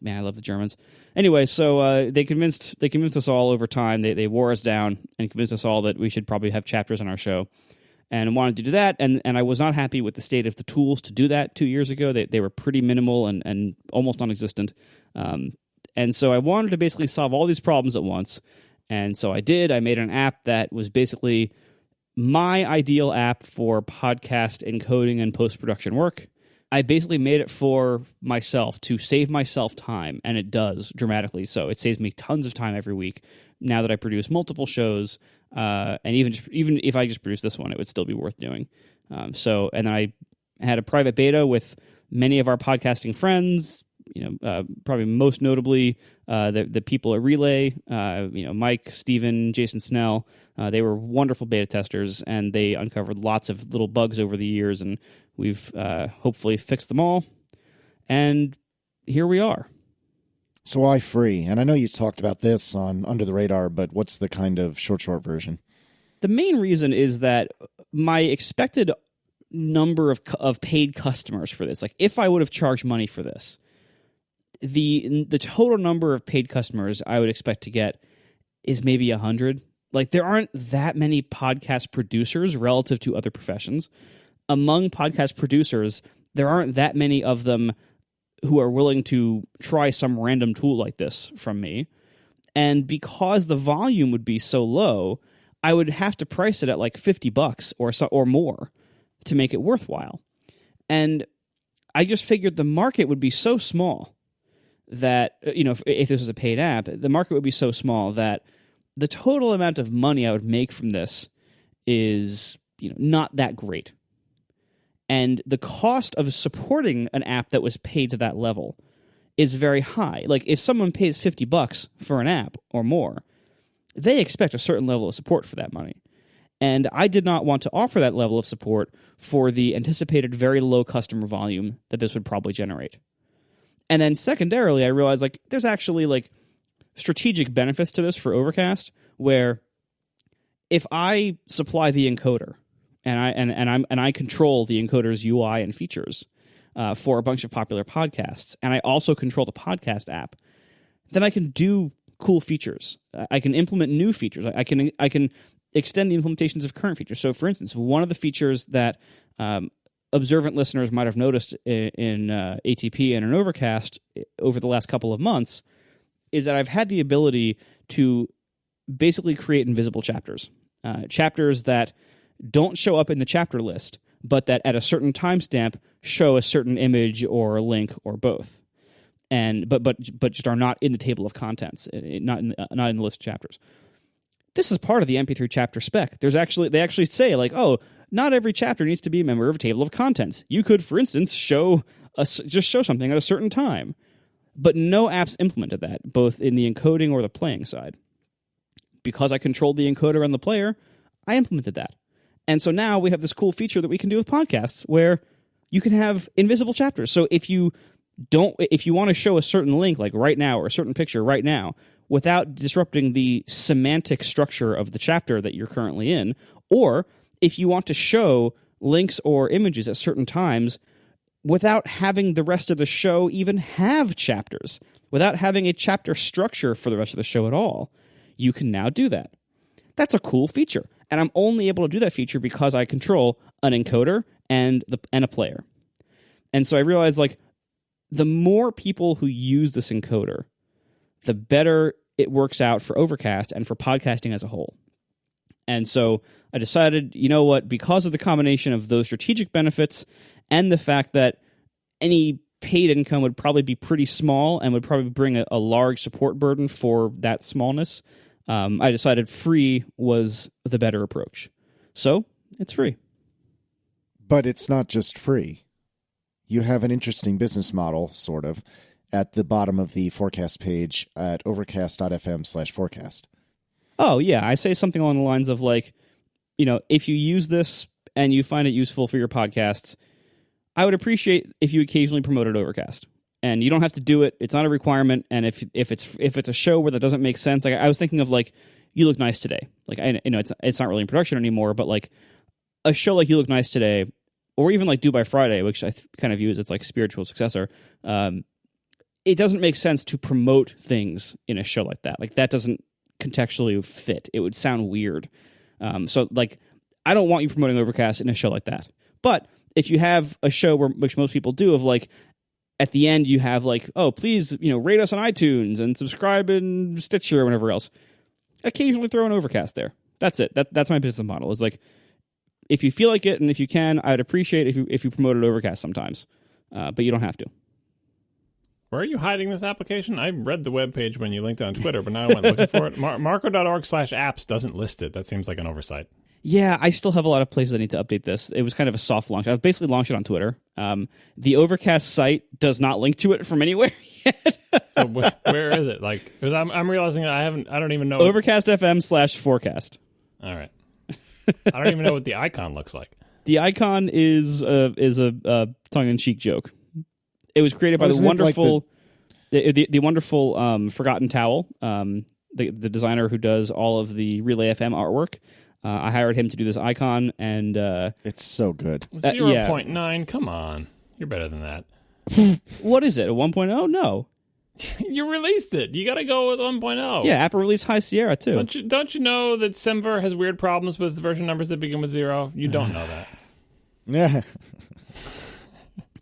love the Germans. Anyway, so they convinced us all over time. They wore us down and convinced us all that we should probably have chapters on our show, and I wanted to do that. And I was not happy with the state of the tools to do that 2 years ago. They were pretty minimal and almost non-existent. And so I wanted to basically solve all these problems at once. And so I did. I made an app that was basically my ideal app for podcast encoding and post-production work. I basically made it for myself to save myself time, and it does dramatically so. It saves me tons of time every week now that I produce multiple shows, and even if I just produce this one, it would still be worth doing. And then I had a private beta with many of our podcasting friends, probably most notably the people at Relay, Mike, Steven, Jason Snell. They were wonderful beta testers, and they uncovered lots of little bugs over the years, and we've hopefully fixed them all. And here we are. So why free? And I know you talked about this on Under the Radar, but what's the kind of short version? The main reason is that my expected number of paid customers for this, like if I would have charged money for this, the total number of paid customers I would expect to get is maybe 100. Like, there aren't that many podcast producers relative to other professions. Among podcast producers, there aren't that many of them who are willing to try some random tool like this from me. And because the volume would be so low, I would have to price it at like $50 or more to make it worthwhile. And I just figured the market would be so small that, if this was a paid app, the market would be so small that the total amount of money I would make from this is, not that great. And the cost of supporting an app that was paid to that level is very high. Like, if someone pays $50 for an app or more, they expect a certain level of support for that money. And I did not want to offer that level of support for the anticipated very low customer volume that this would probably generate. And then secondarily, I realized there's actually strategic benefits to this for Overcast, where if I supply the encoder and I control the encoder's UI and features for a bunch of popular podcasts, and I also control the podcast app, then I can do cool features. I can implement new features. I can extend the implementations of current features. So, for instance, one of the features that observant listeners might have noticed in ATP and in Overcast over the last couple of months is that I've had the ability to basically create invisible chapters. Chapters that don't show up in the chapter list, but that at a certain timestamp show a certain image or link or both. But just are not in the table of contents, not in the list of chapters. This is part of the MP3 chapter spec. They actually say not every chapter needs to be a member of a table of contents. You could, for instance, show something at a certain time, but no apps implemented that, both in the encoding or the playing side. Because I controlled the encoder and the player, I implemented that, and so now we have this cool feature that we can do with podcasts, where you can have invisible chapters. So if you want to show a certain link right now or a certain picture right now, without disrupting the semantic structure of the chapter that you're currently in, or if you want to show links or images at certain times without having the rest of the show even have chapters, without having a chapter structure for the rest of the show at all, you can now do that. That's a cool feature, and I'm only able to do that feature because I control an encoder and a player. And so I realized the more people who use this encoder, the better it works out for Overcast and for podcasting as a whole. And so I decided, because of the combination of those strategic benefits and the fact that any paid income would probably be pretty small and would probably bring a large support burden for that smallness, I decided free was the better approach. So it's free. But it's not just free. You have an interesting business model, sort of, at the bottom of the forecast page at overcast.fm/forecast. Oh, yeah. I say something along the lines of if you use this and you find it useful for your podcasts, I would appreciate if you occasionally promoted Overcast. And you don't have to do it. It's not a requirement. And if it's a show where that doesn't make sense, I was thinking of You Look Nice Today. It's not really in production anymore, but a show like You Look Nice Today, or even Do by Friday, which I kind of view as its spiritual successor. It doesn't make sense to promote things in a show like that. That doesn't contextually fit. It would sound weird. So I don't want you promoting Overcast in a show like that. But if you have a show which most people do of at the end you have please rate us on iTunes and subscribe in Stitcher or whatever else, occasionally throw an Overcast there. That's it. That's my business model. Is if you feel like it and if you can, I'd appreciate if you promoted Overcast sometimes. but you don't have to. Where are you hiding this application? I read the webpage when you linked it on Twitter, but now I went looking for it. Marco.org/apps doesn't list it. That seems like an oversight. Yeah, I still have a lot of places I need to update this. It was kind of a soft launch. I basically launched it on Twitter. The Overcast site does not link to it from anywhere yet. So where is it? Like, because I'm realizing I don't even know. Overcast FM/forecast. All right. I don't even know what the icon looks like. The icon is a tongue-in-cheek joke. It was created by the wonderful, the wonderful Forgotten Towel, the designer who does all of the Relay FM artwork. I hired him to do this icon, and it's so good. 0.9. Come on, you're better than that. What is it? A 1.0? No. You released it. You got to go with 1.0. Yeah, Apple released High Sierra too. Don't you know that Semver has weird problems with version numbers that begin with 0? You don't know that. Yeah.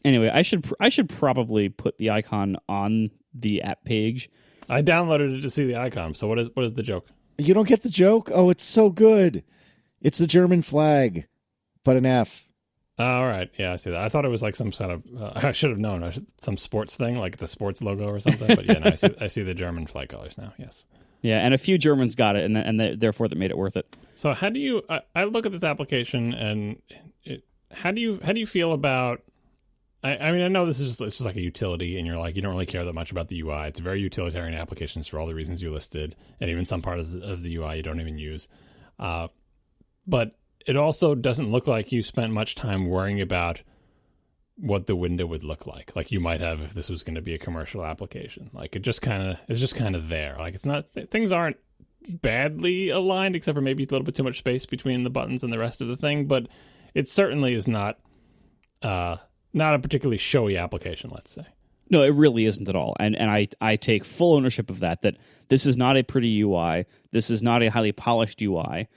Anyway, I should probably put the icon on the app page. I downloaded it to see the icon. So what is the joke? You don't get the joke? Oh, it's so good. It's the German flag, but an F. All right. Yeah, I see that. I thought it was like some sort of, I should have known, some sports thing, like the sports logo or something. But yeah, no, I see the German flag colors now, yes. Yeah, and a few Germans got it, and therefore that made it worth it. So how do you, I look at this application, and how do you feel about, I mean, I know this is just like a utility, and you're like, you don't really care that much about the UI. It's a very utilitarian applications for all the reasons you listed, and even some parts of the UI you don't even use. But it also doesn't look like you spent much time worrying about what the window would look like you might have if this was going to be a commercial application. Like it's just kind of there. Like it's not, things aren't badly aligned, except for maybe a little bit too much space between the buttons and the rest of the thing. But it certainly is not a particularly showy application, let's say. No, it really isn't at all. And I take full ownership of that this is not a pretty UI. This is not a highly polished UI.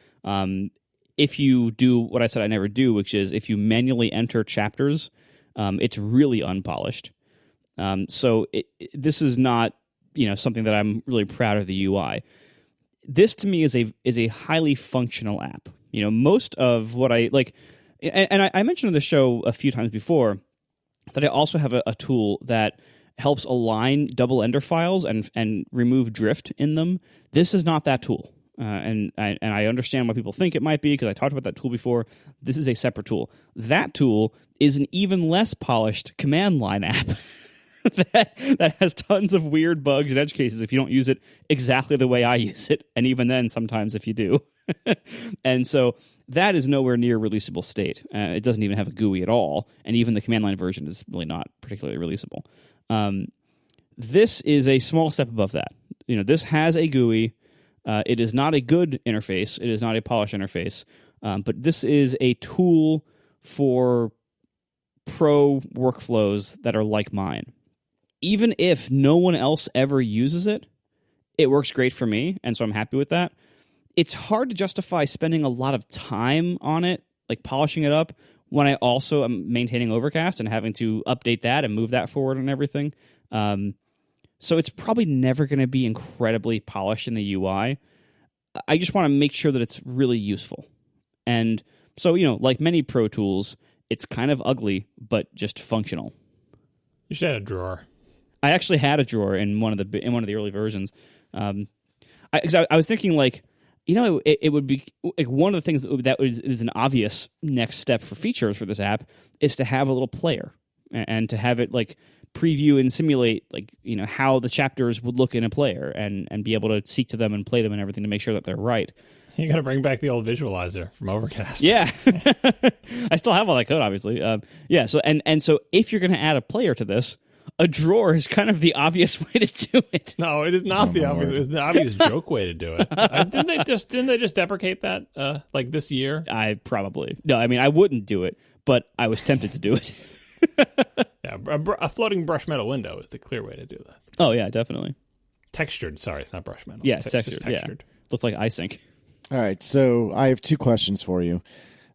If you do what I said I never do, which is if you manually enter chapters, it's really unpolished. So this is not, something that I'm really proud of the UI. This to me is a highly functional app. Most of what I like, and I mentioned on the show a few times before that I also have a tool that helps align double ender files and remove drift in them. This is not that tool. And I understand why people think it might be, because I talked about that tool before. This is a separate tool. That tool is an even less polished command line app that has tons of weird bugs and edge cases if you don't use it exactly the way I use it, and even then, sometimes if you do. And so that is nowhere near releasable state. It doesn't even have a GUI at all, and even the command line version is really not particularly releasable. This is a small step above that. This has a GUI. It is not a good interface. It is not a polished interface. But this is a tool for pro workflows that are like mine. Even if no one else ever uses it, it works great for me, and so I'm happy with that. It's hard to justify spending a lot of time on it, like polishing it up, when I also am maintaining Overcast and having to update that and move that forward and everything. So it's probably never going to be incredibly polished in the UI. I just want to make sure that it's really useful. And so, like many pro tools, it's kind of ugly, but just functional. You should have a drawer. I actually had a drawer in one of the early versions. I was thinking, like, it would be like one of the things that is an obvious next step for features for this app is to have a little player and to have it like preview and simulate how the chapters would look in a player and be able to seek to them and play them and everything to make sure that they're right. You got to bring back the old visualizer from Overcast. Yeah. I still have all that code, obviously. Yeah. So so if you're going to add a player to this, a drawer is kind of the obvious way to do it. No, it is not the obvious. It's the obvious joke way to do it. Didn't they just deprecate that like this year? I wouldn't do it, but I was tempted to do it. Yeah, a floating brush metal window is the clear way to do that. Oh yeah, definitely. Textured. Sorry, it's not brush metal. Yeah, textured. Yeah. Looked like iSync. All right, so I have two questions for you.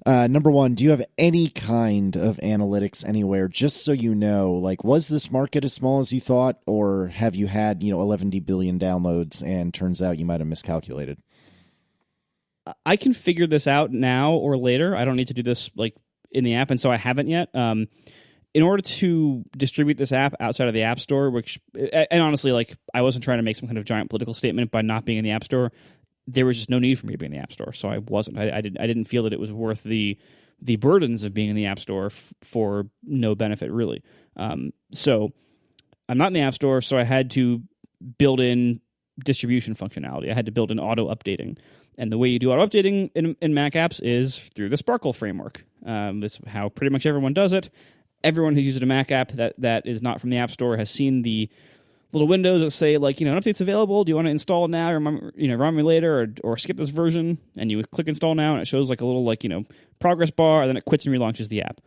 Number one, do you have any kind of analytics anywhere, just so you know, like, was this market as small as you thought, or have you had, 11 billion downloads and turns out you might have miscalculated? I can figure this out now or later. I don't need to do this like in the app, and so I haven't yet. in order to distribute this app outside of the App Store, which, and honestly, like, I wasn't trying to make some kind of giant political statement by not being in the App Store. There was just no need for me to be in the App Store, so I wasn't. I didn't feel that it was worth the burdens of being in the App Store for no benefit, really. So I'm not in the App Store, so I had to build in distribution functionality. I had to build in auto updating. And the way you do auto updating in Mac apps is through the Sparkle framework. This is how pretty much everyone does it. Everyone who uses a Mac app that is not from the App Store has seen the little windows that say, like, an update's available. Do you want to install it now, or run me later, or skip this version? And you click install now, and it shows like a little progress bar, and then it quits and relaunches the app.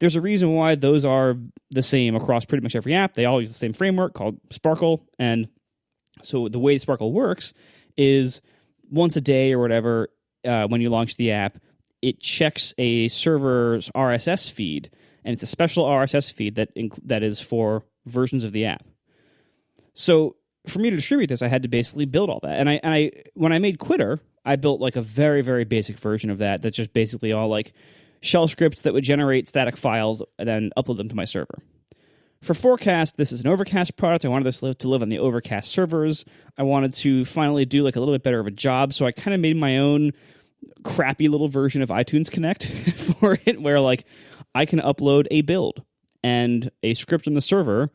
There's a reason why those are the same across pretty much every app. They all use the same framework called Sparkle, and so the way Sparkle works is once a day or whatever, when you launch the app, it checks a server's RSS feed, and it's a special RSS feed that is for versions of the app. So for me to distribute this, I had to basically build all that. And I when I made Quitter, I built like a very, very basic version of that that's just basically all like shell scripts that would generate static files and then upload them to my server. For Forecast, this is an Overcast product. I wanted this to live on the Overcast servers. I wanted to finally do like a little bit better of a job, so I kind of made my own crappy little version of iTunes Connect for it, where like I can upload a build and a script on the server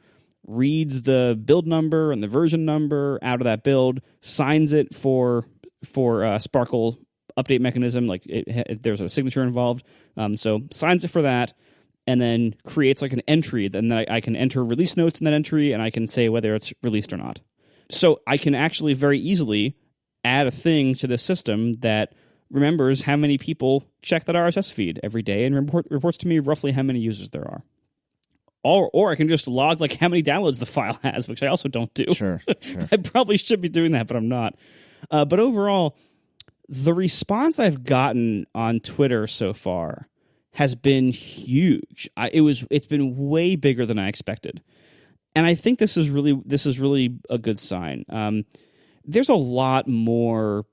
reads the build number and the version number out of that build, signs it for Sparkle update mechanism, like there's a signature involved, so signs it for that, and then creates like an entry. Then I can enter release notes in that entry, and I can say whether it's released or not. So I can actually very easily add a thing to the system that remembers how many people check that RSS feed every day and reports to me roughly how many users there are. Or I can just log like how many downloads the file has, which I also don't do. Sure. I probably should be doing that, but I'm not. But overall, the response I've gotten on Twitter so far has been huge. It's been way bigger than I expected, and I think this is really a good sign. There's a lot more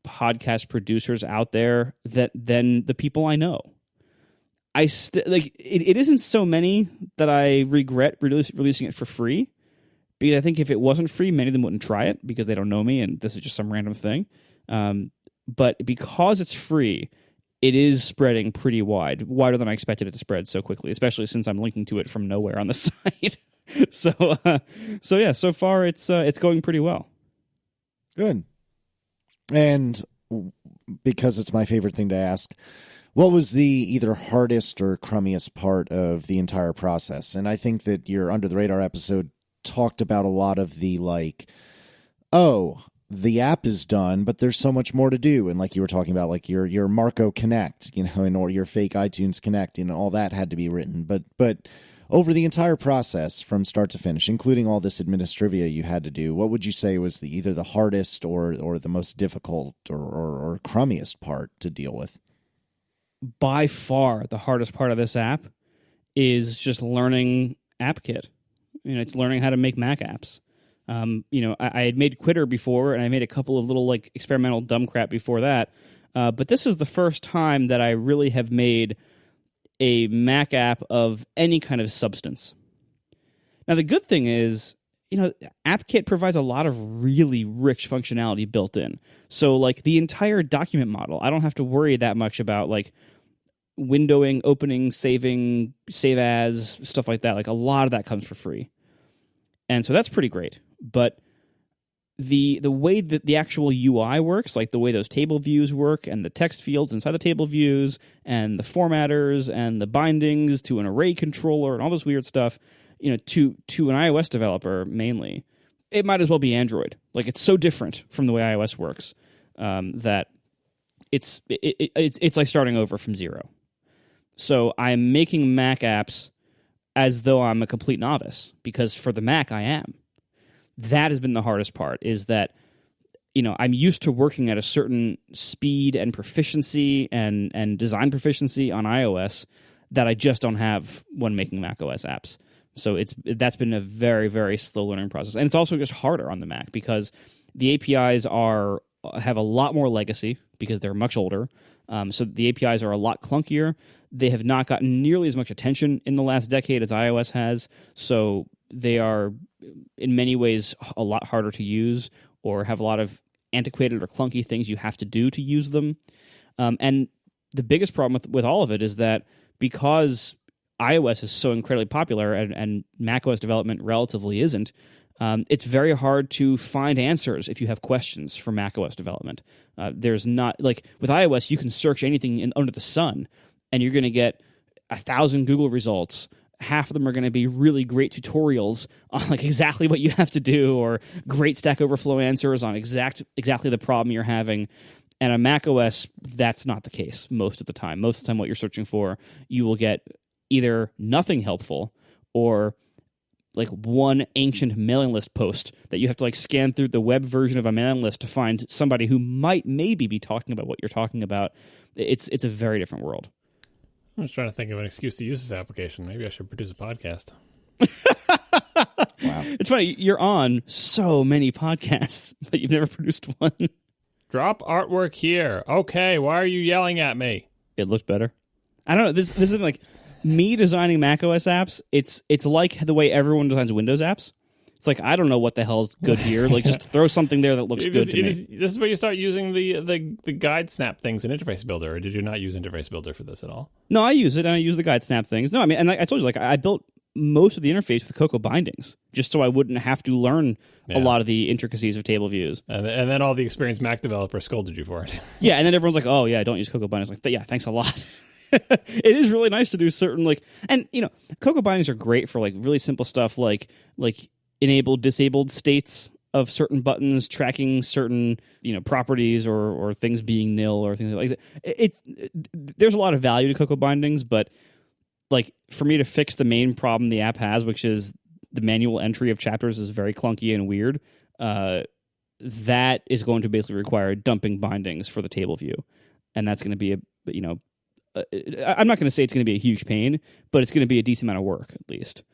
podcast producers out there than the people I know. It isn't so many that I regret releasing it for free, because I think if it wasn't free, many of them wouldn't try it because they don't know me and this is just some random thing. But because it's free, it is spreading pretty wider than I expected it to spread so quickly, especially since I'm linking to it from nowhere on the site. So yeah, so far it's going pretty well. Good. And because it's my favorite thing to ask, what was the either hardest or crummiest part of the entire process? And I think that your Under the Radar episode talked about a lot of the the app is done, but there's so much more to do. And like you were talking about, like your Marco Connect, or your fake iTunes Connect, all that had to be written. But over the entire process from start to finish, including all this administrivia you had to do, what would you say was either the hardest or the most difficult or crummiest part to deal with? By far, the hardest part of this app is just learning AppKit. It's learning how to make Mac apps. I had made Quitter before, and I made a couple of little like experimental dumb crap before that. But this is the first time that I really have made a Mac app of any kind of substance. Now, the good thing is, AppKit provides a lot of really rich functionality built in. So, like, the entire document model, I don't have to worry that much about, like, windowing, opening, saving, save as, stuff like that. Like, a lot of that comes for free. And so that's pretty great. But the way that the actual UI works, like the way those table views work and the text fields inside the table views and the formatters and the bindings to an array controller and all this weird stuff, to an iOS developer mainly, it might as well be Android. Like, it's so different from the way iOS works that it's like starting over from zero. So I'm making Mac apps as though I'm a complete novice, because for the Mac I am. That has been the hardest part, is that, I'm used to working at a certain speed and proficiency and design proficiency on iOS that I just don't have when making macOS apps. So that's been a very, very slow learning process. And it's also just harder on the Mac because the APIs have a lot more legacy because they're much older. So the APIs are a lot clunkier. They have not gotten nearly as much attention in the last decade as iOS has, so they are in many ways a lot harder to use or have a lot of antiquated or clunky things you have to do to use them. And the biggest problem with all of it is that because iOS is so incredibly popular and macOS development relatively isn't, it's very hard to find answers if you have questions for macOS development. There's not, like, with iOS, you can search anything under the sun, and you're going to get 1,000 Google results. Half of them are going to be really great tutorials on like exactly what you have to do, or great Stack Overflow answers on exactly the problem you're having. And on macOS, that's not the case most of the time. Most of the time, what you're searching for, you will get either nothing helpful or like one ancient mailing list post that you have to like scan through the web version of a mailing list to find somebody who might maybe be talking about what you're talking about. It's a very different world. I'm just trying to think of an excuse to use this application. Maybe I should produce a podcast. Wow. It's funny, you're on so many podcasts, but you've never produced one. Drop artwork here. Okay, why are you yelling at me? It looked better. I don't know. This isn't like me designing macOS apps. It's like the way everyone designs Windows apps. It's like, I don't know what the hell's good here. Like, just throw something there that looks good to me. This is where you start using the guide snap things in Interface Builder, or did you not use Interface Builder for this at all? No, I use it, and I use the guide snap things. No, I mean, and I told you, like, I built most of the interface with Cocoa bindings, just so I wouldn't have to learn a lot of the intricacies of table views. And then all the experienced Mac developers scolded you for it. Yeah, and then everyone's like, oh, yeah, don't use Cocoa bindings. Like, yeah, thanks a lot. It is really nice to do certain, like, and, you know, Cocoa bindings are great for, like, really simple stuff like enabled, disabled states of certain buttons, tracking certain, you know, properties or things being nil or things like that. There's a lot of value to Cocoa bindings, but like for me to fix the main problem the app has, which is the manual entry of chapters is very clunky and weird, that is going to basically require dumping bindings for the table view. And that's going to be I'm not going to say it's going to be a huge pain, but it's going to be a decent amount of work at least.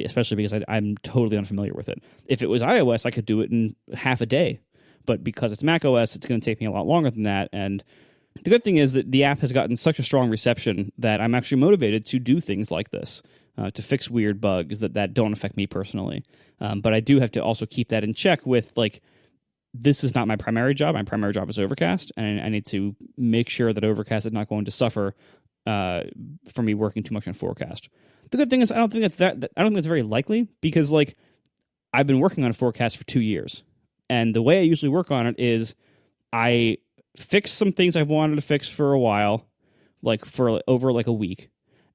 Especially because I'm totally unfamiliar with it. If it was iOS, I could do it in half a day. But because it's macOS, it's going to take me a lot longer than that. And the good thing is that the app has gotten such a strong reception that I'm actually motivated to do things like this, to fix weird bugs that don't affect me personally. But I do have to also keep that in check with, like, this is not my primary job. My primary job is Overcast, and I need to make sure that Overcast is not going to suffer from me working too much on Forecast. The good thing is I don't think it's very likely, because like I've been working on Forecast for 2 years, and the way I usually work on it is I fix some things I've wanted to fix for a while, like for over like a week,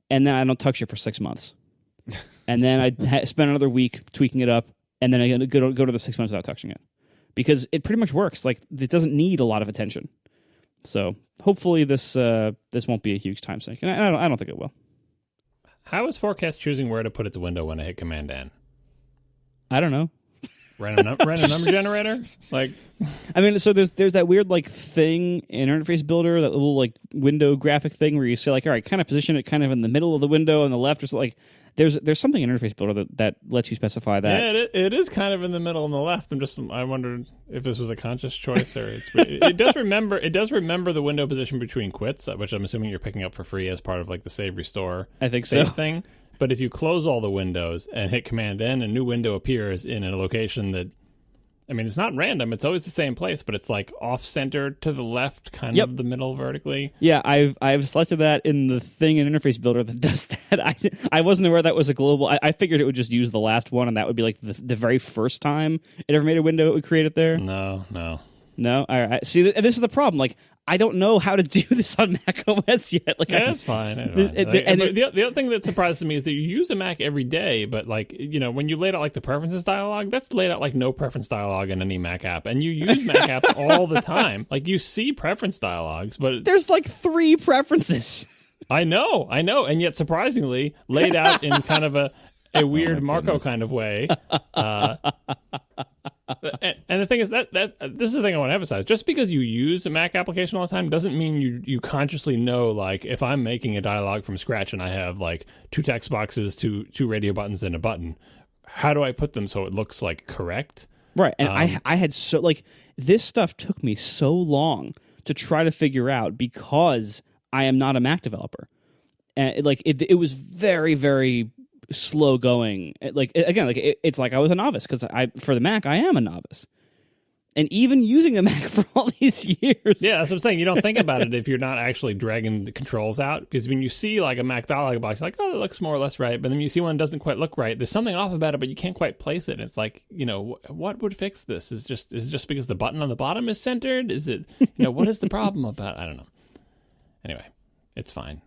and then I don't touch it for 6 months, and then I spend another week tweaking it up, and then I go to the 6 months without touching it, because it pretty much works. Like, it doesn't need a lot of attention. So hopefully this won't be a huge time sink, and I don't think it will. How is Forecast choosing where to put its window when I hit Command-N? I don't know. Random number generator? Like, I mean, so there's that weird like thing in Interface Builder, that little like window graphic thing where you say like, all right, kind of position it kind of in the middle of the window on the left, or something. Like, there's something in Interface Builder that lets you specify that. Yeah, it is kind of in the middle on the left. I wondered if this was a conscious choice, or it does remember the window position between quits, which I'm assuming you're picking up for free as part of like the save restore. I think save so. Thing. But if you close all the windows and hit Command-N, a new window appears in a location that, I mean, it's not random. It's always the same place, but it's like off-center to the left, kind of the middle vertically. Yeah, I've selected that in the thing in Interface Builder that does that. I wasn't aware that was a global. I figured it would just use the last one, and that would be like the very first time it ever made a window, it would create it there. No. All right. See, this is the problem. Like, I don't know how to do this on Mac OS yet. Like, yeah, that's fine. The other thing that surprises me is that you use a Mac every day, but like, you know, when you laid out like the preferences dialog, that's laid out like no preference dialog in any Mac app, and you use Mac apps all the time. Like, you see preference dialogues, but there's like 3 preferences. I know, and yet surprisingly laid out in kind of a weird Marco kind of way. And the thing is that this is the thing I want to emphasize. Just because you use a Mac application all the time doesn't mean you consciously know, like, if I'm making a dialog from scratch and I have like 2 text boxes, two radio buttons, and a button, how do I put them so it looks like correct? Right. And I had so, like, this stuff took me so long to try to figure out, because I am not a Mac developer. and it was very, very slow going. It's like I was a novice, because for the Mac I am a novice. And even using a Mac for all these years. Yeah, that's what I'm saying. You don't think about it if you're not actually dragging the controls out. Because when you see like a Mac dialog box, you're like, oh, it looks more or less right. But then you see one that doesn't quite look right. There's something off about it, but you can't quite place it. It's like, what would fix this? Is it just because the button on the bottom is centered? Is it, what is the problem about? I don't know. Anyway, it's fine.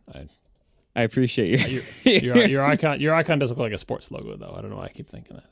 I appreciate you. Your icon does look like a sports logo, though. I don't know why I keep thinking that.